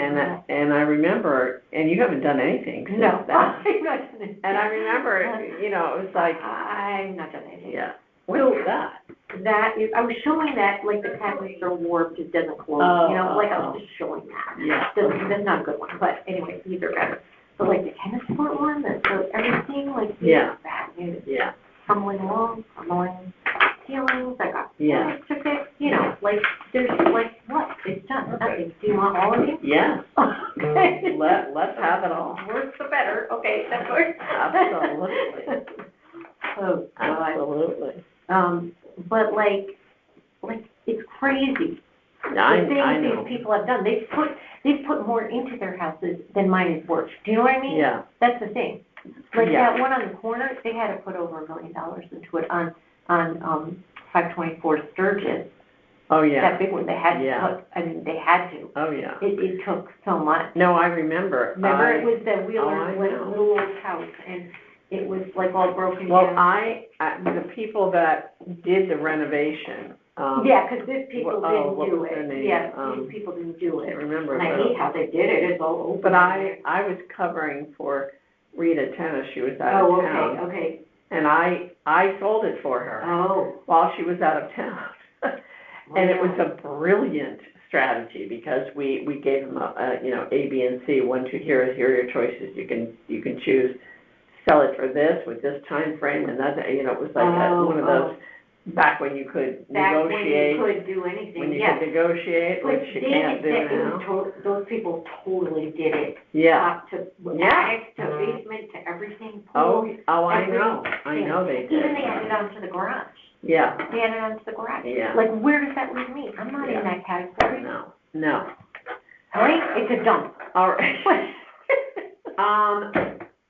And I remember, and you haven't done anything since No, then. I've not done anything. And I remember, you know, it was like. I've not done anything. Yeah. What is that? That is, I was showing that, like, the cabinets are warped, it doesn't close, you know, like, I was just showing that. Yeah. That's not a good one, but anyway, these are better. But like the tennis court one, so everything, like, bad news. Yeah. Crumbling walls, crumbling ceilings, I got Yeah. to fix, you know, like, there's, like, what? It's done, nothing. Do you want all of it? Yeah. Okay. Let's have it all. Worse the better, okay, that's what. Absolutely. Oh, God. Absolutely. But like, it's crazy. I The things know. these people have done, they've put more into their houses than mine is worth. Do you know what I mean? Yeah. That's the thing. Like that one on the corner, they had to put over $1 million into it on 524 Sturgis. Oh, yeah. That big one, they had to put, I mean, they had to. Oh, yeah. It took so much. No, I remember. Remember, it was the I Wheeler, like, know. little old house, and it was like all broken Well, down. the people that did the renovation. Yeah, because these people what didn't was do their it. name? Yeah, these people didn't do I it. can't remember. And I hate how they did it, it's all open. But I was covering for Rita Tennis, she was out of town. Oh, okay. And I sold it for her Oh. while she was out of town. And it was a brilliant strategy because we gave them A, B, and C. 1, 2, here are your choices. You can choose sell it for this with this time frame, and that it was like one of those back when you could negotiate. Back when you could do anything. When you could negotiate, but which you can't do now. Those people totally did it. Yeah. Top to attic, to basement, to everything. Oh, Pool, I know. I know they did. Even they added on to the garage. Yeah. They added on to the garage. Yeah. Like, where does that leave me? I'm not in that category. No. Right? It's a dump. All right.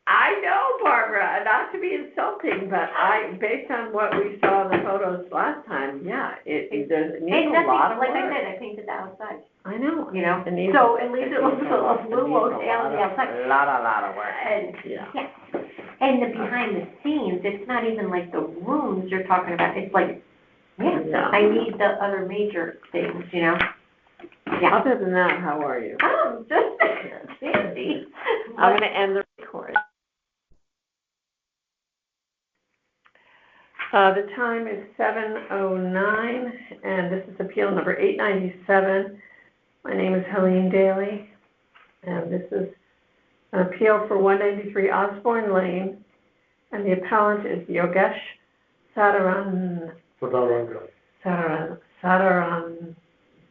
I know, Barbara, not to be insulting, but based on what we saw in the photos last time, it needs a lot of work. Like I said, I painted the outside. I know. You know, It needs so at least it looks a little okay on the outside. A lot of work. And, Yeah. And the behind the scenes, it's not even like the rooms you're talking about, it's like, I need the other major things, you know? Yeah. Other than that, how are you? Oh, just fancy. I'm gonna end the recording. The time is 7:09, and this is appeal number 897. My name is Helene Daly, and this is an appeal for 193 Osborne Lane, and the appellant is Yogesh Sadaran.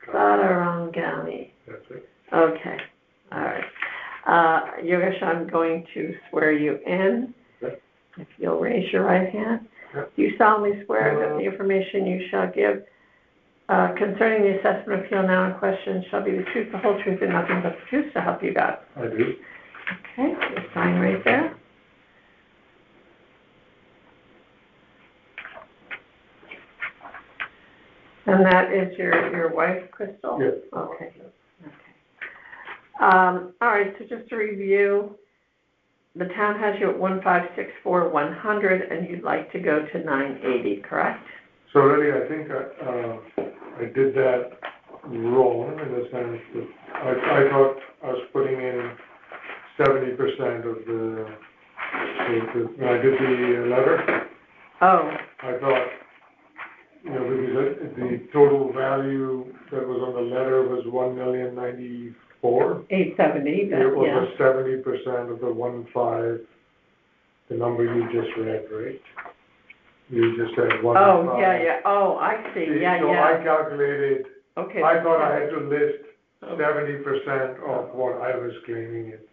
Satarangani. That's it. Okay, all right. Yogesh, I'm going to swear you in. Okay. If you'll raise your right hand. Yep. Do you solemnly swear that the information you shall give concerning the assessment appeal now in question shall be the truth, the whole truth, and nothing but the truth, so help you God? I do. Okay, you sign right there. And that is your wife, Crystal? Yes. Okay. All right, so just to review, the town has you at 1,564,100, and you'd like to go to 980, correct? So really, I think I did that wrong in the sense that I thought I was putting in 70% of when I did the letter. Oh. I thought, because the total value that was on the letter was 1,094,870. 870, but It yeah. was 70% of the 1.5, the number you just read, right? You just said 1.5. Oh, yeah. Oh, I see. Yeah. So I calculated, Okay. I thought I had to list 70% of what I was claiming it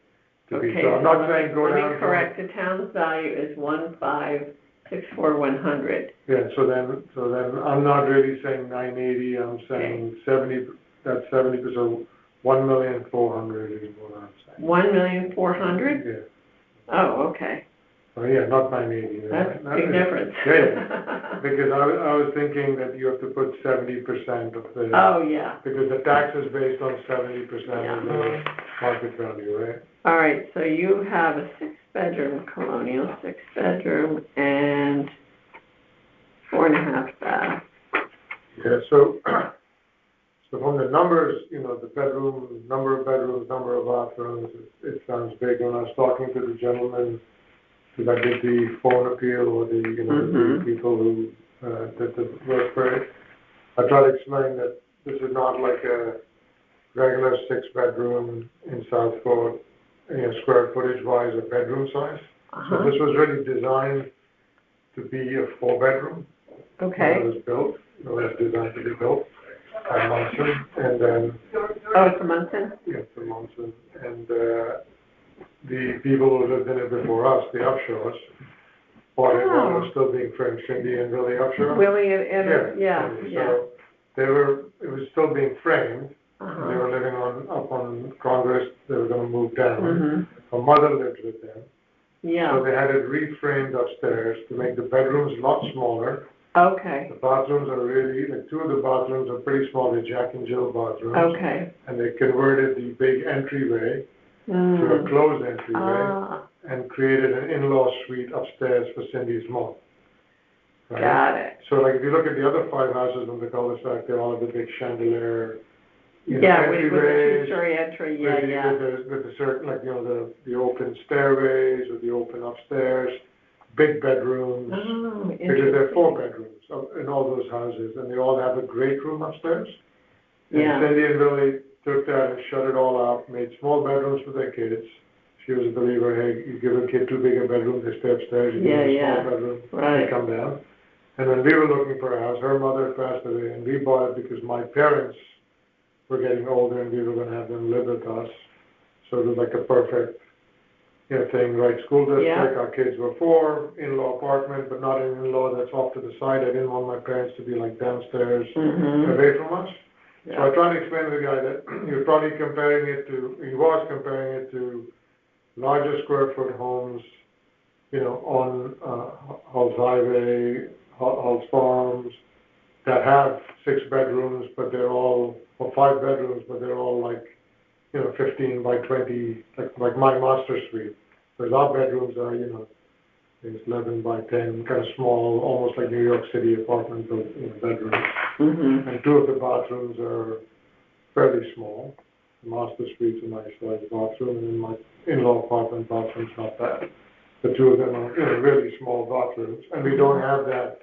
to be. Okay, So I'm not saying go down. Let me correct, the town's value is 1,564,100. Yeah, so then I'm not really saying 980, I'm saying 70, that's 70%, 1,400,000 is what I'm saying. 1,400,000? Yeah. Oh, okay. Oh, yeah, not 980. That's a big difference. Yeah, because I was thinking that you have to put 70% of the. Oh, yeah. Because the tax is based on 70% of the market value, right? All right, so you have a 6-bedroom colonial, 6-bedroom, and 4.5 bath. Yeah, so from the numbers, the bedroom, number of bedrooms, number of bathrooms, it sounds big. When I was talking to the gentleman who did the phone appeal, or the the people who did the work for it, I tried to explain that this is not like a regular 6-bedroom in Southport, square footage wise or bedroom size. So this was really designed to be a 4-bedroom. Okay. When it was built, it was designed to be built at Munson, and then. Oh, it's a Munson? Yeah, it's a Munson, and the people who lived in it before us, the Upshaws, bought it while it was still being French Indian Willie Upshaw. Willie and yeah. So it was still being framed. They were living up on Congress. They were going to move down. Her mother lived with them. Yeah. So they had it reframed upstairs to make the bedrooms a lot smaller. Okay. The bathrooms are really, 2 of the bathrooms are pretty small. They're Jack and Jill bathrooms. Okay. And they converted the big entryway to a closed entryway and created an in-law suite upstairs for Cindy's mom. Right? Got it. So if you look at the other 5 houses on the cul-de-sac, they all have the big chandelier. With the 2-story entry, With the certain, the open stairways, or the open upstairs, big bedrooms. Oh, because there are 4 bedrooms in all those houses, and they all have a great room upstairs. And Cindy and Billy took that and shut it all out, made small bedrooms for their kids. She was a believer, hey, you give a kid too big a bedroom, they stay upstairs, you give them a small bedroom, they come down. And when we were looking for a house, her mother passed away, and we bought it because my parents were getting older and we were going to have them live with us. So it was like a perfect thing, right? School district, our kids were 4, in-law apartment, but not an in-law that's off to the side. I didn't want my parents to be downstairs away from us. So I tried to explain to the guy that he was comparing it to larger square foot homes, on Halls Highway, Halls Farms, that have 6 bedrooms, but they're all, or 5 bedrooms, but they're all 15 by 20, like my master suite. Whereas our bedrooms are, 11 by 10, kind of small, almost like New York City apartment bedrooms. And 2 of the bathrooms are fairly small. The master suite's a nice sized bathroom, and then my in-law apartment bathroom's not bad. The 2 of them are really small bathrooms, and we don't have that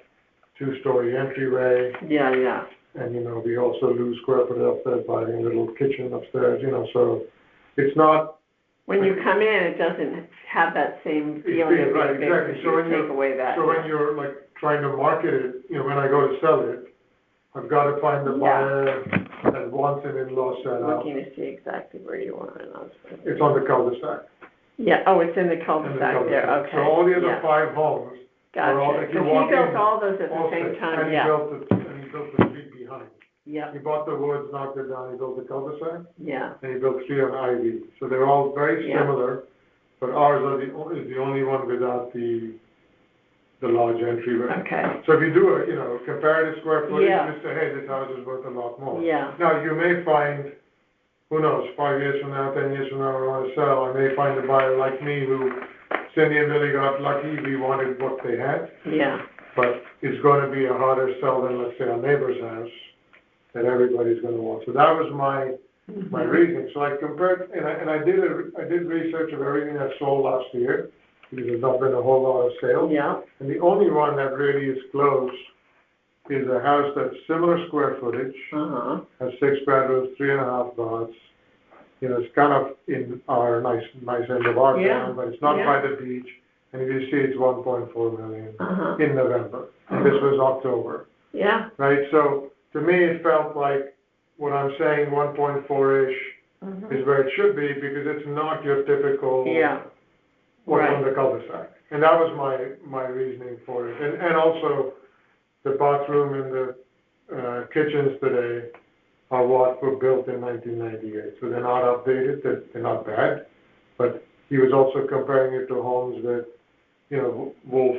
2-story entryway. Yeah. And, we also lose square footage upstairs by having a little kitchen upstairs, so it's not. When you come in, it doesn't have that same feeling. Right, exactly. So when take away that. So when you're trying to market it, when I go to sell it, I've got to find the buyer that wants an in-law set up. Looking to see exactly where you are in Osborne. It's on the cul-de-sac. Yeah, oh, it's in the cul-de-sac there, okay. So all the other Yeah. 5 homes. Gotcha, if you so he walk built in, all those at the all same six, time, and yeah. he built the street behind. Yeah, He bought the woods, knocked it down, he built the cul-de-sac, yeah, and he built 3 on Ivy. So they're all very Yeah. similar, but ours is the only one without the large entryway. okay, So if you do comparative square footage, Yeah. just say, hey, this house is worth a lot more. yeah, Now, you may find, who knows, 5 years from now, 10 years from now, we want to sell, I may find a buyer like me who, Cindy and Billy got lucky, we wanted what they had, yeah, but it's going to be a harder sell than, let's say, our neighbor's house that everybody's going to want. So that was my reasoning. So I compared, and I did research of everything that sold last year, because there's not been a whole lot of sales. yeah, And the only one that really is close is a house that's similar square footage, uh-huh, has 6 bedrooms, 3.5 baths. It's kind of in our nice end of our Yeah, town, but it's not yeah. by the beach. And if you see, it's 1.4 million uh-huh, in November. And this was October, yeah, right? So to me, it felt like what I'm saying, 1.4-ish, is where it should be, because it's not your typical yeah, what's Right. on the cul-de-sac. And that was my reasoning for it. And also, the bathroom and the kitchens today are what were built in 1998. So they're not updated, they're not bad. But he was also comparing it to homes with, Wolf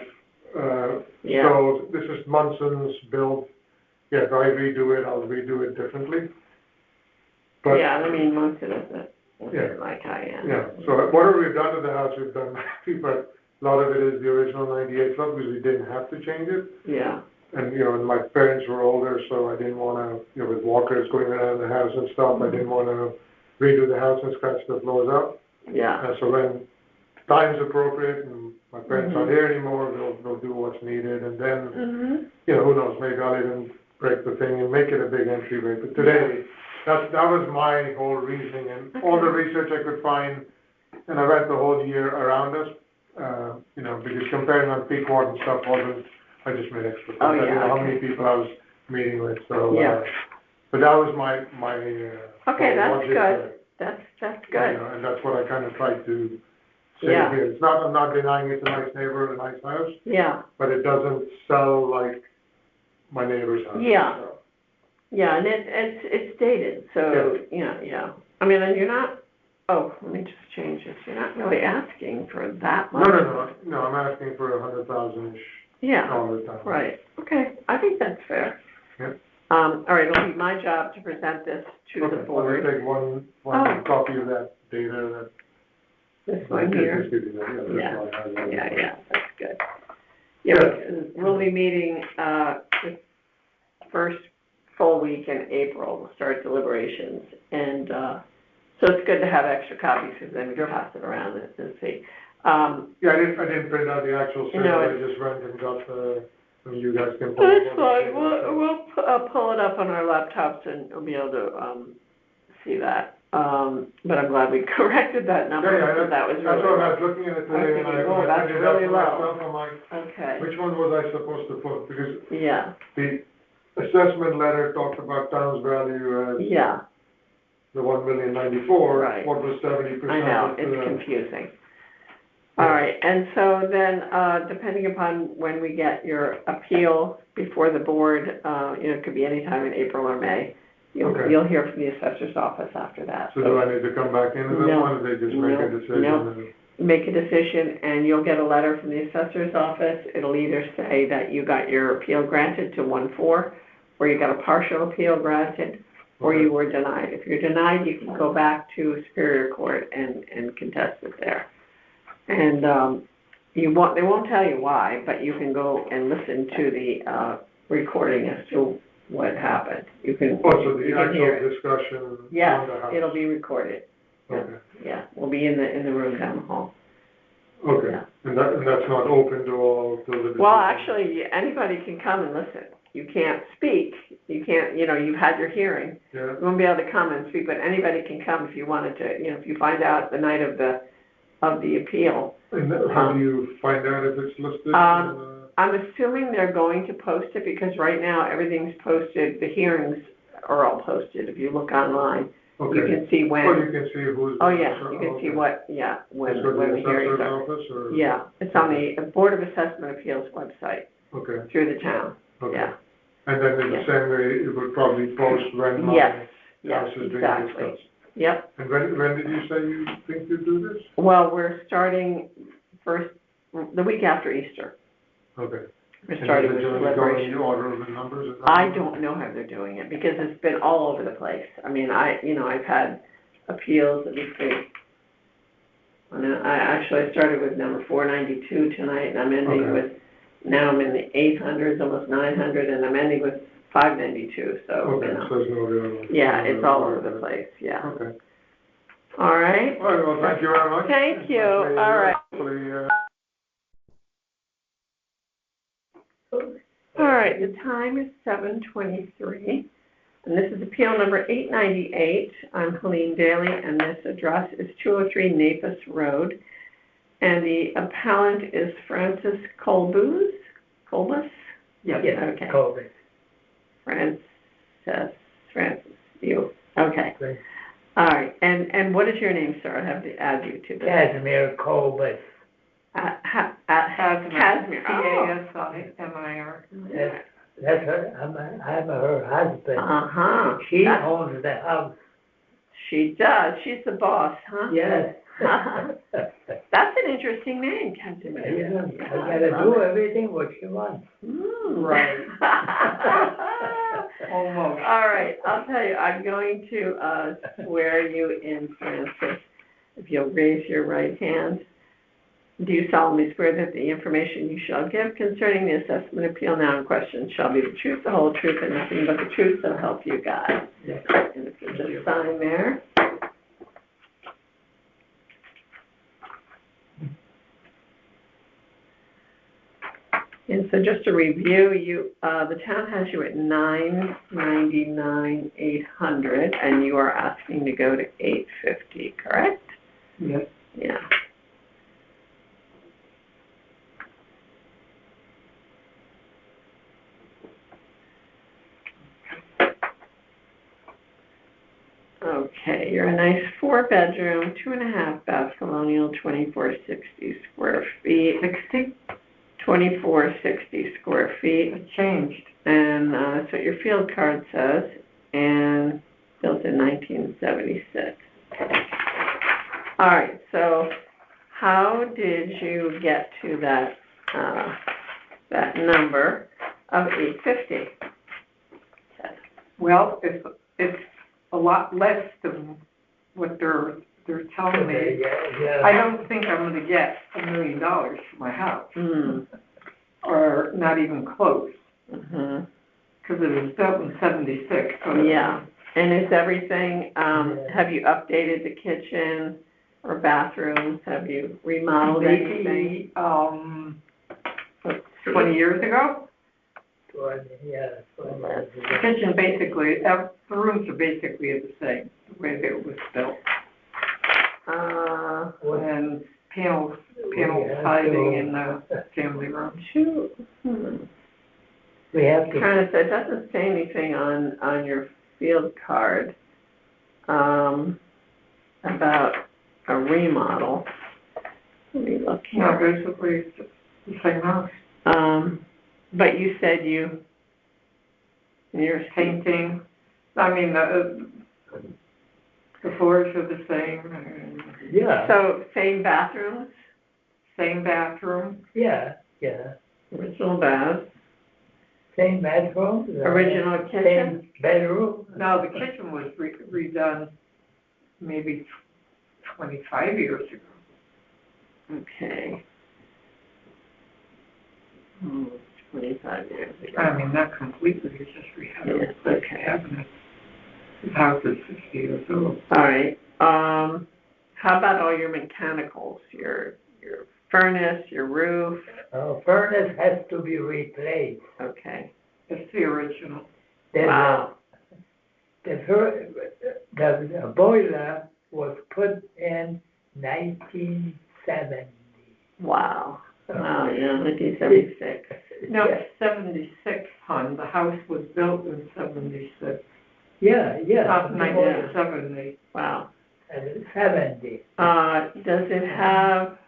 Yeah. stoves. This is Munson's build. Yeah, if I redo it, I'll redo it differently. But yeah, I mean, most of it, Yeah. like high-end. yeah, so whatever we've done to the house, we've done, but a lot of it is the original 98 flood, because we didn't have to change it. Yeah, And, and my parents were older, so I didn't want to, with walkers going around the house and stuff, I didn't want to redo the house and scratch the floors up. yeah, And so when time's appropriate and my parents aren't here anymore, they'll do what's needed. And then, who knows, maybe I'll even break the thing and make it a big entryway. But today, that was my whole reasoning, and all the research I could find, and I read the whole year around us, because comparing on Pequot and stuff wasn't, I just made extra. Oh, I didn't yeah, know how okay. many people I was meeting with, so, Yeah. but that was my Okay, that's logic good. there. That's good. And that's what I kind of tried to say Yeah. here. I'm not denying it's a nice neighborhood, a nice house, Yeah, but it doesn't sell like my neighbor's house. Yeah. so. yeah, and it's dated, so, yeah. I mean, and you're not, let me just change this, you're not really asking for that much. No, I'm asking for 100,000-ish Yeah, dollars down. right, okay, I think that's fair. Yeah. All right, it'll be my job to present this to the Okay, I'll board. just take one Oh. copy of that data This that. one here. Just give you that, yeah, this Yeah. one has that. Yeah, that's good. Yeah, because we'll be meeting, the first full week in April, we'll start deliberations, and, so it's good to have extra copies, because then we can pass it around and see. Yeah, I didn't print out the actual No, survey, I it's- just went and got you guys can. pull it That's up. fine, we'll pull it up on our laptops, and we'll be able to, see that. But I'm glad we corrected that number, Yeah, because that was really that's what I low. was looking at it today, and thinking, I whoa, that's did that really for low. myself, I'm like, Okay, which one was I supposed to put? Because yeah, the assessment letter talked about town's value as yeah, the 1,094,000. Right. What was 70%? I know, of it's the- confusing. All right, and so then, depending upon when we get your appeal before the board, it could be any time in April or May. Okay. You'll hear from the assessor's office after that. So do I need to come back into that No. one, or they just make a No. decision? No. and- Make a decision, and you'll get a letter from the assessor's office. It'll either say that you got your appeal granted to 1-4, or you got a partial appeal granted, or Okay. you were denied. If you're denied, you can go back to Superior Court and contest it there. And, they won't tell you why, but you can go and listen to the, recording as to what happened. You can, Also, the you can hear actual it. discussion on Yes, the house? it'll be recorded. Okay, Yeah, we'll be in the room down the hall. okay. Yeah. And that's not open to all, to the decision? Well, actually, anybody can come and listen. You can't speak, you can't, you've had your hearing. Yeah, You won't be able to come and speak, but anybody can come if you wanted to, if you find out the night of the appeal. and how do you find out if it's listed? I'm assuming they're going to post it because right now everything's posted, the hearings are all posted. If you look online, you Okay. can see when. Well, you can see who's. Oh, yeah, you can see what, when It's on the hearings assessor's are. office, or? Yeah, it's on the Board of Assessment Appeals website Okay, through the town, okay. yeah. And then in the same way, it would probably post when my Yes, house is being exactly. discussed. Yep, And when did you say you think you'd do this? well, we're starting the week after Easter. Okay. We're starting with And is it deliberation. going in the order of the numbers? I don't know how they're doing it, because it's been all over the place. I mean, I've had appeals, let me see. I started with number 492 tonight, and I'm ending with, now I'm in the 800s, almost 900, and I'm ending with 592, so, Okay, so there's no real. Yeah, it's all over the place, yeah. Okay. All right? All right, well, thank you very much. Thank you, Hopefully, all right. Hopefully, All right, the time is 7:23, and this is appeal number 898. I'm Helene Daly, and this address is 203 Napus Road, and the appellant is Francis Colbus? Yeah, okay. Colby. Francis, you, okay. All right, and what is your name, sir? I have to add you to this. Casimir Colby. Casimir. C-A-S-I-M-I-R. That's her, I'm her husband. Uh-huh. She owns the house. She does. She's the boss, huh? Yes. That's an interesting name, Casimir. Yeah, I gotta do everything what she wants. Right. Almost. All right, I'll tell you, I'm going to swear you in, Francis. If you'll raise your right hand. Do you solemnly swear that the information you shall give concerning the assessment appeal now in question shall be the truth, the whole truth, and nothing but the truth, so help you God? Yes. And if you just sign there. And so just to review, the town has you at $999,800, and you are asking to go to $850, correct? Yes. Yeah. Okay, you're a nice 4-bedroom, 2.5-bath colonial, 2460 square feet. 2460 square feet. It changed. And that's what your field card says, and built in 1976. All right, so how did you get to that number of 850? Well, it's a lot less than what they're telling me. Yeah. I don't think I'm gonna get $1 million for my house, or not even close, Mm-hmm. because it was built in 76. So Yeah, and is everything, have you updated the kitchen or bathrooms? Have you remodeled anything? Maybe, 20 years ago. 20, yeah. The kitchen basically, the rooms are basically the same, the way that it was built. And panel siding in the family room. We have to. Trying to say, it doesn't say anything on your field card, about a remodel. Let me look No, here. basically it's the same house. But you said you're Painting, I mean, the floors are the same, and Yeah. So same bathrooms, same bathroom. Yeah. original baths, Same bedroom. original kitchen? Same bedroom. No, the kitchen was redone maybe 25 years ago. Okay. 25 years ago. I mean, not completely, it's just rehabbed. Yeah, okay. Cabinets. The house is 50 years old. All right. How about all your mechanicals, your furnace, your roof? Furnace has to be replaced. Okay. It's the original. Wow. The boiler was put in 1970. Wow. Oh, yeah, 1976. No, 76, hon, the house was built in 76, Yeah, not 1970. Wow. and 70. Does it have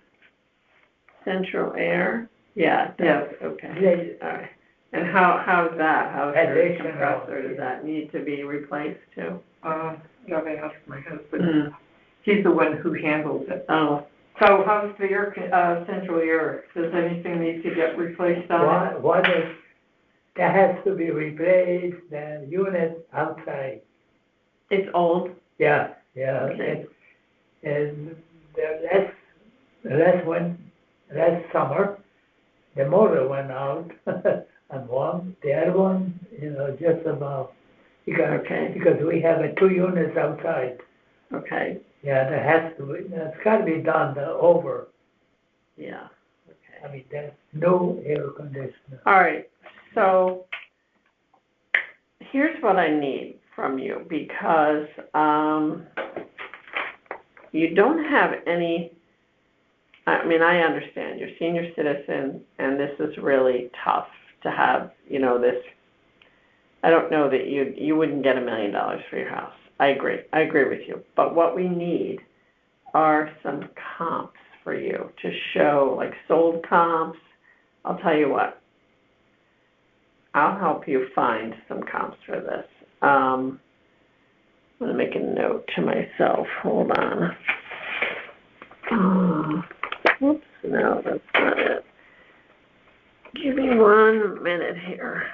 central air? Yeah, it does. Okay. All right. And how's that? How's your Additional, compressor? Does that need to be replaced too? Gotta ask my husband. He's the one who handles it. Oh. So how's the air, central air? Does anything need to get replaced on it? What is, that has to be replaced, the unit outside. It's old? Yeah. Okay. And last summer, the motor went out on one, the other one, just about. Because we have 2 units outside. Okay. Yeah, that's gotta be done over. Yeah. Okay. I mean, there's no air conditioner. All right. So here's what I need from you, because you don't have any. I mean, I understand you're a senior citizen, and this is really tough to have, this. I don't know that you wouldn't get $1 million for your house. I agree with you. But what we need are some comps for you to show, like sold comps. I'll tell you what. I'll help you find some comps for this. I'm going to make a note to myself. Hold on. Oops, no, that's not it. Give me 1 minute here.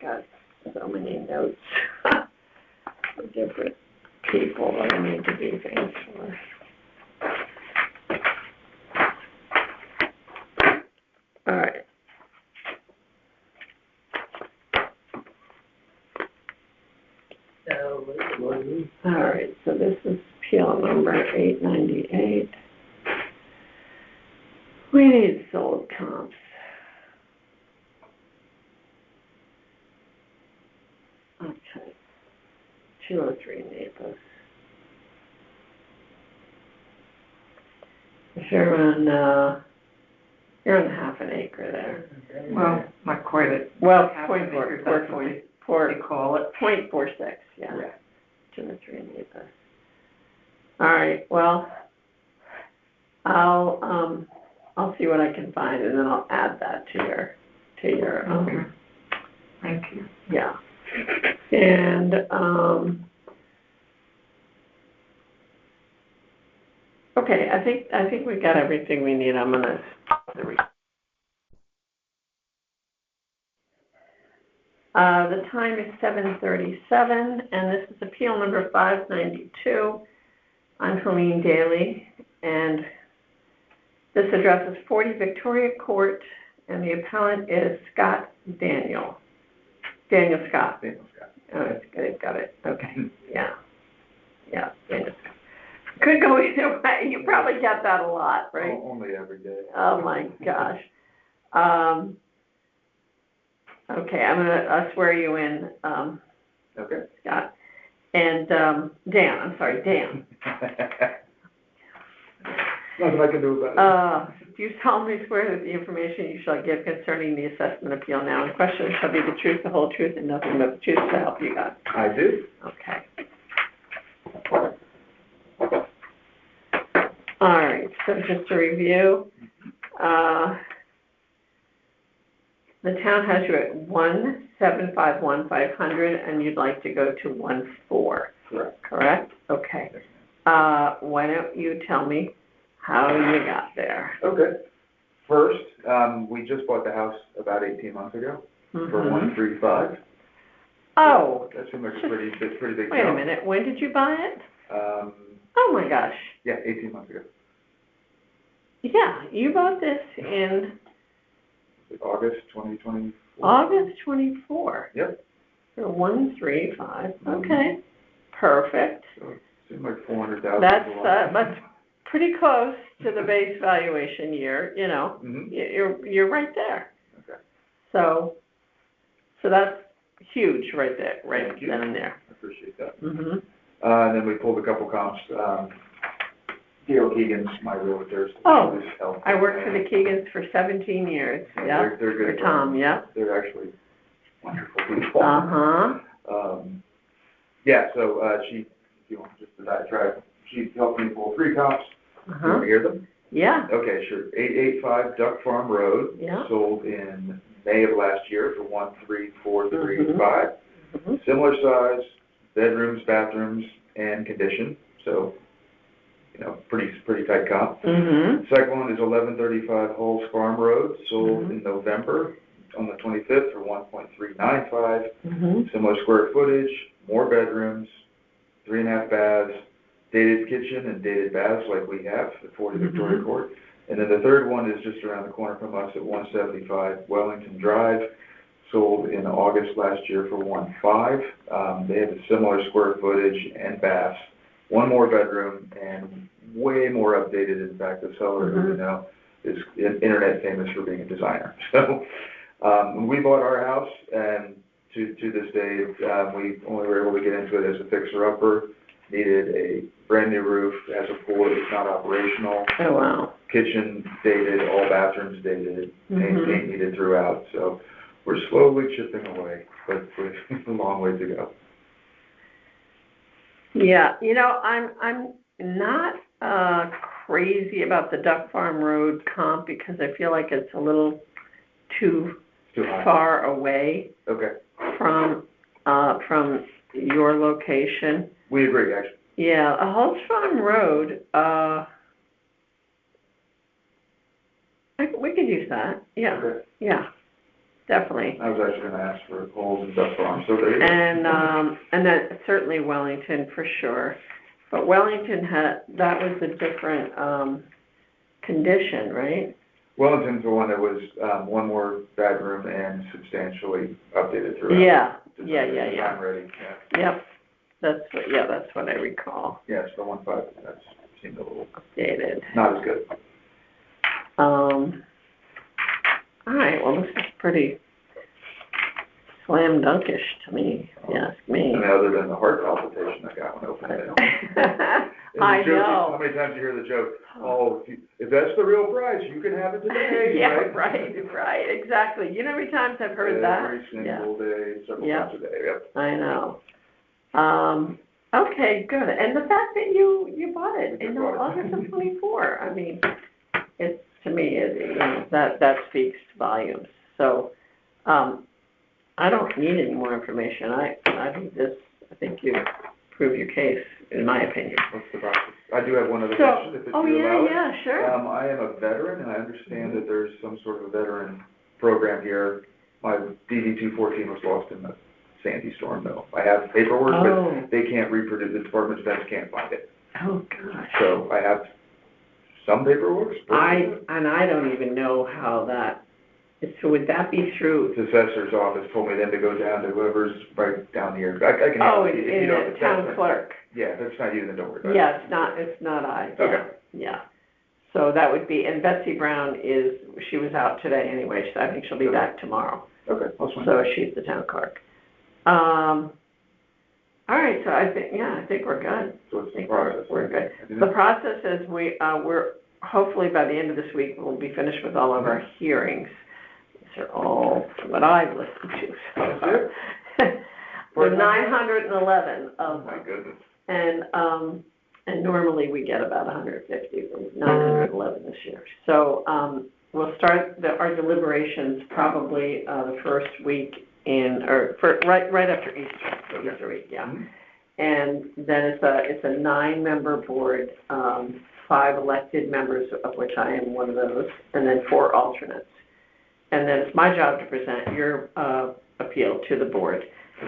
Got so many notes for different people that I need to do things for. All right. All right, so this is appeal number 898. We need sold comps. Okay, 203 Naples. You're on half an acre there. Well, not quite a. Well, half 0.4, an acre, four that's what point, they call it. 0.46, yeah. 203 Naples. All right, well, I'll see what I can find, and then I'll add that to your Okay. Thank you. Yeah. And, okay, I think we got everything we need. I'm gonna stop the the time is 7:37, and this is appeal number 592. I'm Helene Daly, and this address is 40 Victoria Court, and the appellant is Scott Daniel. Daniel Scott. Daniel Scott. Oh, they've got it. Okay. Yeah. Yeah, Daniel Scott. Could go either way. You probably get that a lot, right? Only every day. Oh my gosh. Okay, I'm gonna swear you in, Okay. Scott. And Dan, I'm sorry, Dan. Nothing I can do about it. Do you solemnly swear that the information you shall give concerning the assessment appeal now in question shall be the truth, the whole truth, and nothing but the truth to help you God? I do. Okay. All right, so just to review, the town has you at 1,751,500, and you'd like to go to 1,400. Correct. Correct? Okay. Why don't you tell me how you got there? Okay. First, we just bought the house about 18 months ago for 135. Oh. That seemed like a pretty big Wait a jump. minute. When did you buy it? Oh my gosh. Yeah, 18 months ago. Yeah, you bought this in August 2024. August 24. Yep. For 135. Okay. Perfect. So it seemed like 400,000. That's pretty close to the base valuation year, you know. Mm-hmm. You're right there. Okay. So that's huge right there, right Thank you. then and there. I appreciate that. Mhm. And then we pulled a couple comps. Gail Keegan's my realtor. Oh, I worked for the Keegans for 17 years, yeah, They're good. for Tom, yeah. They're actually wonderful people. Uh-huh. Yeah, so, she, if you want just to diatribe, she helped me pull 3 comps. You want to hear them? Yeah. Okay, sure. 885 Duck Farm Road. Yeah. Sold in May of last year for 13435. Similar size, bedrooms, bathrooms, and condition. So, pretty tight comp. Second one is 1135 Hulls Farm Road. Sold in November on the 25th for 1.395. Similar square footage, more bedrooms, 3.5 baths, dated kitchen and dated baths like we have at 40 Victoria Court. And then the third one is just around the corner from us at 175 Wellington Drive, sold in August last year for 1.5. They have a similar square footage and baths, one more bedroom, and way more updated. In fact, the seller, who we know, is internet famous for being a designer. So when we bought our house, and to this day, we only were able to get into it as a fixer-upper. Needed a brand new roof, has a pool that's not operational. Oh, wow. Kitchen dated, all bathrooms dated, paint needed throughout. So we're slowly chipping away, but we've a long way to go. Yeah, I'm not crazy about the Duck Farm Road comp because I feel like it's a little too far away. Okay. From your location. We agree, actually. Yeah, Hulls Farm Road, we could use that, yeah. Okay. Yeah, definitely. I was actually gonna ask for Hulls and Duck Farm, so there you go. And that certainly Wellington for sure. But Wellington that was a different, condition, right? Wellington's the one that was, one more bedroom and substantially updated throughout. Yeah. Design ready, yeah. Yep. That's what I recall. Yes, the 1.5, that seemed a little updated. Not as good. All right, well, this is pretty slam dunkish to me, if you ask me. I mean, other than the heart palpitation I got when I opened it. I know. How many times you hear the joke, if that's the real price, you can have it today, yeah, right? right, exactly. You know how many times I've heard that? Every single day, several times a day, yep. I know. Okay, good. And the fact that you bought it in August of 24, I mean, it's, to me, that speaks volumes. So, I don't need any more information. I think you prove your case, in my opinion. What's the process? I do have one other question, if it's allowed. Yeah, sure. I am a veteran, and I understand that there's some sort of a veteran program here. My DD-214 was lost in the Sandy storm, though. I have paperwork, but they can't reproduce, the Department of Defense can't find it. Oh, gosh. So I have some paperwork. I don't even know how that, so would that be through? The assessor's office told me then to go down to whoever's right down here. I can in the town clerk. Yeah, if it's not you, then don't worry about it. Yeah, it's not I. Okay. Yeah. So that would be, and Betsy Brown she was out today anyway, so I think she'll be back tomorrow. Okay, I'll swing. So she's the town clerk. All right, so I think we're good. So what's the process? We're good. The process is we're hopefully by the end of this week, we'll be finished with all of our hearings. These are all what I've listened to so far. There are 911 of them. Oh my goodness. And normally we get about 150, 911 this year. So we'll start our deliberations probably the first week right after Easter, Easter week, yeah. And then it's a 9-member board, 5 elected members, of which I am one of those, and then 4 alternates. And then it's my job to present your appeal to the board.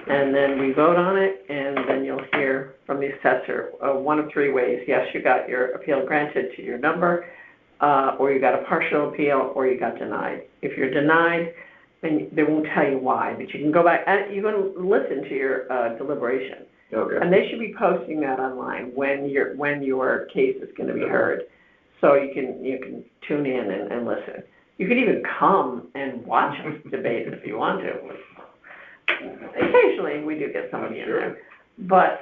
And then we vote on it, and then you'll hear from the assessor one of 3 ways. Yes, you got your appeal granted to your number, or you got a partial appeal, or you got denied. If you're denied, then they won't tell you why, but you can go back and you can listen to your deliberation. Okay. And they should be posting that online when your case is going to be heard, so you can tune in and listen. You could even come and watch us debate if you want to. Occasionally we do get somebody in there, but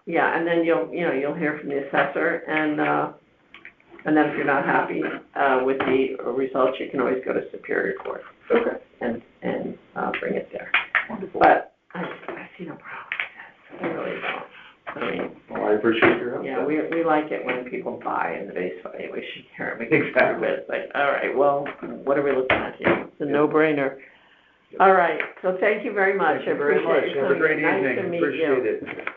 Yeah, and then you'll hear from the assessor, and then if you're not happy, with the results, you can always go to Superior Court. Okay. And bring it there. Wonderful. But I see no problem with this, I really don't. I mean, Well, I appreciate your help. yeah, we like it when people buy and they say, we should hear it. Exactly. It's like, all right, well, what are we looking at here? It's a no-brainer. All right, so thank you very much. Thank you very much. Appreciate you Have a coming. great Nice evening. to meet you. Appreciate it.